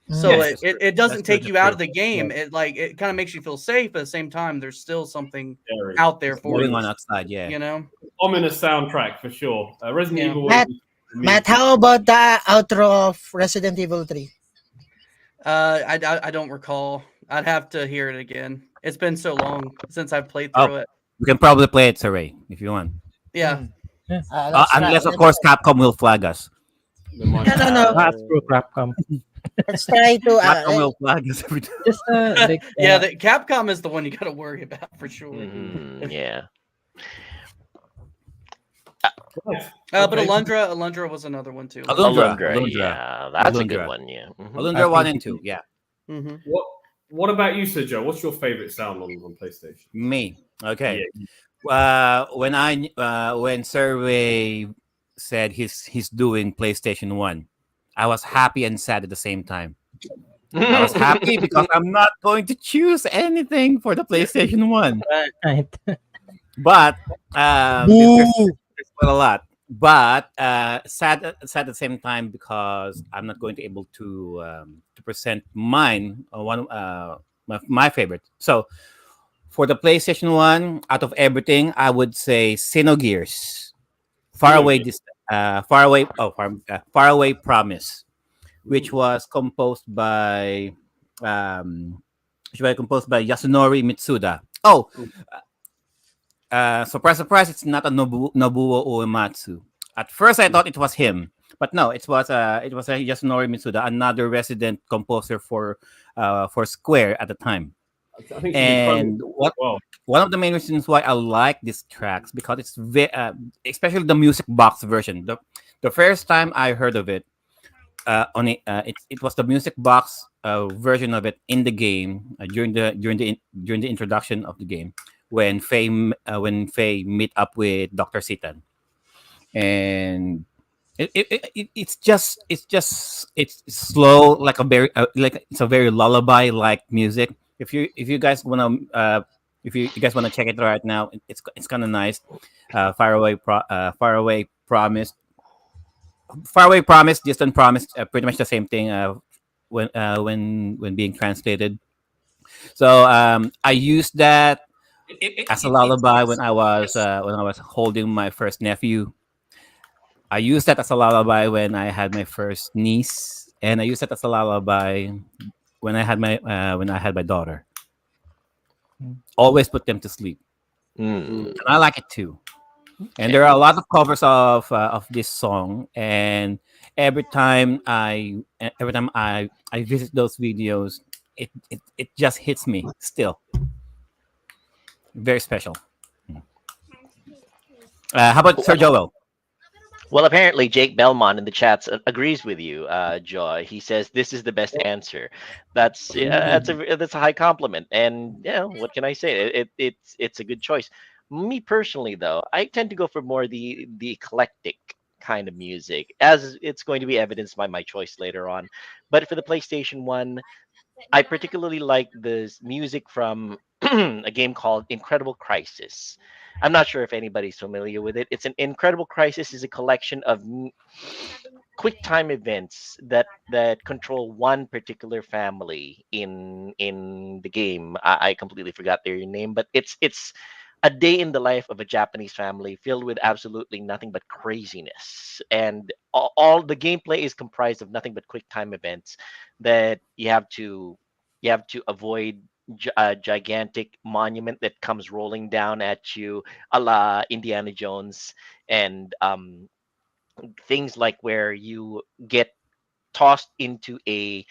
So Yes, it doesn't that's true, take you that's out true. of the game. It kind of makes you feel safe, but at the same time, there's still something Scary. out there for Going you. on outside, yeah. Ominous soundtrack for sure. Resident Yeah. Evil. Matt, how about the outro of Resident Evil 3? I don't recall. I'd have to hear it again. It's been so long since I've played Oh. through it. You can probably play it, Saray, if you want. Yeah. Unless, of course, Capcom will flag us. No. That's true, Capcom. Let's try to Capcom will flag us every time. Just like Yeah, the Capcom is the one you got to worry about for sure. Yeah. But Alundra was another one too. Alundra. Yeah, that's a good Alundra. one. Yeah. Mhm. Alundra 1 and 2, yeah. Mm-hmm. What about you, Sir Joe? What's your favorite sound on PlayStation? Me. Okay. When Survey said he's doing PlayStation 1, I was happy and sad at the same time. I was happy because I'm not going to choose anything for the PlayStation 1. right. But there's quite a lot. But sad at the same time because I'm not going to able to present mine my favorite. So for the PlayStation 1, out of everything, I would say Xenogears, Far Away Promise, which was composed by Yasunori Mitsuda. Surprise, surprise! It's not a Nobuo Uematsu. At first, I thought it was him, but no, it was Yasunori Mitsuda, another resident composer for Square at the time. I think she did Chrome And as well. one of the main reasons why I like these tracks because especially the music box version. The first time I heard of it, it was the music box version of it in the game during the introduction of the game when Faye meet up with Doctor CItan, and it's slow like it's a very lullaby like music. If you guys wanna check it right now, it's kind of nice. Far away promise, distant promise, pretty much the same thing. When being translated. So I used that as a lullaby when I was holding my first nephew. I used that as a lullaby when I had my first niece, and I used that as a lullaby when I had my daughter. Always put them to sleep, Mm. and I like it too. And there are a lot of covers of this song, and every time I visit those videos, it just hits me still. Very special. How about Sir Joel? Well, apparently Jake Belmont in the chats agrees with you, Joy. He says this is the best answer. That's a high compliment, and what can I say? It's a good choice. Me personally, though, I tend to go for more the eclectic kind of music, as it's going to be evidenced by my choice later on. But for the PlayStation One, I particularly like the music from a game called Incredible Crisis. I'm not sure if anybody's familiar with it. It's an Incredible Crisis is a collection of quick time events that control one particular family in the game. I completely forgot their name, but it's a day in the life of a Japanese family filled with absolutely nothing but craziness, and all the gameplay is comprised of nothing but quick time events that you have to avoid a gigantic monument that comes rolling down at you, a la Indiana Jones, and things like where you get tossed into an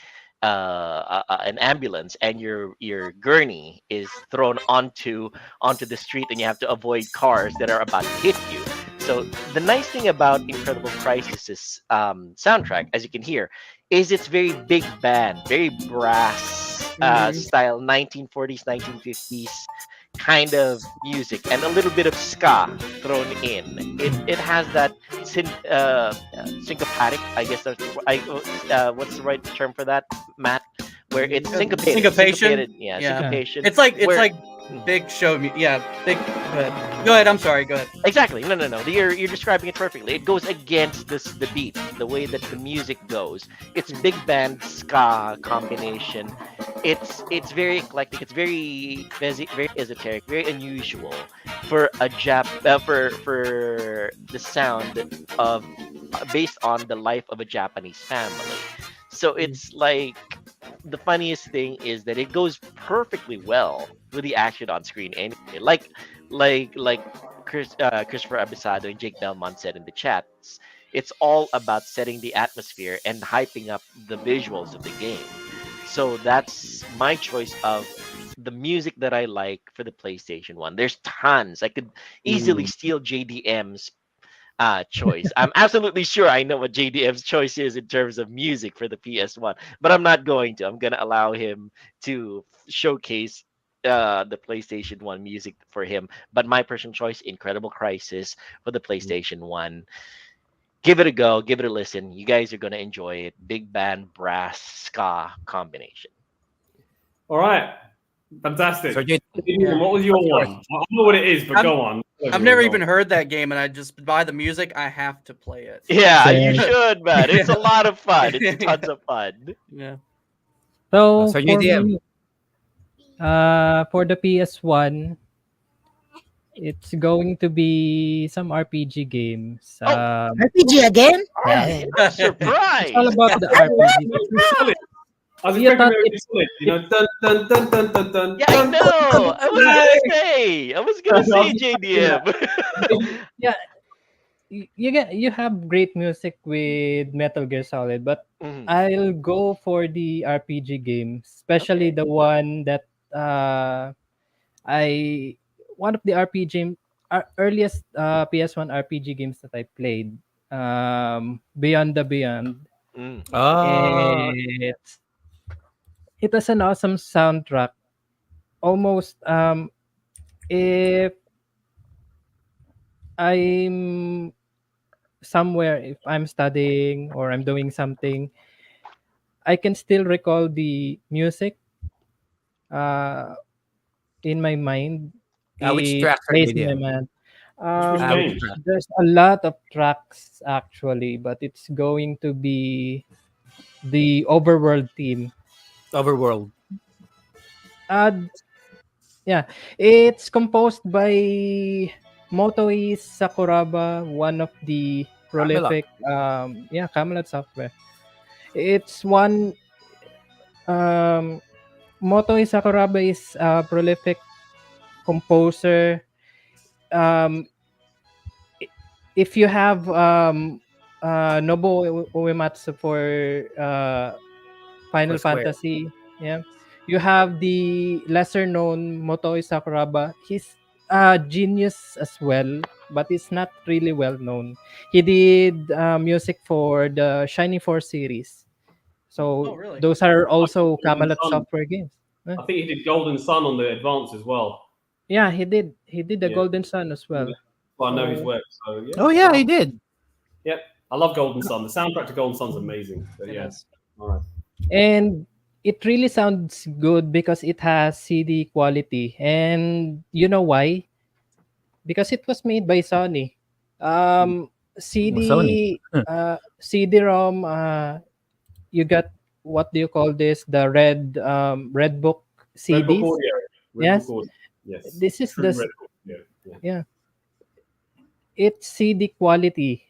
ambulance, and your gurney is thrown onto the street, and you have to avoid cars that are about to hit you. So the nice thing about Incredible Crisis's soundtrack, as you can hear, is it's very big band, very brass style, 1940s, 1950s kind of music, and a little bit of ska thrown in. It has that syncopatic, I guess what's the right term for that, Matt? Where it's syncopated. Syncopation? Yeah, Yeah. syncopation. It's like where- big show. Yeah, big. Go ahead. I'm sorry. Go ahead. Exactly. No. You're describing it perfectly. It goes against the beat, the way that the music goes. It's big band ska combination. It's very eclectic. It's very esoteric, very unusual for a for the sound of based on the life of a Japanese family. So it's like the funniest thing is that it goes perfectly well with the action on screen anyway. Like Christopher Abisado and Jake Belmont said in the chats, it's all about setting the atmosphere and hyping up the visuals of the game. So that's my choice of the music that I like for the PlayStation One. There's tons. I could easily steal JDM's choice. I'm absolutely sure I know what JDM's choice is in terms of music for the PS1, but I'm not going to. I'm going to allow him to showcase the PlayStation 1 music for him. But my personal choice, Incredible Crisis for the PlayStation 1. Give it a go, give it a listen. You guys are going to enjoy it. Big band, brass, ska combination. All right. Fantastic. So, Jay, What was your one? I don't know what it is, but go on. I've never even heard that game, and I just by the music, I have to play it. Yeah, Same. you should, man. It's a lot of fun. It's tons of fun. Yeah. So Sir for JDM. me, for the PS1, it's going to be some RPG games. Oh. RPG again? Yeah. Surprise! It's all about the RPG. I was You expecting thought it to be solid. You know, dun dun dun dun dun dun. Yeah, I dun, dun, know. I was gonna I say was expecting that. JDM. yeah, you have great music with Metal Gear Solid, but Mhm. I'll go for the RPG games, especially Okay. the one that I one of the RPG earliest PS1 RPG games that I played, Beyond the Beyond. Mm. Oh, It it was an awesome soundtrack. Almost if I'm somewhere, if I'm studying or I'm doing something, I can still recall the music uh, in my mind. which It tracks are plays in my JDM? mind. Which Which game? track? There's a lot of tracks actually, but it's going to be the Overworld theme. Overworld. Uh, yeah, it's composed by Motoi Sakuraba, one of the Camelot. prolific, Camelot Software. It's one Motoi Sakuraba is a prolific composer. Um, i- if you have Nobuo Uematsu for For Final Square. Fantasy, yeah, you have the lesser known Motoi Sakuraba. He's a genius as well, but it's not really well known. He did music for the Shining Force series. Oh, So really? those are I think also Golden Camelot Sun. software games. I think he did Golden Sun on the Advance as well. Yeah, he did. He did the Yeah, Golden Sun as yeah. well. Well, I know his So work. So yeah. Oh yeah, he Wow. did. Yep. I love Golden Sun. The soundtrack to Golden Sun's amazing. But It yeah. is. All right. and it really sounds good because it has CD quality. And you know why? Because it was made by Sony. Sony. CD-ROM, you got, what do you call this? The red book Red Book CDs. Audio. Red Book Yes, Audio. Yes. this is True Red Book Audio. Yeah. yeah, it's CD quality.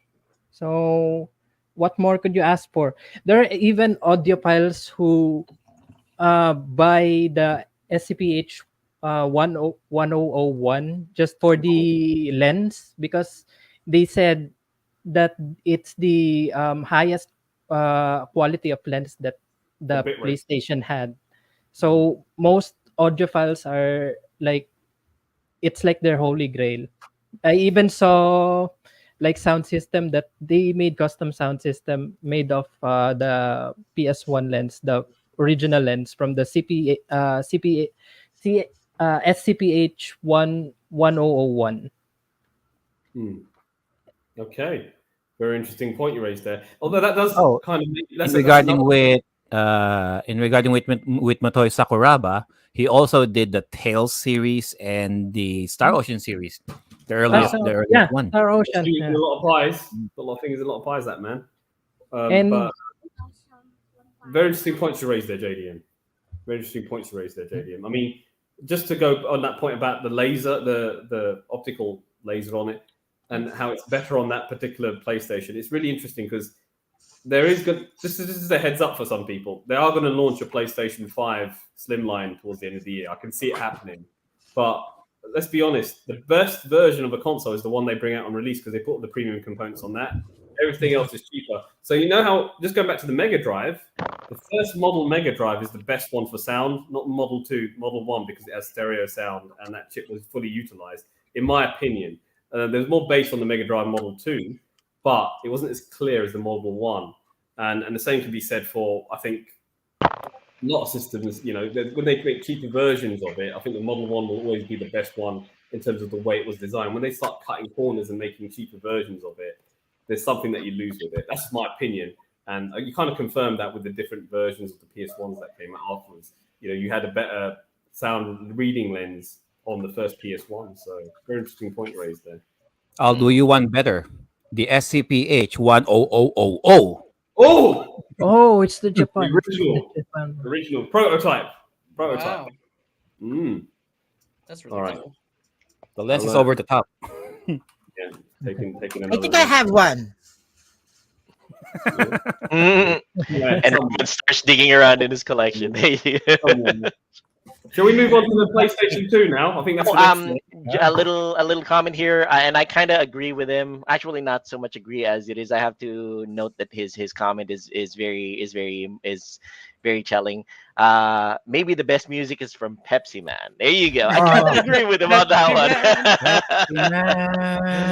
So what more could you ask for? There are even audiophiles who buy the SCPH 1001 just for the lens, because they said that it's the highest quality of lens that The the bitrate. PlayStation had. So most audiophiles are like, it's like their holy grail. I even saw like sound system that they made custom sound system made of the PS1 lens, the original lens from the SCPH 1001. Hmm. Okay. Very interesting point you raised there. Although that does Oh, kind of in that's regarding another. with Motoi Sakuraba, he also did the Tales series and the Star Ocean series, Wow. the earliest Yeah, one. Star Ocean. Fingers in Yeah. a lot of pies. A lot of fingers in a lot of pies, that man. And But very interesting points you raised there, JDM. Very interesting points you raised there, JDM. I mean, just to go on that point about the laser, the optical laser on it, and how it's better on that particular PlayStation. It's really interesting because there is good. This is a heads up for some people. They are going to launch a PlayStation 5 Slimline towards the end of the year. I can see it happening, but let's be honest. The best version of a console is the one they bring out on release because they put the premium components on that. Everything else is cheaper. So you know how, just going back to the Mega Drive, the first model Mega Drive is the best one for sound, not Model 2, Model 1, because it has stereo sound and that chip was fully utilized, in my opinion. There's more bass on the Mega Drive Model 2, but it wasn't as clear as the Model 1. And the same can be said for, I think, a lot of systems. You know, when they create cheaper versions of it, I think the Model 1 will always be the best one in terms of the way it was designed. When they start cutting corners and making cheaper versions of it, there's something that you lose with it. That's my opinion. And you kind of confirmed that with the different versions of the PS1s that came out afterwards. You know, you had a better sound reading lens on the first PS1. So very interesting point raised there. I'll do you one better. The SCPH 10000. Oh, oh, it's the the Japan. It's the original, Japan. original prototype. Wow, Mm. that's All really right. cool. The lens is I'll, over the top. yeah, taking I another. think I have one. Mm. Yeah, And everyone starts digging around in his collection. There you go. someone. Shall we move on to the PlayStation 2 now? I think that's Oh, the next one. a little comment here, and I kind of agree with him. Actually, not so much agree as it is. I have to note that his comment is very telling. Maybe the best music is from Pepsi Man. There you go. I kind of Oh, agree with him on that one.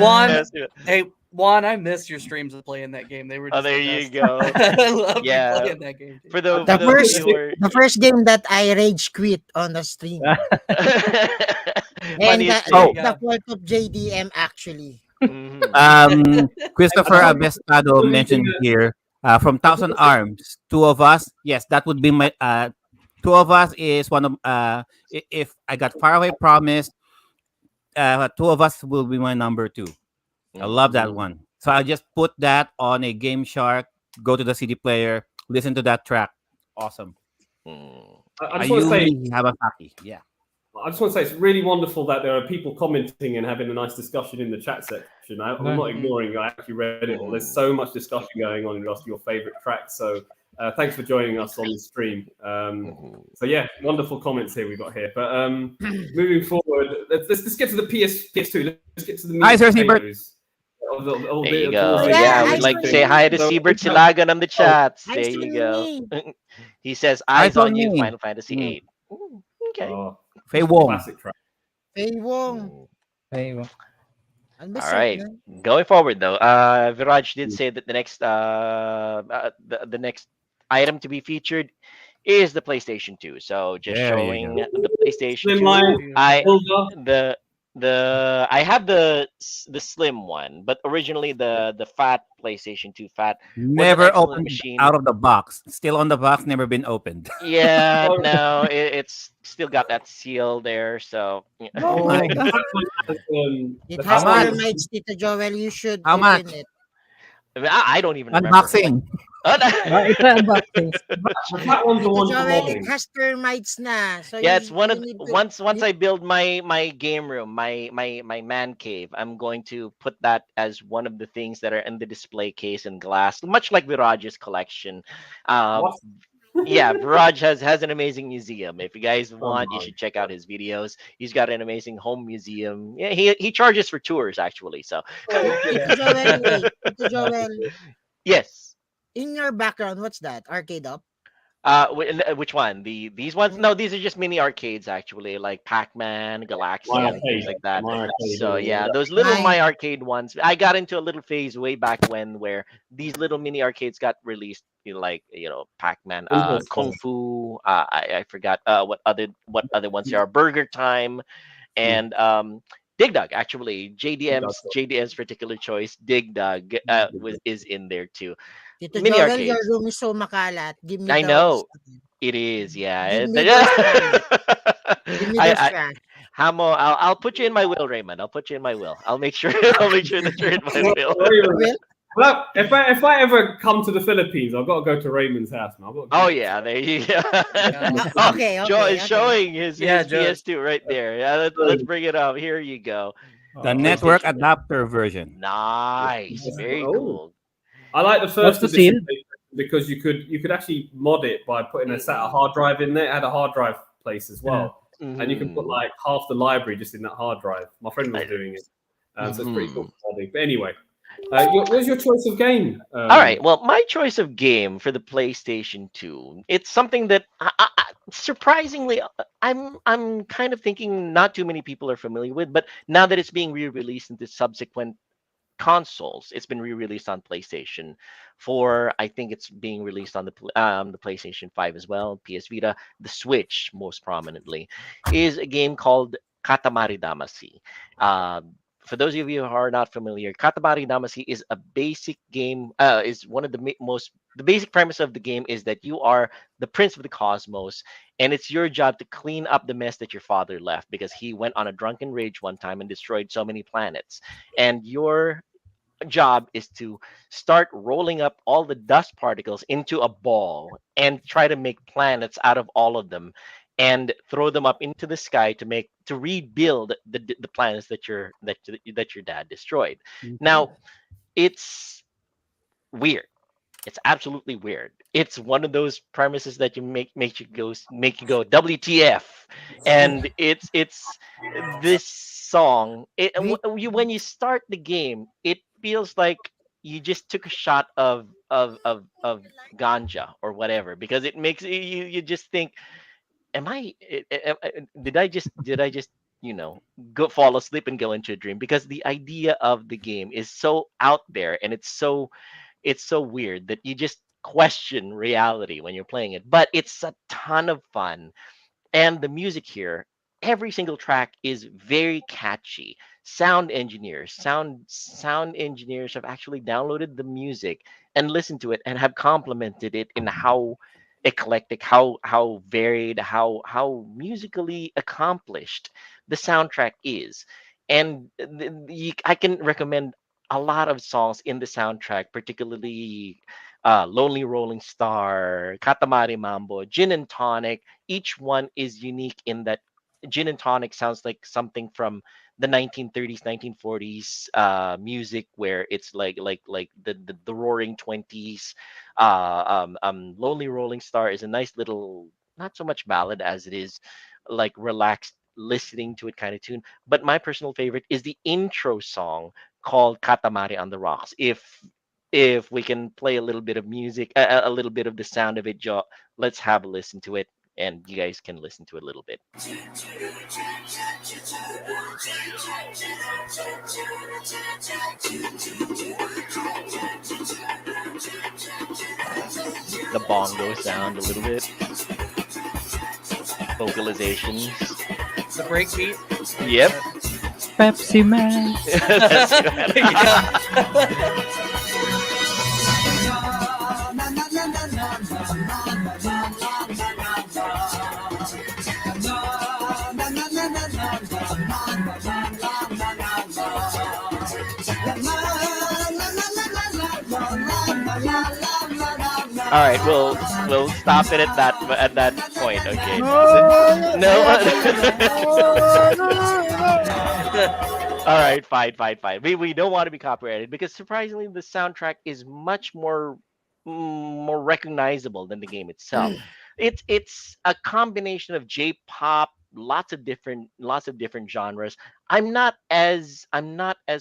Juan, Pepsi Man. hey Juan, I miss your streams of playing that game. They were Oh, just there the you best. go. I love you Yeah. playing that game. Dude. For the The for those of first you who are the first game that I rage quit on the stream. And funniest There Oh, you that's thing. the fault of JDM actually. Mhm. Christopher And Abestado deleting mentioned the- here from Thousand Arms. Two of us. Yes, that would be my. Two of us is one of. If I got Faraway Promise, two of us will be my number two. I love that Mhm. one. So I just put that on a Game Shark. Go to the CD player. Listen to that track. Awesome. Mm. I just want to say, Ayumi Habasaki. Yeah. it's really wonderful that there are people commenting and having a nice discussion in the chat section. I'm not ignoring. I actually read it all. There's so much discussion going on in regards to your favorite tracks. So thanks for joining us on the stream. Mhm. So yeah, wonderful comments here we've got here. But moving forward, let's get to the PS2. Let's get to the Hi, meat Sir and Siebert. potatoes of There you towards go. Oh the yeah, Yeah, hi we'd like to say Sonny. hi to So Siebert Silagan on the chats. Hi There you go. Sonny. He says, Hi, "Eyes on you, Tony. Final Fantasy Mm. 8." Ooh, okay. Fei Wong. classic track. Fei Wong. Mm. Hey, well, Ano ba All set right. na? Going forward though, Viraj did say that the next item to be featured is the PlayStation 2. So just There you showing go. the PlayStation 2. Slimline, I Hilda. I have the slim one, but originally the fat PlayStation 2 fat was an Never excellent opened machine. out of the box. Still on the box. Never been opened. Yeah, So, no, it's still got that seal there. So yeah. Oh my the god. fat one has, It the has How fat one much? has termites, Tito Joel. You should How open much? it. I mean, I don't even remember. Like, Unboxing. oh, it's an unboxing. the fat one's the Tito one for Joel, it modding. has termites na. So yeah, it's one you of need to. once I build my game room, my man cave, I'm going to put that as one of the things that are in the display case and glass, much like Viraj's collection. Uh, What? yeah, Viraj has an amazing museum. If you guys Oh want, you my should check out his videos. He's got an amazing home museum. Yeah, he charges for tours actually. So Tito Joel, wait. Tito Joel, yes. in your background, what's that? Arcade up? Which one? These ones? No, these are just mini arcades actually, like Pac-Man, My Galaxia, and things arcade. like that. My arcade. So yeah, Yeah. those little My my arcade ones. I got into a little phase way back when where these little mini arcades got released. Like Pac-Man, Kung Interesting. Fu. I forgot what other ones there are. Burger Time and Dig Dug. Actually, JDM's particular choice, Dig Dug, is in there too. Tito Mini Joel, your arcades. room is so makalat. Give me I those. know. It is, yeah. Give me those trash. Give me those I trash. Hamo, I'll put you in my will, Raymond. I'll put you in my will. I'll make sure I'll make sure that you're in my will. Well, Well, if I ever come to the Philippines, I've got to go to Raymond's house, man. I've got to Oh give it a yeah, try. there you go. Yeah. okay, Joe okay, is okay. showing his, Yeah, his Joe. PS2 right there. Yeah, let's bring it up. Here you go. The Oh, network PlayStation. adapter version. Nice, very Oh, cool. I like the What's first the edition seal? because you could actually mod it by putting a Mhm. hard drive in there. It had a hard drive place as well, and you can put Mhm. like half the library just in that hard drive. My friend was I- doing it, so it's pretty cool Mhm. for modding. But anyway, what's your choice of game? All right. Well, my choice of game for the PlayStation 2, it's something that surprisingly I'm kind of thinking not too many people are familiar with, but now that it's being re-released into subsequent consoles, it's been re-released on PlayStation 4. I think it's being released on the PlayStation 5 as well, PS Vita, the Switch most prominently, is a game called Katamari Damacy. For those of you who are not familiar, Katamari Damacy is a basic game. Is one of the most the basic premise of the game is that you are the prince of the cosmos, and it's your job to clean up the mess that your father left because he went on a drunken rage one time and destroyed so many planets. And your job is to start rolling up all the dust particles into a ball and try to make planets out of all of them and throw them up into the sky to rebuild the planets that your dad destroyed. Now, it's weird. It's absolutely weird. It's one of those premises that you make you go WTF, and it's this song. When you start the game, it feels like you just took a shot of ganja or whatever, because it makes you just think, am did I just go fall asleep and go into a dream, because the idea of the game is so out there, and it's so weird that you just question reality when you're playing it. But it's a ton of fun, and the music here, every single track is very catchy. Sound engineers have actually downloaded the music and listened to it and have complimented it in how eclectic, how varied, how musically accomplished the soundtrack is. And I can recommend a lot of songs in the soundtrack, particularly Lonely Rolling Star, Katamari Mambo, Gin and Tonic. Each one is unique in that Gin and Tonic sounds like something from the 1930s, 1940s music, where it's like the Roaring Twenties. Lonely Rolling Star is a nice little, not so much ballad as it is like relaxed listening to it kind of tune. But my personal favorite is the intro song called Katamari on the Rocks. If we can play a little bit of music, a little bit of the sound of it, Joe, let's have a listen to it, and you guys can listen to it a little bit. The bongo sound a little bit, vocalizations. The breakbeat. Yep. Pepsi Man. That's good. Yeah. All right, we'll stop it at that point. Okay. All right, fine. We don't want to be copyrighted, because surprisingly, the soundtrack is much more recognizable than the game itself. It's a combination of J-pop, lots of different genres. I'm not as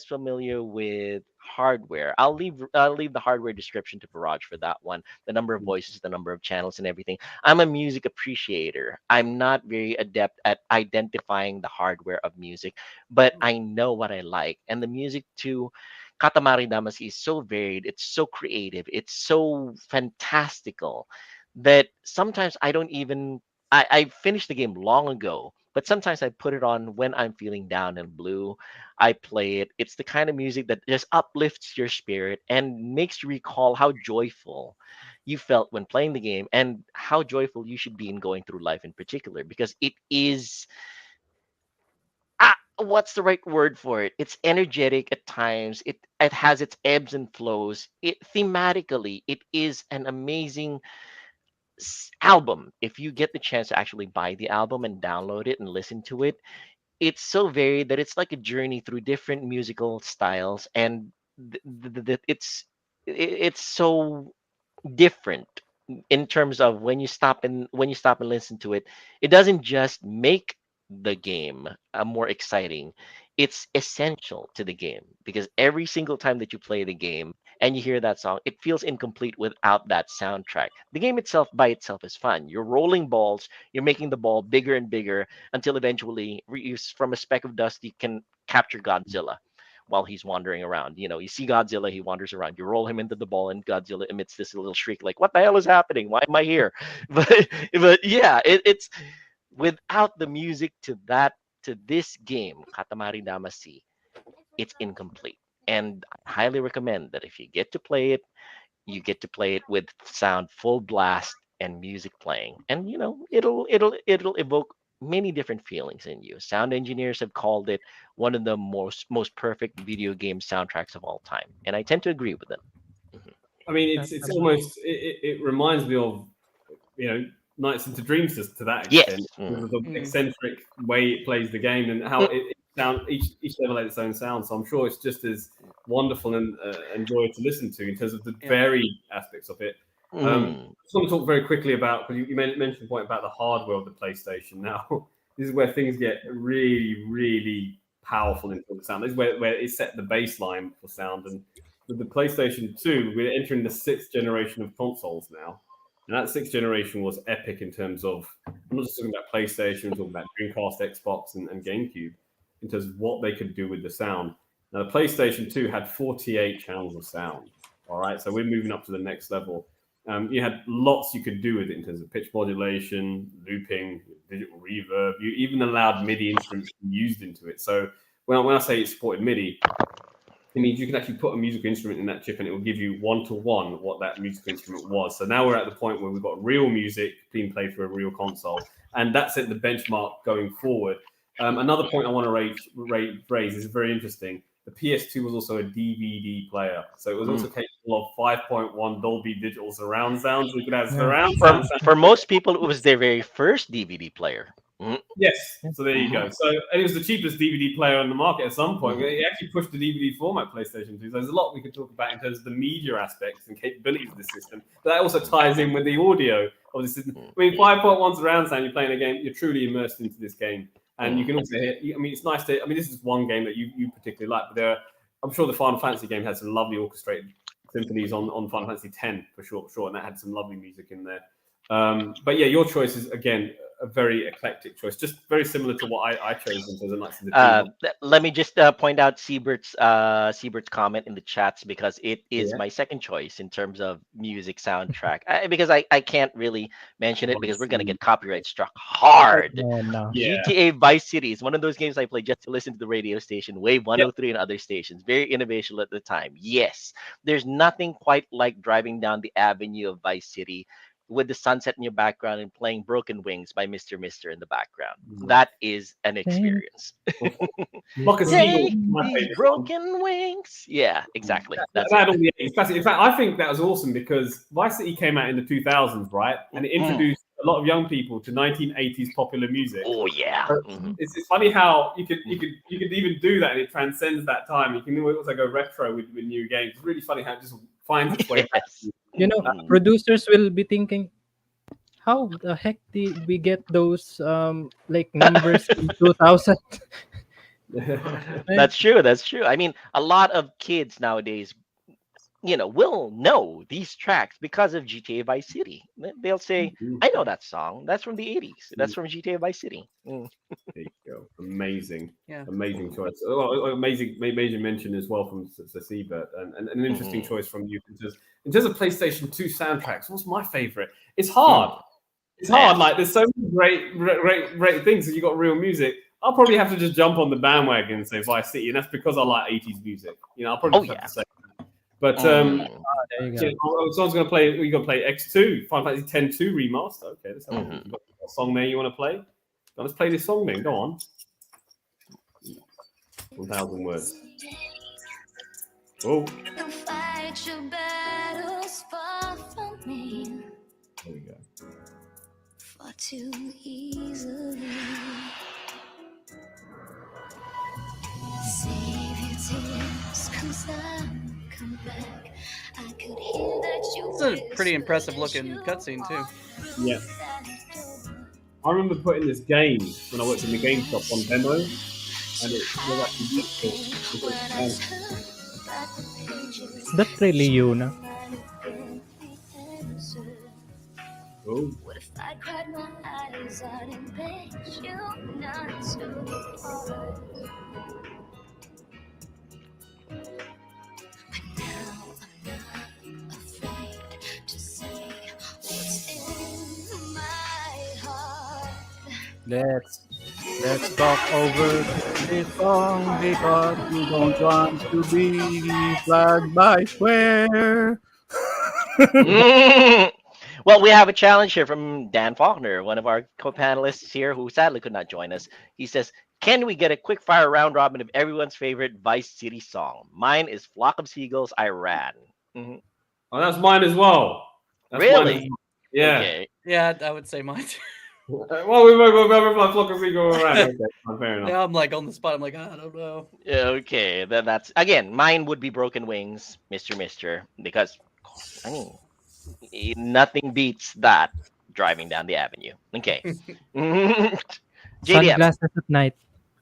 familiar with hardware. I'll leave the hardware description to Viraj for that one. The number of voices, the number of channels, and everything. I'm a music appreciator. I'm not very adept at identifying the hardware of music, but I know what I like. And the music to Katamari Damacy is so varied, it's so creative, it's so fantastical that sometimes I don't even I finished the game long ago, but sometimes I put it on when I'm feeling down and blue. I play it. It's the kind of music that just uplifts your spirit and makes you recall how joyful you felt when playing the game, and how joyful you should be in going through life in particular, because it is, what's the right word for it? It's energetic at times. It has its ebbs and flows. It thematically, it is an amazing album. If you get the chance to actually buy the album and download it and listen to it, it's so varied that it's like a journey through different musical styles, and it's so different in terms of when you stop and listen to it. It doesn't just make the game more exciting, it's essential to the game, because every single time that you play the game and you hear that song, it feels incomplete without that soundtrack. The game itself by itself is fun. You're rolling balls, you're making the ball bigger and bigger until eventually from a speck of dust you can capture Godzilla while he's wandering around. You see Godzilla, he wanders around. You roll him into the ball, and Godzilla emits this little shriek, like, "What the hell is happening? Why am I here?" But yeah, it's without the music to this game, Katamari Damacy, it's incomplete. And I highly recommend that if you get to play it, you get to play it with sound full blast and music playing, and it'll evoke many different feelings in you. Sound engineers have called it one of the most perfect video game soundtracks of all time, and I tend to agree with them. Mhm. I mean, it's almost it reminds me of Nights into Dreams to that Yes. extent, because Mhm. of the eccentric way it plays the game, and how it sound each level has its own sound. So I'm sure it's just as wonderful and enjoy to listen to in terms of the Yeah. varied aspects of it. I Mm. just want to talk very quickly about, because you mentioned the point about the hardware of the PlayStation. Now, this is where things get really, really powerful in terms of sound. This is where it set the baseline for sound. And with the PlayStation 2, we're entering the 6th generation of consoles now. And that 6th generation was epic in terms of, I'm not just talking about PlayStation, I'm talking about Dreamcast, Xbox, and GameCube, in terms of what they could do with the sound. Now, the PlayStation 2 had 48 channels of sound. All right, so we're moving up to the next level. You had lots you could do with it in terms of pitch modulation, looping, digital reverb. You even allowed MIDI instruments to be used into it. So when I say it supported MIDI, it means you can actually put a musical instrument in that chip and it will give you one-to-one what that musical instrument was. So now we're at the point where we've got real music being played through a real console. And that's at the benchmark going forward. Another point I want to raise is very interesting. The PS2 was also a DVD player. So it was also capable of 5.1 Dolby Digital surround sound. So you could have surround sound. For most people, it was their very first DVD player. Mm. Yes. So there you go. So and it was the cheapest DVD player on the market at some point. It actually pushed the DVD format PlayStation 2. So there's a lot we could talk about in terms of the media aspects and capabilities of the system. But that also ties in with the audio of the system. I mean, 5.1 surround sound, you're playing a game, you're truly immersed into this game. And you can also hear, I mean, it's nice to, I mean, this is one game that you particularly like, but I'm sure the Final Fantasy game had some lovely orchestrated symphonies on Final Fantasy X for sure, and that had some lovely music in there. But yeah, your choice is, again, a very eclectic choice, just very similar to what I chose in terms of Knights of the Let me just point out Siebert's comment in the chats, because it is my second choice in terms of music soundtrack. Because I can't really mention it because we're gonna get copyright struck hard. No. GTA Vice City is one of those games I played just to listen to the radio station, Wave 103 and other stations. Very innovational at the time. Yes, there's nothing quite like driving down the avenue of Vice City with the sunset in your background and playing Broken Wings by Mr. Mister in the background. That is an experience. Mock a Seagull, my These favorite. broken wings. Yeah, exactly. That's That had it. all the 80s classic. In fact, I think that was awesome because Vice City came out in the 2000s, right? And it introduced a lot of young people to 1980s popular music. Oh yeah. So it's funny how you could even do that and it transcends that time. You can also go retro with new games. It's really funny how it just finds its way back. You know, producers will be thinking, how the heck did we get those like numbers in 2000? That's true. That's true. I mean, a lot of kids nowadays, will know these tracks because of GTA Vice City. They'll say, I know that song. That's from the 80s. That's from GTA Vice City. There you go. Amazing. Yeah. Amazing choice. Amazing major mention as well from Siebert, and an interesting choice from you. In terms of PlayStation 2 soundtracks, what's my favorite? It's hard. It's hard. Like there's so many great things, and you got real music. I'll probably have to just jump on the bandwagon and say Vice City, and that's because I like 80s music. I'll probably have to say that. But There you go. someone's gonna play. We're gonna play X2, Final Fantasy X-2 remaster. Okay, let's have a song there you want to play. Let's play this song then. Go on. 1,000 words. Oh. Fight your battles far from me. There we go. Far too easily. Save your tears, 'cause I'm come back. I could hear that you. It's a pretty impressive looking cutscene too. Yeah. I remember putting this game when I worked in the game shop on demo, and it was actually beautiful. That's really you, no? Oh. What if I cried my eyes out and begged you not to depart? But now I'm not afraid to say what's in my heart. Let's talk over this song because you don't want to be flagged by swear. Well, we have a challenge here from Dan Faulkner, one of our co-panelists here, who sadly could not join us. He says, can we get a quick fire round robin of everyone's favorite Vice City song? Mine is Flock of Seagulls, I Ran. Oh, that's mine as well. That's Really? mine as well. Yeah. Okay. Yeah, I would say mine too. Well, we both like Flock of Seagulls around. Okay, fine, fair enough. Now I'm like on the spot. I'm like, I don't know. Okay, then that's again. Mine would be Broken Wings, Mister, because I mean, nothing beats that driving down the avenue. Okay, JDM. Sunglasses at night.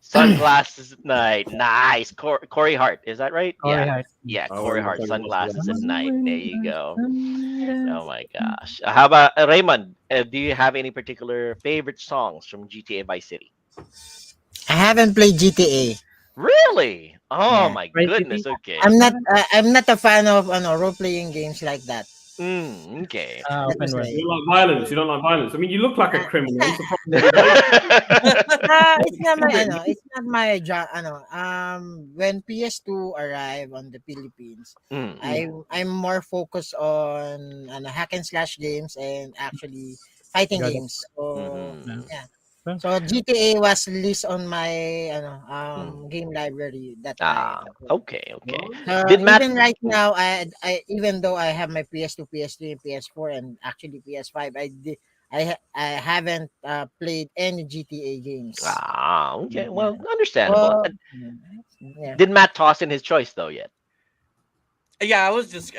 Sunglasses at night. Nice. Corey Hart. Is that right? Corey Yeah. Hart. Yeah, Oh, Corey wearing my Hart. Sunglasses at sunglasses. night. There you go. Oh my gosh. How about Raymond? Do you have any particular favorite songs from GTA Vice City? I haven't played GTA. Really? Oh Yeah. my Vice goodness. City? Okay. I'm not a fan of role playing games like that. Okay. Let me Open world. say. You don't like violence. You don't like violence. I mean, you look like a criminal. I'm surprised that It's not my it's not my when PS2 arrived on the Philippines, Mm. I'm more focused on hack and slash games and actually fighting Got it. games. So Mhm. yeah. Huh? So GTA was list on my game library that time. Okay. Okay. So Did Matt? even right now, I even though I have my PS2, PS3, and PS4, and actually PS5, I haven't played any GTA games. Okay. Well, understandable. Well, yeah. Did Matt toss in his choice though yet? Yeah, I was just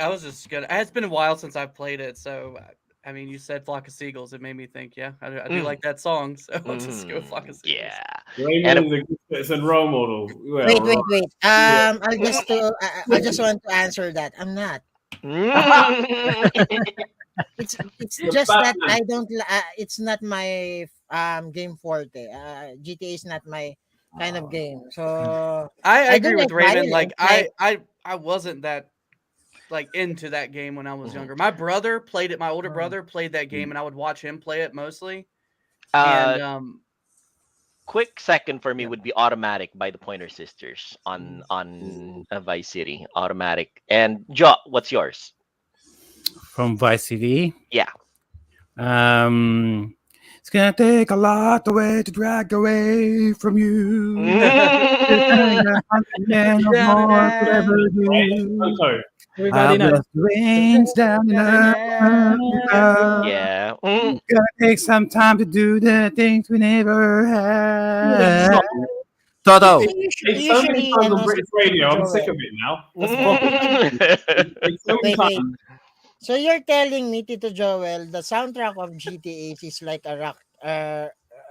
gonna. It's been a while since I've played it, so I mean, you said "Flock of Seagulls." It made me think. Yeah, I do like that song, so I'll just go with "Flock of Seagulls." Yeah. Raymond is a good citizen role model. Well, Wait. Yeah. I just want to answer that. I'm not. Mm. It's The just that Batman. I don't. It's not my game forte. GTA is not my kind of game. So I I agree do with like Raymond. Like violence. I wasn't that like into that game when I was younger. My brother played it. My older brother played that game, and I would watch him play it mostly. And uh, quick second for me would be Automatic by the Pointer Sisters on Vice City. Automatic. And Jo, what's yours? From Vice City. Yeah. It's gonna take a lot away to drag away from you. Man of more could ever do. So, Everybody I'll knows. bless the rains down in Africa. Yeah. Gonna take some time to do the things we never had. song. Toto. It's so many times on British radio. I'm sick of it now. That's the problem. It's so many Wait. times. So you're telling me, Tito Joel, the soundtrack of GTA is like a rock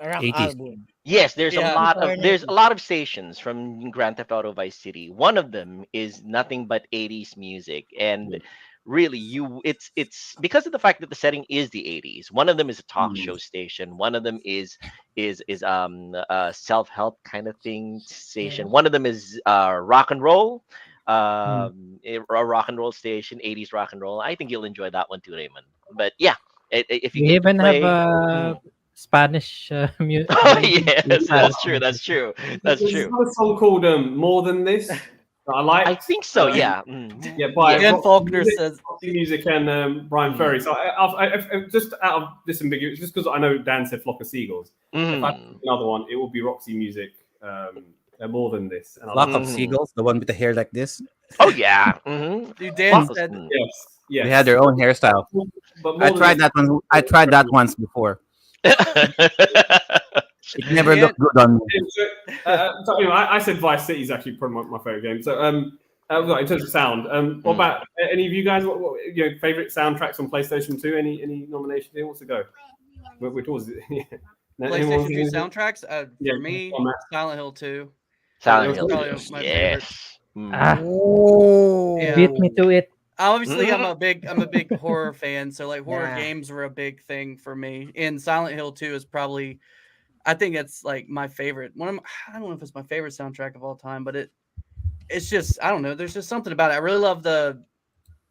80s. album. Yes, there's a Yeah. lot of stations from Grand Theft Auto Vice City. One of them is nothing but 80s music, and really, it's because of the fact that the setting is the 80s. One of them is a talk show station. One of them is a self help kind of thing station. One of them is rock and roll, a rock and roll station, 80s rock and roll. I think you'll enjoy that one too, Raymond. But yeah, if you We get to even have play. Spanish music. Oh yes, that's true. That's true. That's There's true. another song called "More Than This" that I like. I think so. Um, Yeah. Yeah, by Jen Roxy Faulkner Music, says Roxy Music and Brian Ferry. So just out of this ambiguous, just because I know Dan said "Flock of Seagulls," if I pick another one, it will be Roxy Music. More Than This. And I Flock like of Seagulls, the one with the hair like this. Oh yeah. dude, Dan Flock- said Yes. They had their own hairstyle. But I tried that one. I tried that once before. It never Yeah. looked good on me. So, I said Vice City is actually probably my favorite game. So, in terms of sound, what about any of you guys? What favorite soundtracks on PlayStation 2? Any nominations? Who wants to go? We're towards it. PlayStation 2 soundtracks. Yeah, For me, on that. Silent Hill 2. Silent Hill. Probably 2. my Yes. Oh, Yeah. Beat me to it. Obviously, I'm a big horror fan, so like horror Yeah. games were a big thing for me. And Silent Hill 2 is probably, I think it's like my favorite. I don't know if it's my favorite soundtrack of all time, but it's just, I don't know. There's just something about it. I really love the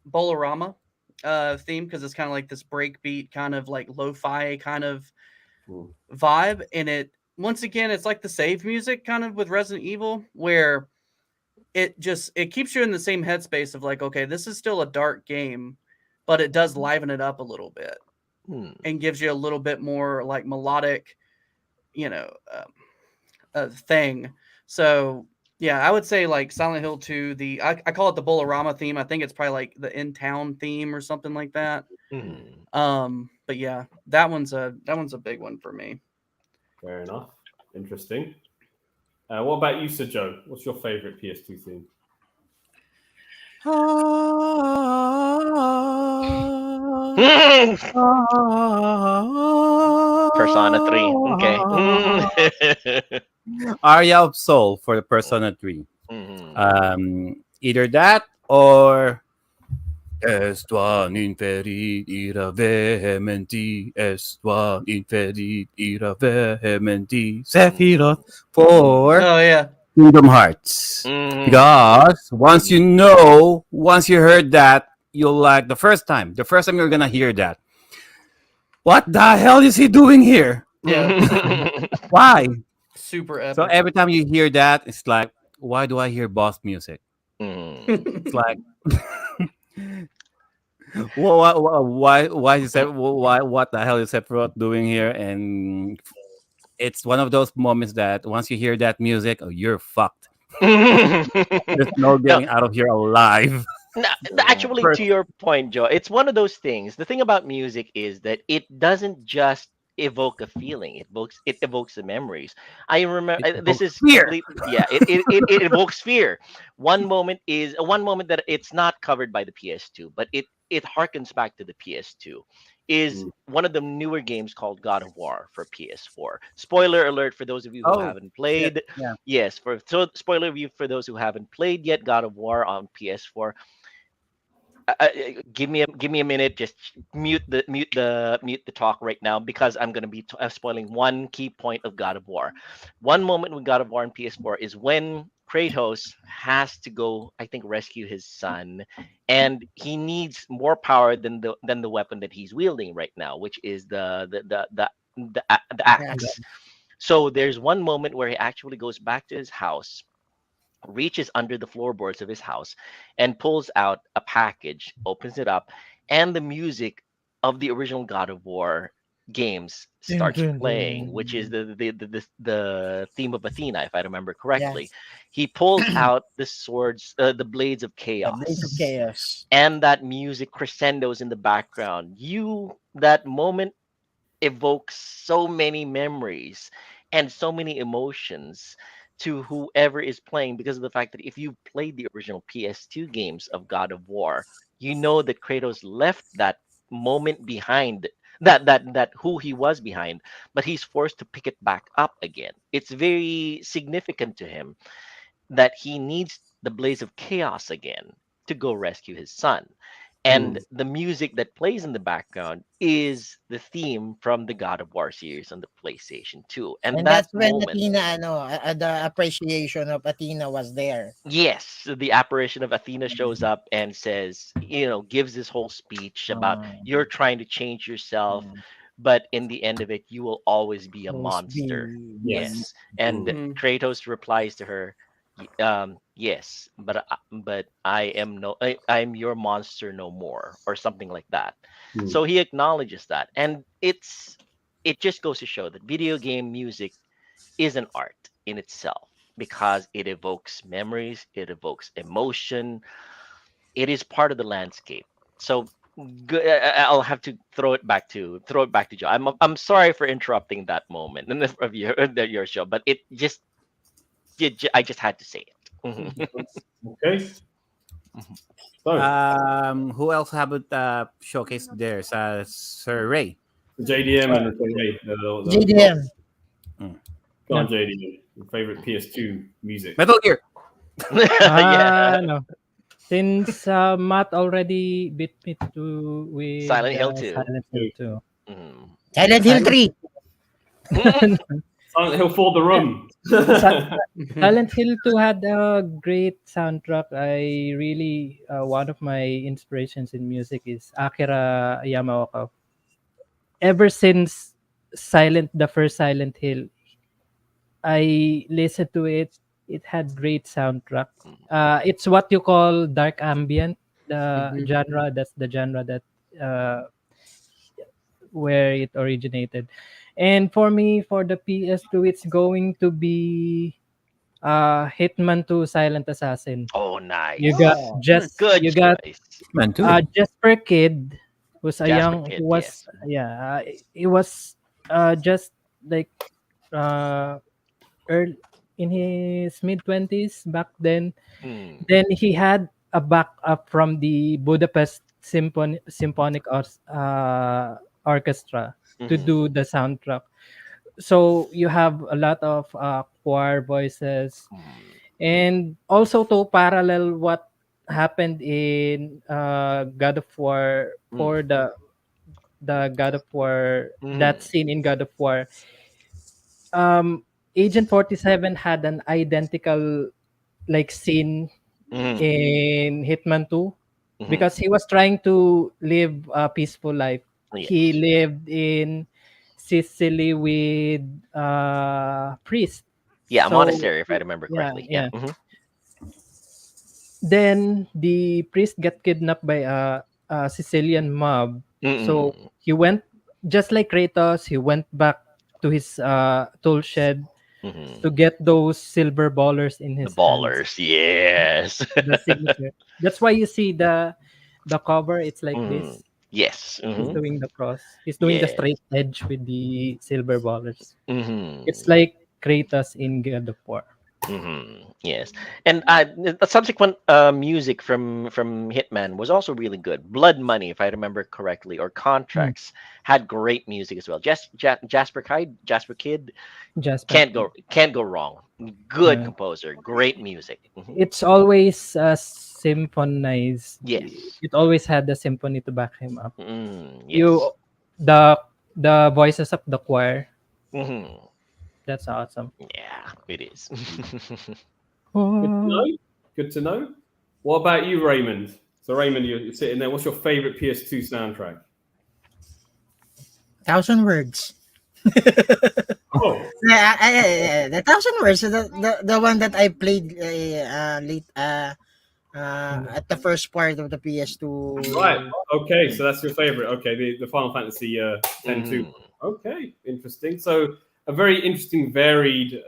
Bolorama theme because it's kind of like this breakbeat kind of like lo-fi kind of vibe, and once again it's like the save music kind of with Resident Evil, where it keeps you in the same headspace of like, okay, this is still a dark game, but it does liven it up a little bit and gives you a little bit more like melodic thing. So Yeah, I would say like Silent Hill 2, I call it the Bolorama theme. I think it's probably like the In Town theme or something like that. Mhm. But yeah, that one's a big one for me. Fair enough. Interesting. What about you, Sir Joe? What's your favorite PS2 theme? Persona 3. Okay. Aria of Soul for the Persona 3. Mhm. Either that or Estuan inferit ira vehementi, estuan inferit ira vehementi, Sephiroth for Oh yeah. Kingdom Hearts. Mhm. Because once you heard that, you'll like the first time you're gonna hear that. What the hell is he doing here? Yeah. Why? Super So epic. every time you hear that, it's like, why do I hear boss music? Mhm. It's like, why is that? Why what the hell is Sephiroth doing here? And it's one of those moments that once you hear that music, oh, you're fucked. There's no No, getting out of here alive. no, Yeah. actually, First, to your point, Joe, it's one of those things. The thing about music is that it doesn't just evoke a feeling; it evokes the memories. I remember it this evokes is fear. complete. Yeah, it evokes fear. One moment that it's not covered by the PS2, but it harkens back to the PS2. Is Mm. one of the newer games called God of War for PS4. Spoiler alert for those of you who Oh haven't shit! played. Yeah. Yes, spoiler review for those who haven't played yet. God of War on PS4. Give me a minute. Just mute the talk right now because I'm gonna be spoiling one key point of God of War. One moment with God of War on PS4 is when Kratos has to go, I think, rescue his son, and he needs more power than the weapon that he's wielding right now, which is the Yes. axe. So there's one moment where he actually goes back to his house, reaches under the floorboards of his house, and pulls out a package, opens it up, and the music of the original God of War games Dun, starts dun, playing, which is dun. the theme of Athena, if I remember correctly. Yes. He pulls out the swords, the blades of The Blaze of chaos, Chaos. and that music crescendos in the background. That moment evokes so many memories and so many emotions to whoever is playing because of the fact that if you played the original PS2 games of God of War, you know that Kratos left that moment behind, that who he was behind, but he's forced to pick it back up again. It's very significant to him that he needs the blaze of chaos again to go rescue his son. And Mm. the music that plays in the background is the theme from the God of War series on the PlayStation 2. And And that that's when moment, Athena, the appreciation of Athena was there. yes, the apparition of Athena shows up and says, gives this whole speech about Um, you're trying to change yourself, but in the end of it, you will always be a Those monster. be Yes. And Mm. Mhm. Kratos replies to her, yes, but I'm your monster no more," or something like that. Mm. So he acknowledges that, and it just goes to show that video game music is an art in itself because it evokes memories, it evokes emotion, it is part of the landscape. So I'll have to throw it back to Joe. I'm sorry for interrupting that moment in of your show, but I just had to say it. Mhm. Okay. So, Who else haven't showcased theirs? Sir Ray. JDM Uh, and the top. JDM. Mm. Go on, yeah. JDM. Your favorite PS2 music. Metal Gear. Yeah, No. Since Matt already beat me to with Silent Hill 2. Silent Hill 2. Mhm. Silent Hill Silent 3. Silent Hill for the Room. Si- Mhm. Silent Hill 2 had a great soundtrack. I really one of my inspirations in music is Akira Yamaoka. Ever since the first Silent Hill, I listened to it. It had great soundtrack. It's what you call dark ambient. The Mhm. genre, that's the genre that uh, where it originated. And for me, for the PS2, it's going to be Hitman 2 Silent Assassin. Oh, You got nice. Oh, Nice. Good you got choice. Man, too. Jasper Kid, who's a Jasper young, Kid, who was, yes. yeah, he was just like uh early in his mid 20s back then. Mm, Then he had a backup from the Budapest Symphonic Orchestra to mhm, do the soundtrack. So you have a lot of choir voices, mm, and also to parallel what happened in God of War, mm, for the God of War, that mm, scene in God of War. um Agent 47 had an identical like scene mm, in Hitman 2, mhm. because he was trying to live a peaceful life. He Yes. lived in Sicily with priest. Yeah, a So monastery, if I remember yeah, correctly. Yeah. yeah. Then the priest got kidnapped by a Sicilian mob. So Mm-mm. he went, just like Kratos, he went back to his tool shed Hmm. to get those silver ballers in The his hands. ballers, yes. The signature. That's why you see the cover. It's like Mm. this. Yes. He's Hmm. doing the cross. He's doing the Yes. straight edge with the silver ballers. It's Hmm. like Kratos in God of War. Yes, and the subsequent music from Hitman was also really good. Blood Money, if I remember correctly, or Mm. Contracts had great music as well. Jasper Kidd Jasper Kid. can't go wrong. Good Yeah. composer, great music. It's always symphonized. Yes. It always had the symphony to back him up. Yes. You the the voices of the choir. Hmm. That's awesome. Yeah, it is. Good to Oh, know. Good to know. What about you, Raymond? So, Raymond, you're sitting there. What's your favorite PS2 soundtrack? Thousand Words. Oh, The Thousand Words, the one that I played late at the first part of the right. PS2. Okay, so that's your favorite. Okay, the Final Fantasy 10 2. Mhm. Okay, interesting. So, a very interesting, varied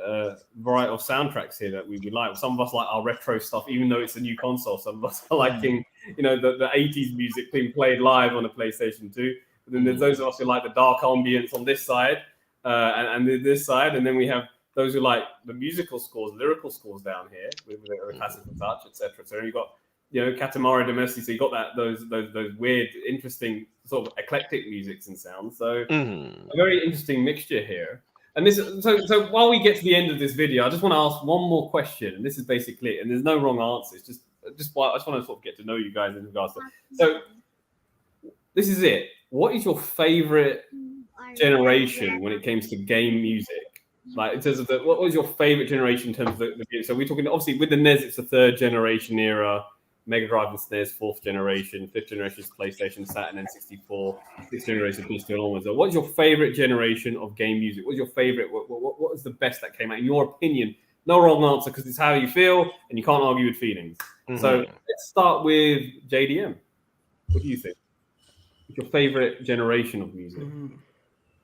variety of soundtracks here that we like. Some of us like our retro stuff, even though it's a new console. Some of us are liking, the 80s music being played live on a PlayStation 2. But then there's those of us who like the dark ambience on this side and this side. And then we have those who like the musical scores, lyrical scores down here with the classical touch, etc. So you've got Katamari Damacy. So you got those weird, interesting sort of eclectic musics and sounds. So Mhm. a very interesting mixture here. And this, so while we get to the end of this video, I just want to ask one more question, and this is basically it. And there's no wrong answers. I just want to sort of get to know you guys in regards to. So this is it. What is your favorite generation when it comes to game music? Like in terms of what was your favorite generation in terms of the game? So we're talking obviously with the NES, it's the third generation era. Mega Drive and SNES, fourth generation, fifth generation is PlayStation, Saturn, N64, sixth generation PS2 onwards. So what's your favorite generation of game music? What's your favorite? What was the best that came out in your opinion? No wrong answer because it's how you feel and you can't argue with feelings. So Mhm. let's start with JDM. What do you think? What's your favorite generation of music?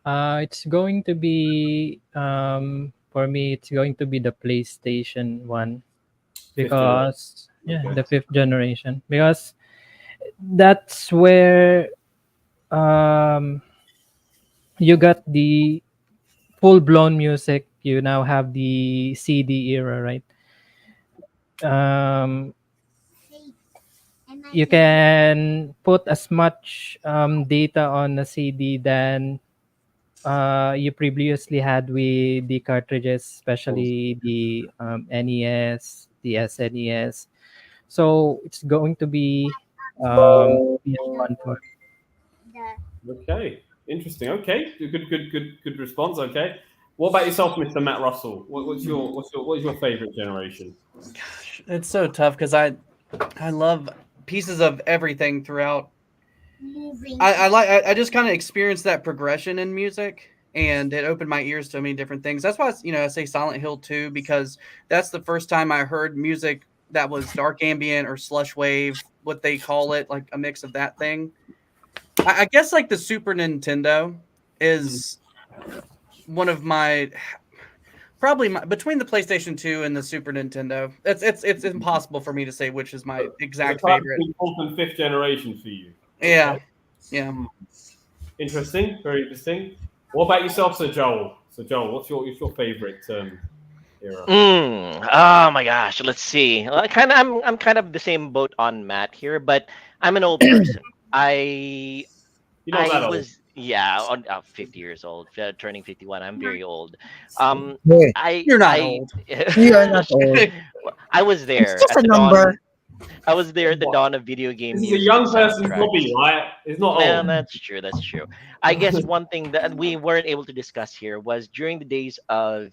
it's going to be for me. It's going to be the PlayStation 1, Fifth generation. because yeah, Okay. the fifth generation, because that's where um you got the full blown music. You now have the CD era, right? Um, you can put as much data on a CD than you previously had with the cartridges, especially the NES, the SNES. So it's going to be PS1 for Okay. Interesting. Okay. Good response. Okay. What about yourself, Mr. Matt Russell? What is your favorite generation? Gosh, it's so tough because I love pieces of everything throughout. I just kind of experienced that progression in music, and it opened my ears to many different things. That's why I say Silent Hill 2, because that's the first time I heard music that was dark ambient or slush wave, what they call it, like a mix of that thing. I guess like the Super Nintendo is one of my probably between the PlayStation 2 and the Super Nintendo. It's impossible for me to say which is my exact It's a favorite. between fourth and fifth generation for you. Yeah, yeah. Interesting. Very interesting. What about yourself, Sir Joel? So Joel, what's your favorite era? Oh my gosh, let's see. Well, I'm kind of the same boat on Matt here, but I'm an old person. I You're not I that old. was yeah, 50 years old, turning 51. I'm very old. Um Hey, You're not I old. you are not old. I was It's there just at a the number. dawn. I was there at the What? dawn of video game This is a music and young person's hobby, soundtracks. right? It's not Man, old. that's true. That's true. I guess one thing that we weren't able to discuss here was during the days of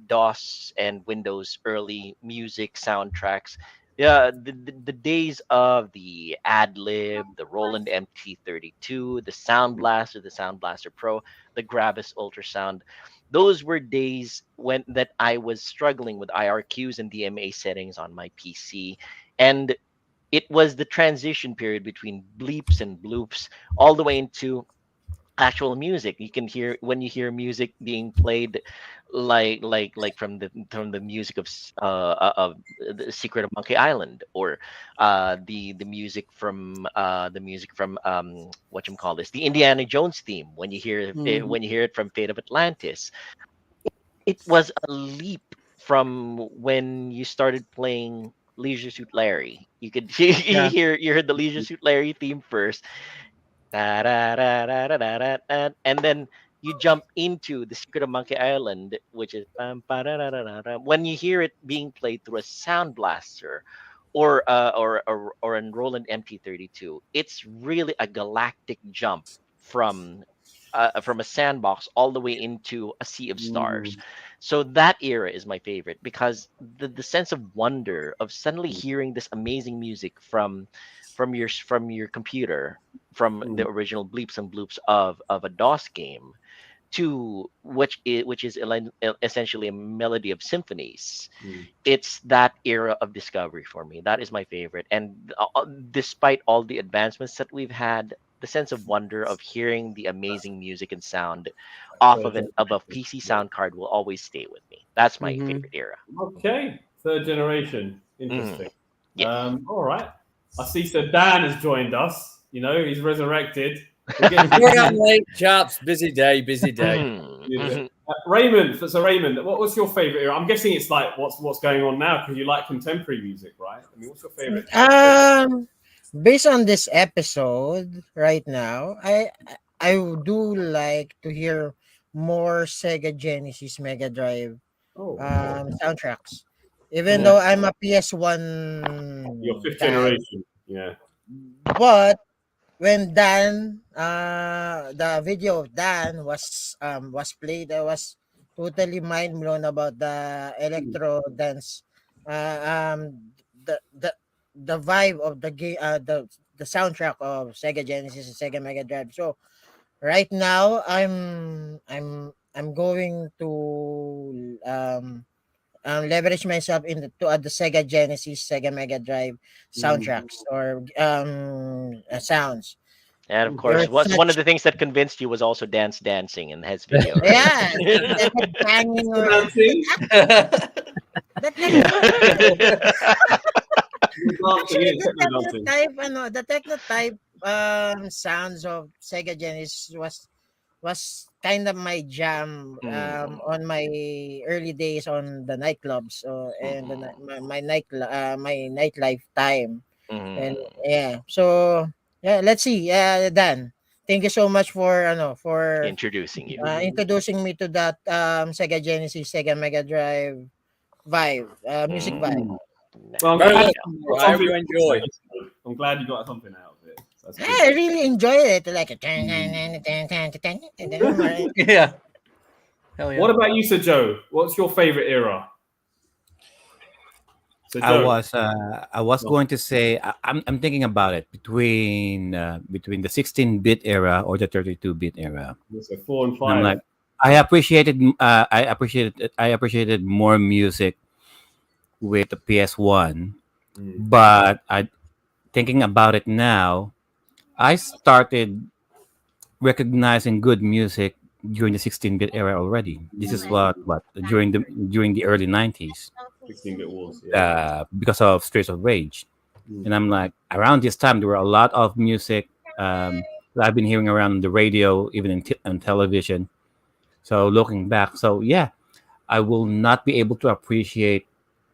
DOS and Windows early music soundtracks. Yeah, the days of the AdLib, the Roland MT32, the Sound Blaster, the Sound Blaster Pro, the Gravis Ultrasound. Those were days when that I was struggling with IRQs and DMA settings on my PC, and it was the transition period between bleeps and bloops all the way into actual music. You can hear when you hear music being played, like from the music of the Secret of Monkey Island, or the music from what you call this, the Indiana Jones theme. When you hear it, Mhm. when you hear it from Fate of Atlantis, it was a leap from when you started playing Leisure Suit Larry. You could Yeah. you heard the Leisure Suit Larry theme first, da, and then you jump into the Secret of Monkey Island, which is when you hear it being played through a sound blaster or an Roland MT32. It's really a galactic jump from from a sandbox all the way into a sea of stars. Mm, So that era is my favorite because the sense of wonder of suddenly hearing this amazing music from your computer, from the mm, original bleeps and bloops of a DOS game, to which is essentially a melody of symphonies. mm. It's that era of discovery for me. That is my favorite. And despite all the advancements that we've had, the sense of wonder of hearing the amazing music and sound off Third of a generation. PC sound card will always stay with me. That's my Mhm. favorite era. Okay, third generation. Mhm. Interesting. Yeah. All right. I see Sir Dan has joined us. You know, he's resurrected. We'll get Sorry I'm late, chaps. Busy day, busy day. Mhm. you. Mhm. Raymond. So Raymond, what was your favorite era? I'm guessing it's like what's going on now because you like contemporary music, right? I mean, what's your favorite? Based on this episode right now, I do like to hear more Sega Genesis Mega Drive Oh, soundtracks. Even Mhm. though I'm a PS1 your fifth guy, generation. Yeah. but when Dan the video of Dan was played, I was totally mind blown about the electro dance, uh, um the vibe of the game, the soundtrack of Sega Genesis and Sega Mega Drive. So right now I'm going to leverage myself into to the Sega Genesis, Sega Mega Drive Mm. soundtracks or sounds. And of They're course, what's one of such the things that convinced you was also dancing in his video, right? yeah, the banging or Dancing. the techno Yeah. Dancing, actually yeah, techno dancing. the techno type sounds of Sega Genesis was kind of my jam Mm, on my early days on the nightclubs and mhm, my nightlife time. And mhm. yeah, so yeah, let's see. Dan, thank you so much for Introducing you. introducing me to that Sega Genesis, Sega Mega Drive vibe, music vibe. Mm, Well, I'm there Very glad you well. go. you got I hope something you out of enjoy. this episode. I'm glad you got something out of it. That's Yeah, good. I really enjoy it. Like a Yeah. Hell yeah. What about you, Sir Joe? What's your favorite era? Sir I Joe. was I was Oh, going to say I'm thinking about it between the 16-bit era or the 32-bit era. so 4 and 5. And I'm like I appreciated more music with the PS1, Mm. but I thinking about it now, I started recognizing good music during the 16-bit era already. This is what during the early 90s, 16-bit wars. Yeah. because of Streets of Rage. And I'm like, around this time, there were a lot of music that I've been hearing around on the radio, even on television. So looking back, so yeah, I will not be able to appreciate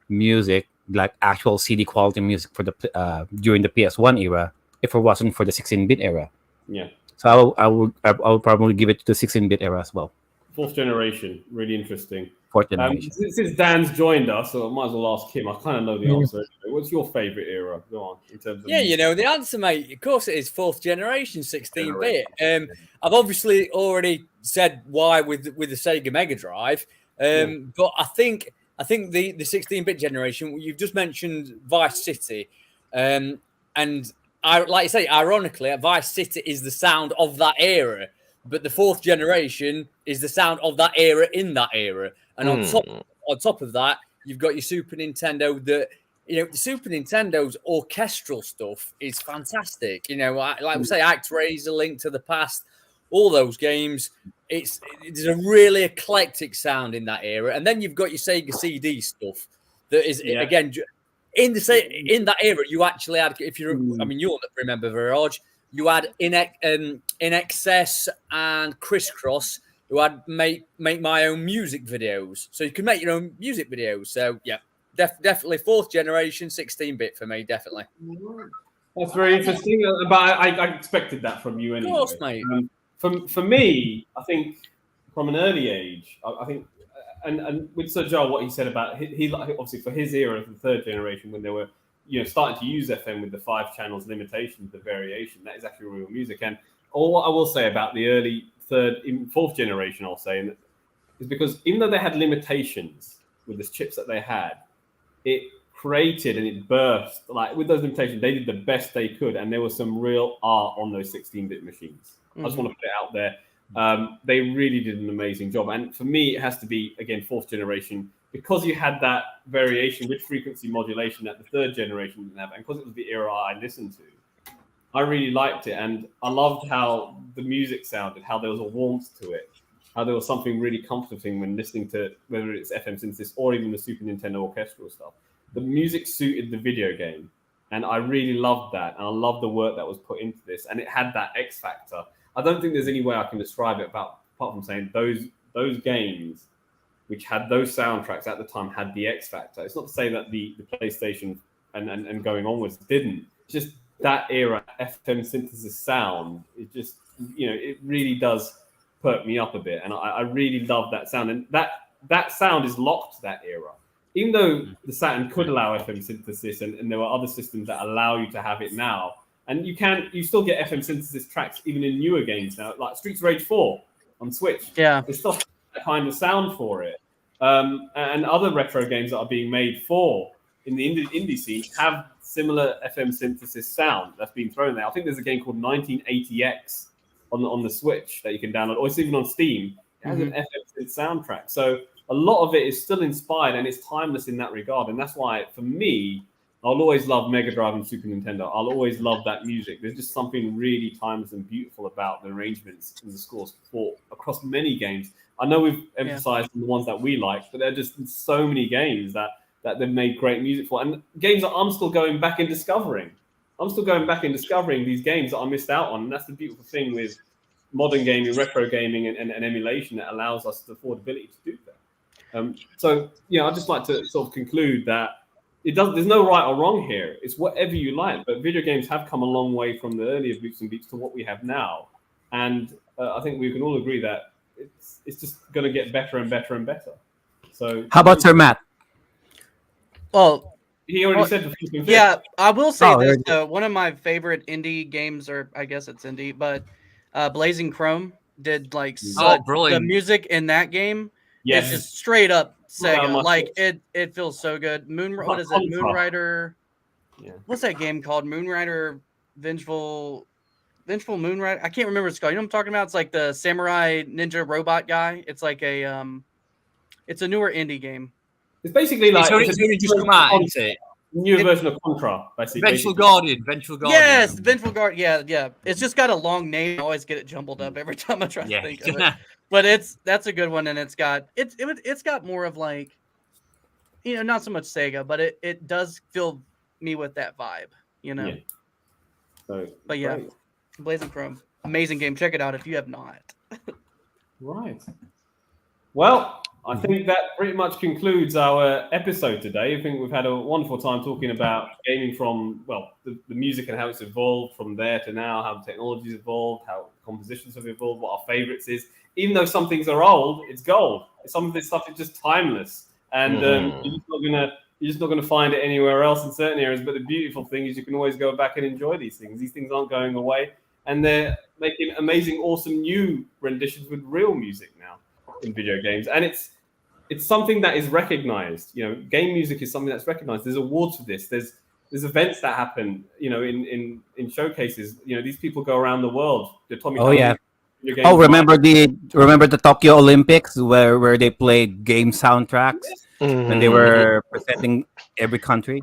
music like actual CD quality music for the during the PS1 era if it wasn't for the 16-bit era. Yeah. So I will probably give it to the 16-bit era as well. Fourth generation, really interesting. Fourth generation. Since Dan's joined us, so I might as well ask him. I kind of know the answer. What's your favorite era? Go on, in terms of Yeah, you know the answer, mate. Of course, it is fourth generation 16-bit. I've obviously already said why with the Sega Mega Drive, but I think the 16-bit generation. You've just mentioned Vice City, and I like you say, ironically, Vice City is the sound of that era, but the fourth generation is the sound of that era in that era. And on top of that, you've got your Super Nintendo. That the Super Nintendo's orchestral stuff is fantastic. Like we say, ActRaiser, Link to the Past, all those games. There's a really eclectic sound in that era. And then you've got your Sega CD stuff that is again. In that era, you actually had, you'll remember Virage, you had In Excess and Crisscross, who had make my own music videos. So you can make your own music videos. So yeah, definitely fourth generation 16-bit for me, definitely. That's very interesting, but I expected that from you anyway. Of course, mate. For me, I think from an early age, I think. And with Sir Joel, what he said about he obviously for his era, the third generation, when they were starting to use FM with the 5 channels limitation, the variation, that is actually real music. And all what I will say about the early fourth generation, I'll say, is because even though they had limitations with the chips that they had, it created and it birthed, like with those limitations, they did the best they could, and there was some real art on those 16-bit machines. I just want to put it out there. They really did an amazing job. And for me, it has to be, again, fourth generation, because you had that variation with frequency modulation that the third generation didn't have. And because it was the era I listened to, I really liked it. And I loved how the music sounded, how there was a warmth to it, how there was something really comforting when listening to, whether it's FM synthesis or even the Super Nintendo orchestral stuff. The music suited the video game. And I really loved that. And I loved the work that was put into this. And it had that X factor. I don't think there's any way I can describe it apart from saying those games which had those soundtracks at the time had the X factor. It's not to say that the PlayStation and going onwards didn't. It's just that era FM synthesis sound. It just it really does perk me up a bit, and I really love that sound. And that sound is locked to that era. Even though the Saturn could allow FM synthesis, and there were other systems that allow you to have it now. And you still get FM synthesis tracks even in newer games now, like Streets of Rage 4 on Switch. Yeah, there's still that kind of sound for it. And other retro games that are being made in the indie scene have similar FM synthesis sound that's been thrown there. I think there's a game called 1980X on the Switch that you can download, or it's even on Steam. It has an FM synth soundtrack. So a lot of it is still inspired and it's timeless in that regard. And that's why, for me, I'll always love Mega Drive and Super Nintendo. I'll always love that music. There's just something really timeless and beautiful about the arrangements and the scores across many games. I know we've emphasized the ones that we like, but there are just so many games that they've made great music for. And games that I'm still going back and discovering. I'm still going back and discovering these games that I missed out on. And that's the beautiful thing with modern gaming, retro gaming, and emulation that allows us the affordability to do that. So, I'd just like to sort of conclude that there's no right or wrong here. It's whatever you like. But video games have come a long way from the earlier boots and beats to what we have now. And I think we can all agree that it's just going to get better and better and better. So, how about Sir Matt? Well, he already said the first. Yeah, I will say this though. One of my favorite indie games, or I guess it's indie, but Blazing Chrome did the music in that game. Yes, it's just straight up Sega. It feels so good. What is it? Moonrider. Yeah. What's that game called? Moonrider Vengeful Moonrider. I can't remember what it's called. You know what I'm talking about? It's like the samurai ninja robot guy. It's like it's a newer indie game. It's basically like it's only just come out, isn't it? New version of Contra, basically. Vengeful Guardian. Yes, Vengeful Guardian. Yeah. It's just got a long name. I always get it jumbled up every time I try to think of it. But that's a good one, and it's got more of like, not so much Sega, but it does fill me with that vibe, you know. Yeah. So But yeah, great. Blazing Chrome, amazing game. Check it out if you have not. Right. Well, I think that pretty much concludes our episode today. I think we've had a wonderful time talking about gaming from, well, the music and how it's evolved from there to now, how technology's evolved, how compositions have evolved, what our favorites is. Even though some things are old, it's gold. Some of this stuff is just timeless. And you're just not gonna find it anywhere else in certain areas. But the beautiful thing is you can always go back and enjoy these things. These things aren't going away. And they're making amazing, awesome new renditions with real music now in video games, and it's something that is recognized. Game music is something that's recognized. There's awards for this. There's events that happen. In showcases. These people go around the world. The Tommy Oh yeah. video Oh, games. remember the Tokyo Olympics where they played game soundtracks when they were presenting every country.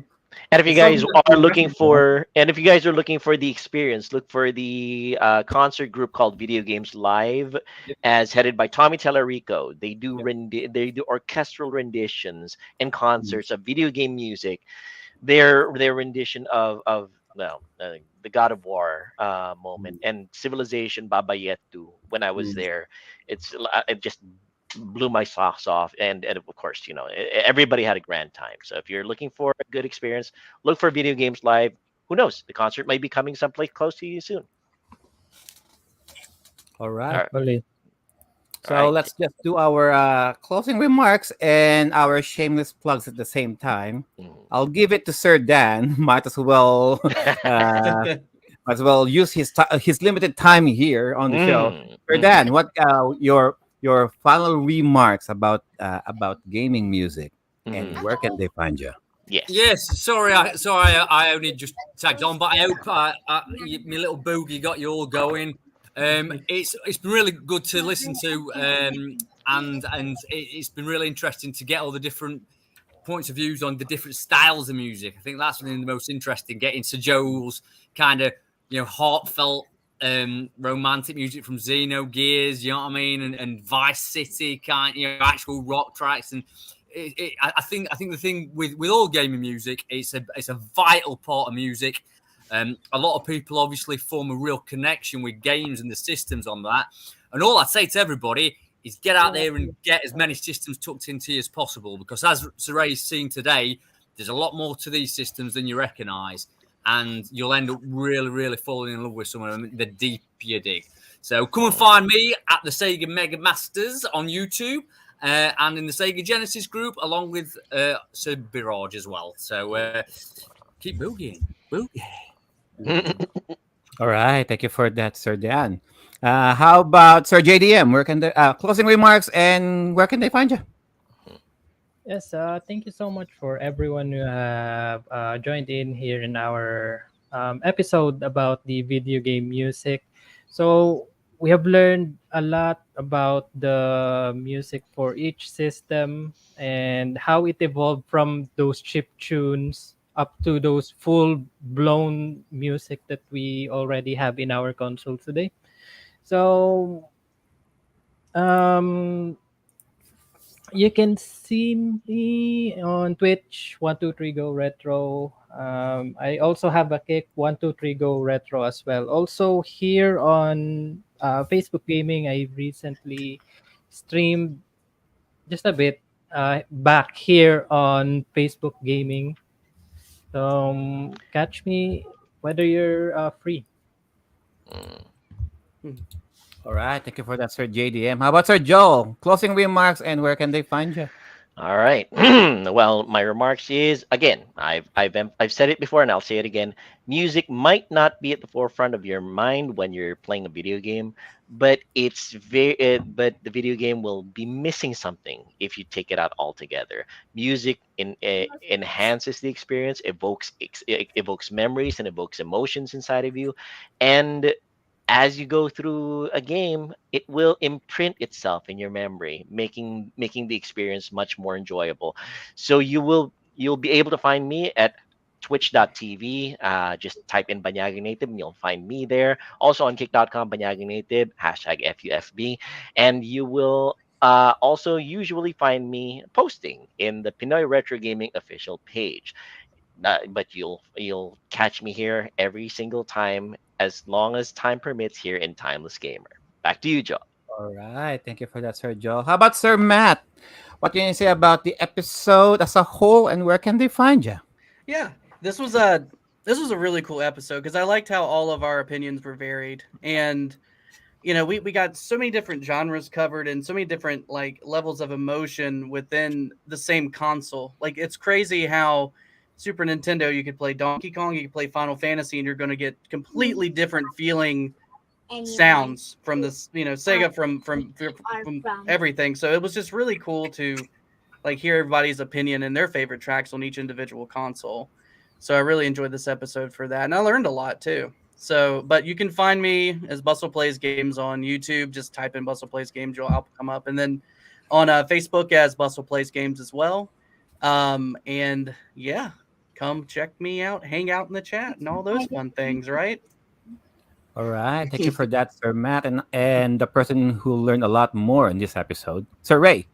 And if you It's guys something that's are been looking recognized. for, and if you guys are looking for the experience, look for the concert group called Video Games Live, as headed by Tommy Tellerico. They do orchestral renditions and concerts of video game music. Their rendition of well, the God of War moment and Civilization Babayettu. When I was there, it just blew my socks off, and of course, everybody had a grand time. So if you're looking for a good experience, look for Video Games Live. Who knows, the concert might be coming someplace close to you soon. All All right. right. Hopefully. So Right. let's just do our closing remarks and our shameless plugs at the same time. I'll give it to Sir Dan. Might as well use his limited time here on the show. Sir Dan, what your final remarks about gaming music and where can they find you? Yes. Yes, I only just tagged on, but I hope my little boogie got you all going. It's been really good to listen to, and it's been really interesting to get all the different points of views on the different styles of music. I think that's been the most interesting. Getting to Joel's kind of heartfelt, romantic music from Xenogears, you know what I mean, and Vice City actual rock tracks and. I think the thing with all gaming music, it's a vital part of music. A lot of people obviously form a real connection with games and the systems on that. And all I'd say to everybody is get out there and get as many systems tucked into you as possible, because as Saray's seen today, there's a lot more to these systems than you recognise, and you'll end up really, really falling in love with some of them the deeper you dig. So come and find me at the Sega Mega Masters on YouTube. And in the Sega Genesis group, along with Sir Biraj as well. So keep boogieing. All right, thank you for that, Sir Dan. How about Sir JDM? Where can the closing remarks and where can they find you? Yes, thank you so much for everyone who have joined in here in our episode about the video game music. So we have learned a lot about the music for each system and how it evolved from those chip tunes up to those full blown music that we already have in our console today. So you can see me on Twitch, 123 Go Retro. I also have a kick, 123 Go Retro as well. Also here on Facebook Gaming, I recently streamed just a bit back here on Facebook Gaming. So catch me whether you're free. All right, thank you for that, Sir JDM. How about Sir Joel? Closing remarks and where can they find you? All right. Well, my remarks is again, I've said it before and I'll say it again. Music might not be at the forefront of your mind when you're playing a video game, but but the video game will be missing something if you take it out altogether. Music enhances the experience, evokes memories and evokes emotions inside of you, and as you go through a game, it will imprint itself in your memory, making the experience much more enjoyable. So you'll be able to find me at twitch.tv. Just type in Banyagi Native and you'll find me there. Also on kick.com, Banyagi Native, hashtag FUFB. And you will also usually find me posting in the Pinoy Retro Gaming official page. But you'll catch me here every single time as long as time permits here in Timeless Gamer. Back to you, Joe. All right. Thank you for that, Sir Joe. How about Sir Matt? What can you say about the episode as a whole, and where can they find you? Yeah, this was a really cool episode because I liked how all of our opinions were varied, and we got so many different genres covered and so many different like levels of emotion within the same console. Like it's crazy how Super Nintendo you could play Donkey Kong, you could play Final Fantasy, and you're going to get completely different feeling sounds from this, Sega from everything. So it was just really cool to like hear everybody's opinion and their favorite tracks on each individual console. So I really enjoyed this episode for that, and I learned a lot too. So, but you can find me as Bustle Plays Games on YouTube. Just type in Bustle Plays Games, I'll come up, and then on Facebook as Bustle Plays Games as well. And yeah, come check me out, hang out in the chat, and all those fun things, right? All right. Thank you for that, Sir Matt, and the person who learned a lot more in this episode, Sir Ray.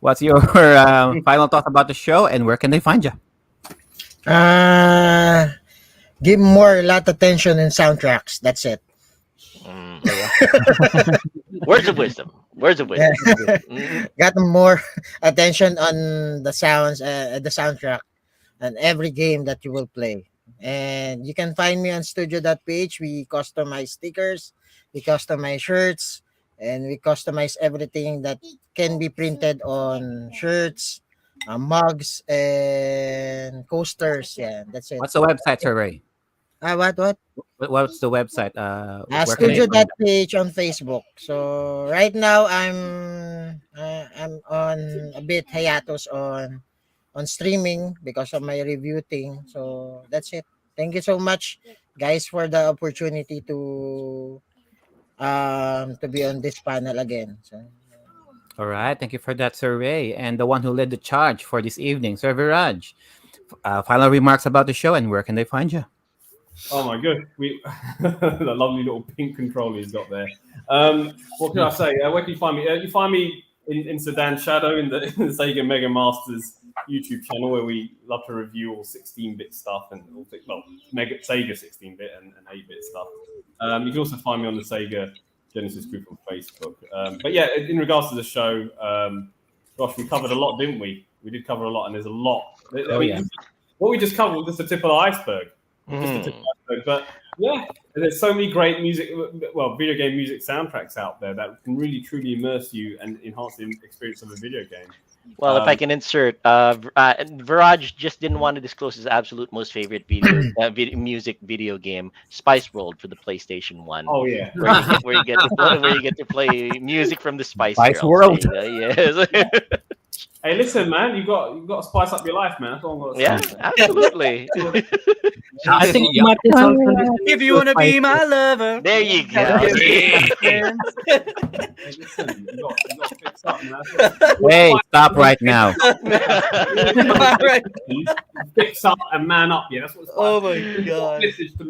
What's your final thoughts about the show, and where can they find you? Give more lot attention in soundtracks. That's it. Words of wisdom. Words of wisdom. Got more attention on the sounds, the soundtrack, and every game that you will play. And you can find me on studio.ph. We customize stickers, we customize shirts, and we customize everything that can be printed on shirts, mugs, and coasters. Yeah, that's it. What's the website, Sir Ray? What? What's the website? Where can they find you? Studio.ph on Facebook. So right now I'm on a bit hiatus on streaming because of my review thing. So that's it. Thank you so much, guys, for the opportunity to be on this panel again. So All right. Thank you for that, Sir Ray. And the one who led the charge for this evening, Sir Viraj. Final remarks about the show, and where can they find you? Oh my god, the lovely little pink controller he's got there. What can I say? Where can you find me? You find me in Sedan Shadow in the Sega Mega Masters YouTube channel, where we love to review all 16-bit stuff and all Sega 16-bit and 8-bit stuff. You can also find me on the Sega Genesis group on Facebook. But yeah, in regards to the show, gosh, we covered a lot, didn't we? We did cover a lot, and there's a lot. Yeah. What we just covered was just the tip of the iceberg. Just the tip of the iceberg. But yeah, there's so many great video game music soundtracks out there that can really truly immerse you and enhance the experience of a video game. Well, if I can insert, Viraj just didn't want to disclose his absolute most favorite music video game, Spice World, for the PlayStation 1. Oh yeah, where you get to play music from the Spice Girls. World. Yes. Hey, listen, man, you got to spice up your life, man. That's all I'm gonna say. Yeah, absolutely. I think Matt is also If you want to be my lover, There you go. Hey, listen, you got to fix up, man. Hey, stop right now. Right. Fix up and man up. Yeah, that's what. Oh my god. Message to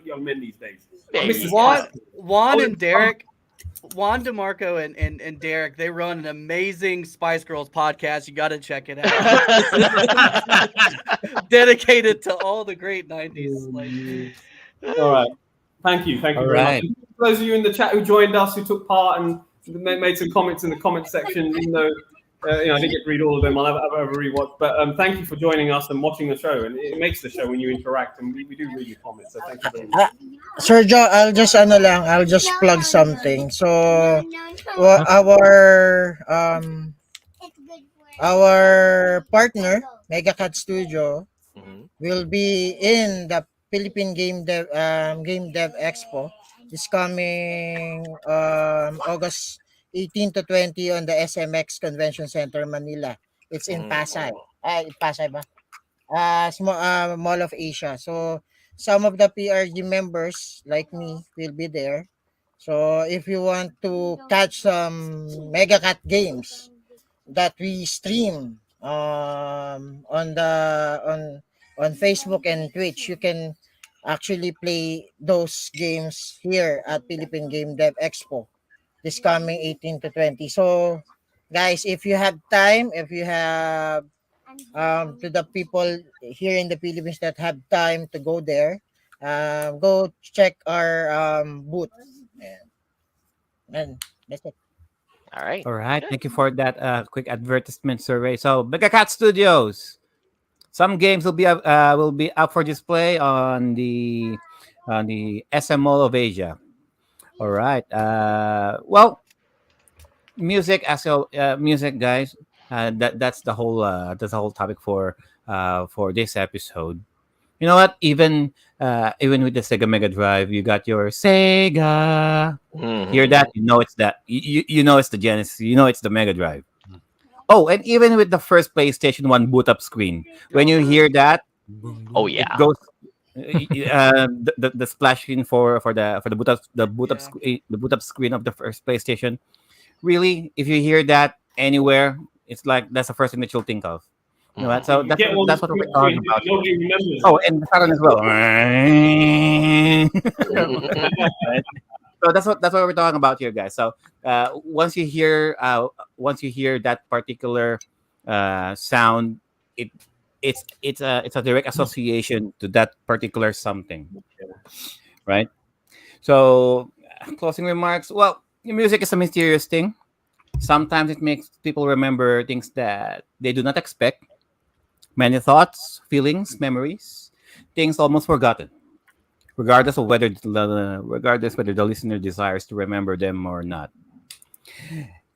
young men these days. There you Mrs. go. Juan and Derek, Juan DeMarco and Derek, they run an amazing Spice Girls podcast. You got to check it out. Dedicated to all the great 90s. All right. Thank you. Thank you All very right. much. For those of you in the chat who joined us, who took part and made some comments in the comment section, even though I didn't get to read all of them, I'll have a rewatch. But thank you for joining us and watching the show. And it makes the show when you interact, and we do read your comments. So thank you very much. Sergio, I'll just plug something. So our partner, Megacat Studio, will be in the Philippine Game Dev Expo. It's coming August 18 to 20 on the SMX Convention Center, Manila. It's in Pasay. Pasay ba? Mall of Asia. So some of the PRG members like me will be there. So if you want to catch some Megacat games that we stream on on Facebook and Twitch, you can actually play those games here at Philippine Game Dev Expo this coming 18 to 20. So, guys, if you have time, if you have to the people here in the Philippines that have time to go there, go check our booth. Yeah. And that's it. All right. All right. Good. Thank you for that quick advertisement survey. So, Mega Cat Studios. Some games will be up for display on the SM Mall of Asia. All right. Well, music as well, music, guys. That's the whole topic for this episode. You know what? Even with the Sega Mega Drive, you got your Sega. Hear Mhm. that? You know it's that. You know it's the Genesis. You know it's the Mega Drive. Oh, and even with the first PlayStation One boot up screen, when you hear that, Oh it yeah. goes the splash screen for the Yeah. the boot up screen of the first PlayStation. Really, if you hear that anywhere, it's like that's the first thing that you'll think of. You know what? Mhm. You So can get one that's what split we're talking screen, about here. nobody remembers Oh, it. and the Saturn as well. Right? So that's what we're talking about here, guys. So once you hear that particular sound, it it's a direct association to that particular something, right? So closing remarks. Well, music is a mysterious thing. Sometimes it makes people remember things that they do not expect. Many thoughts, feelings, memories, things almost forgotten, regardless whether the listener desires to remember them or not.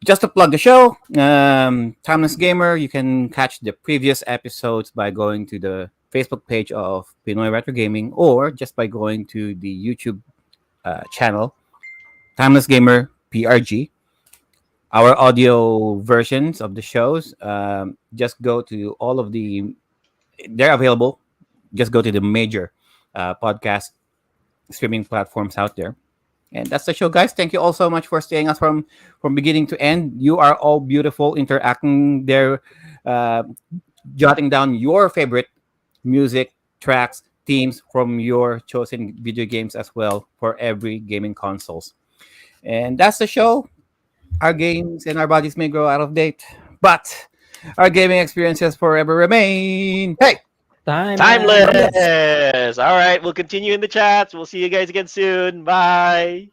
Just to plug the show, Timeless Gamer, you can catch the previous episodes by going to the Facebook page of Pinoy Retro Gaming or just by going to the YouTube channel, Timeless Gamer PRG. Our audio versions of the shows, just go to all of they're available. Just go to the major podcast streaming platforms out there. And that's the show, guys. Thank you all so much for staying us from beginning to end. You are all beautiful, interacting there, uh, jotting down your favorite music tracks, themes from your chosen video games as well for every gaming consoles. And that's the show. Our games and our bodies may grow out of date, but our gaming experiences forever remain. Hey, Timeless. Timeless. All right. We'll continue in the chats. We'll see you guys again soon. Bye.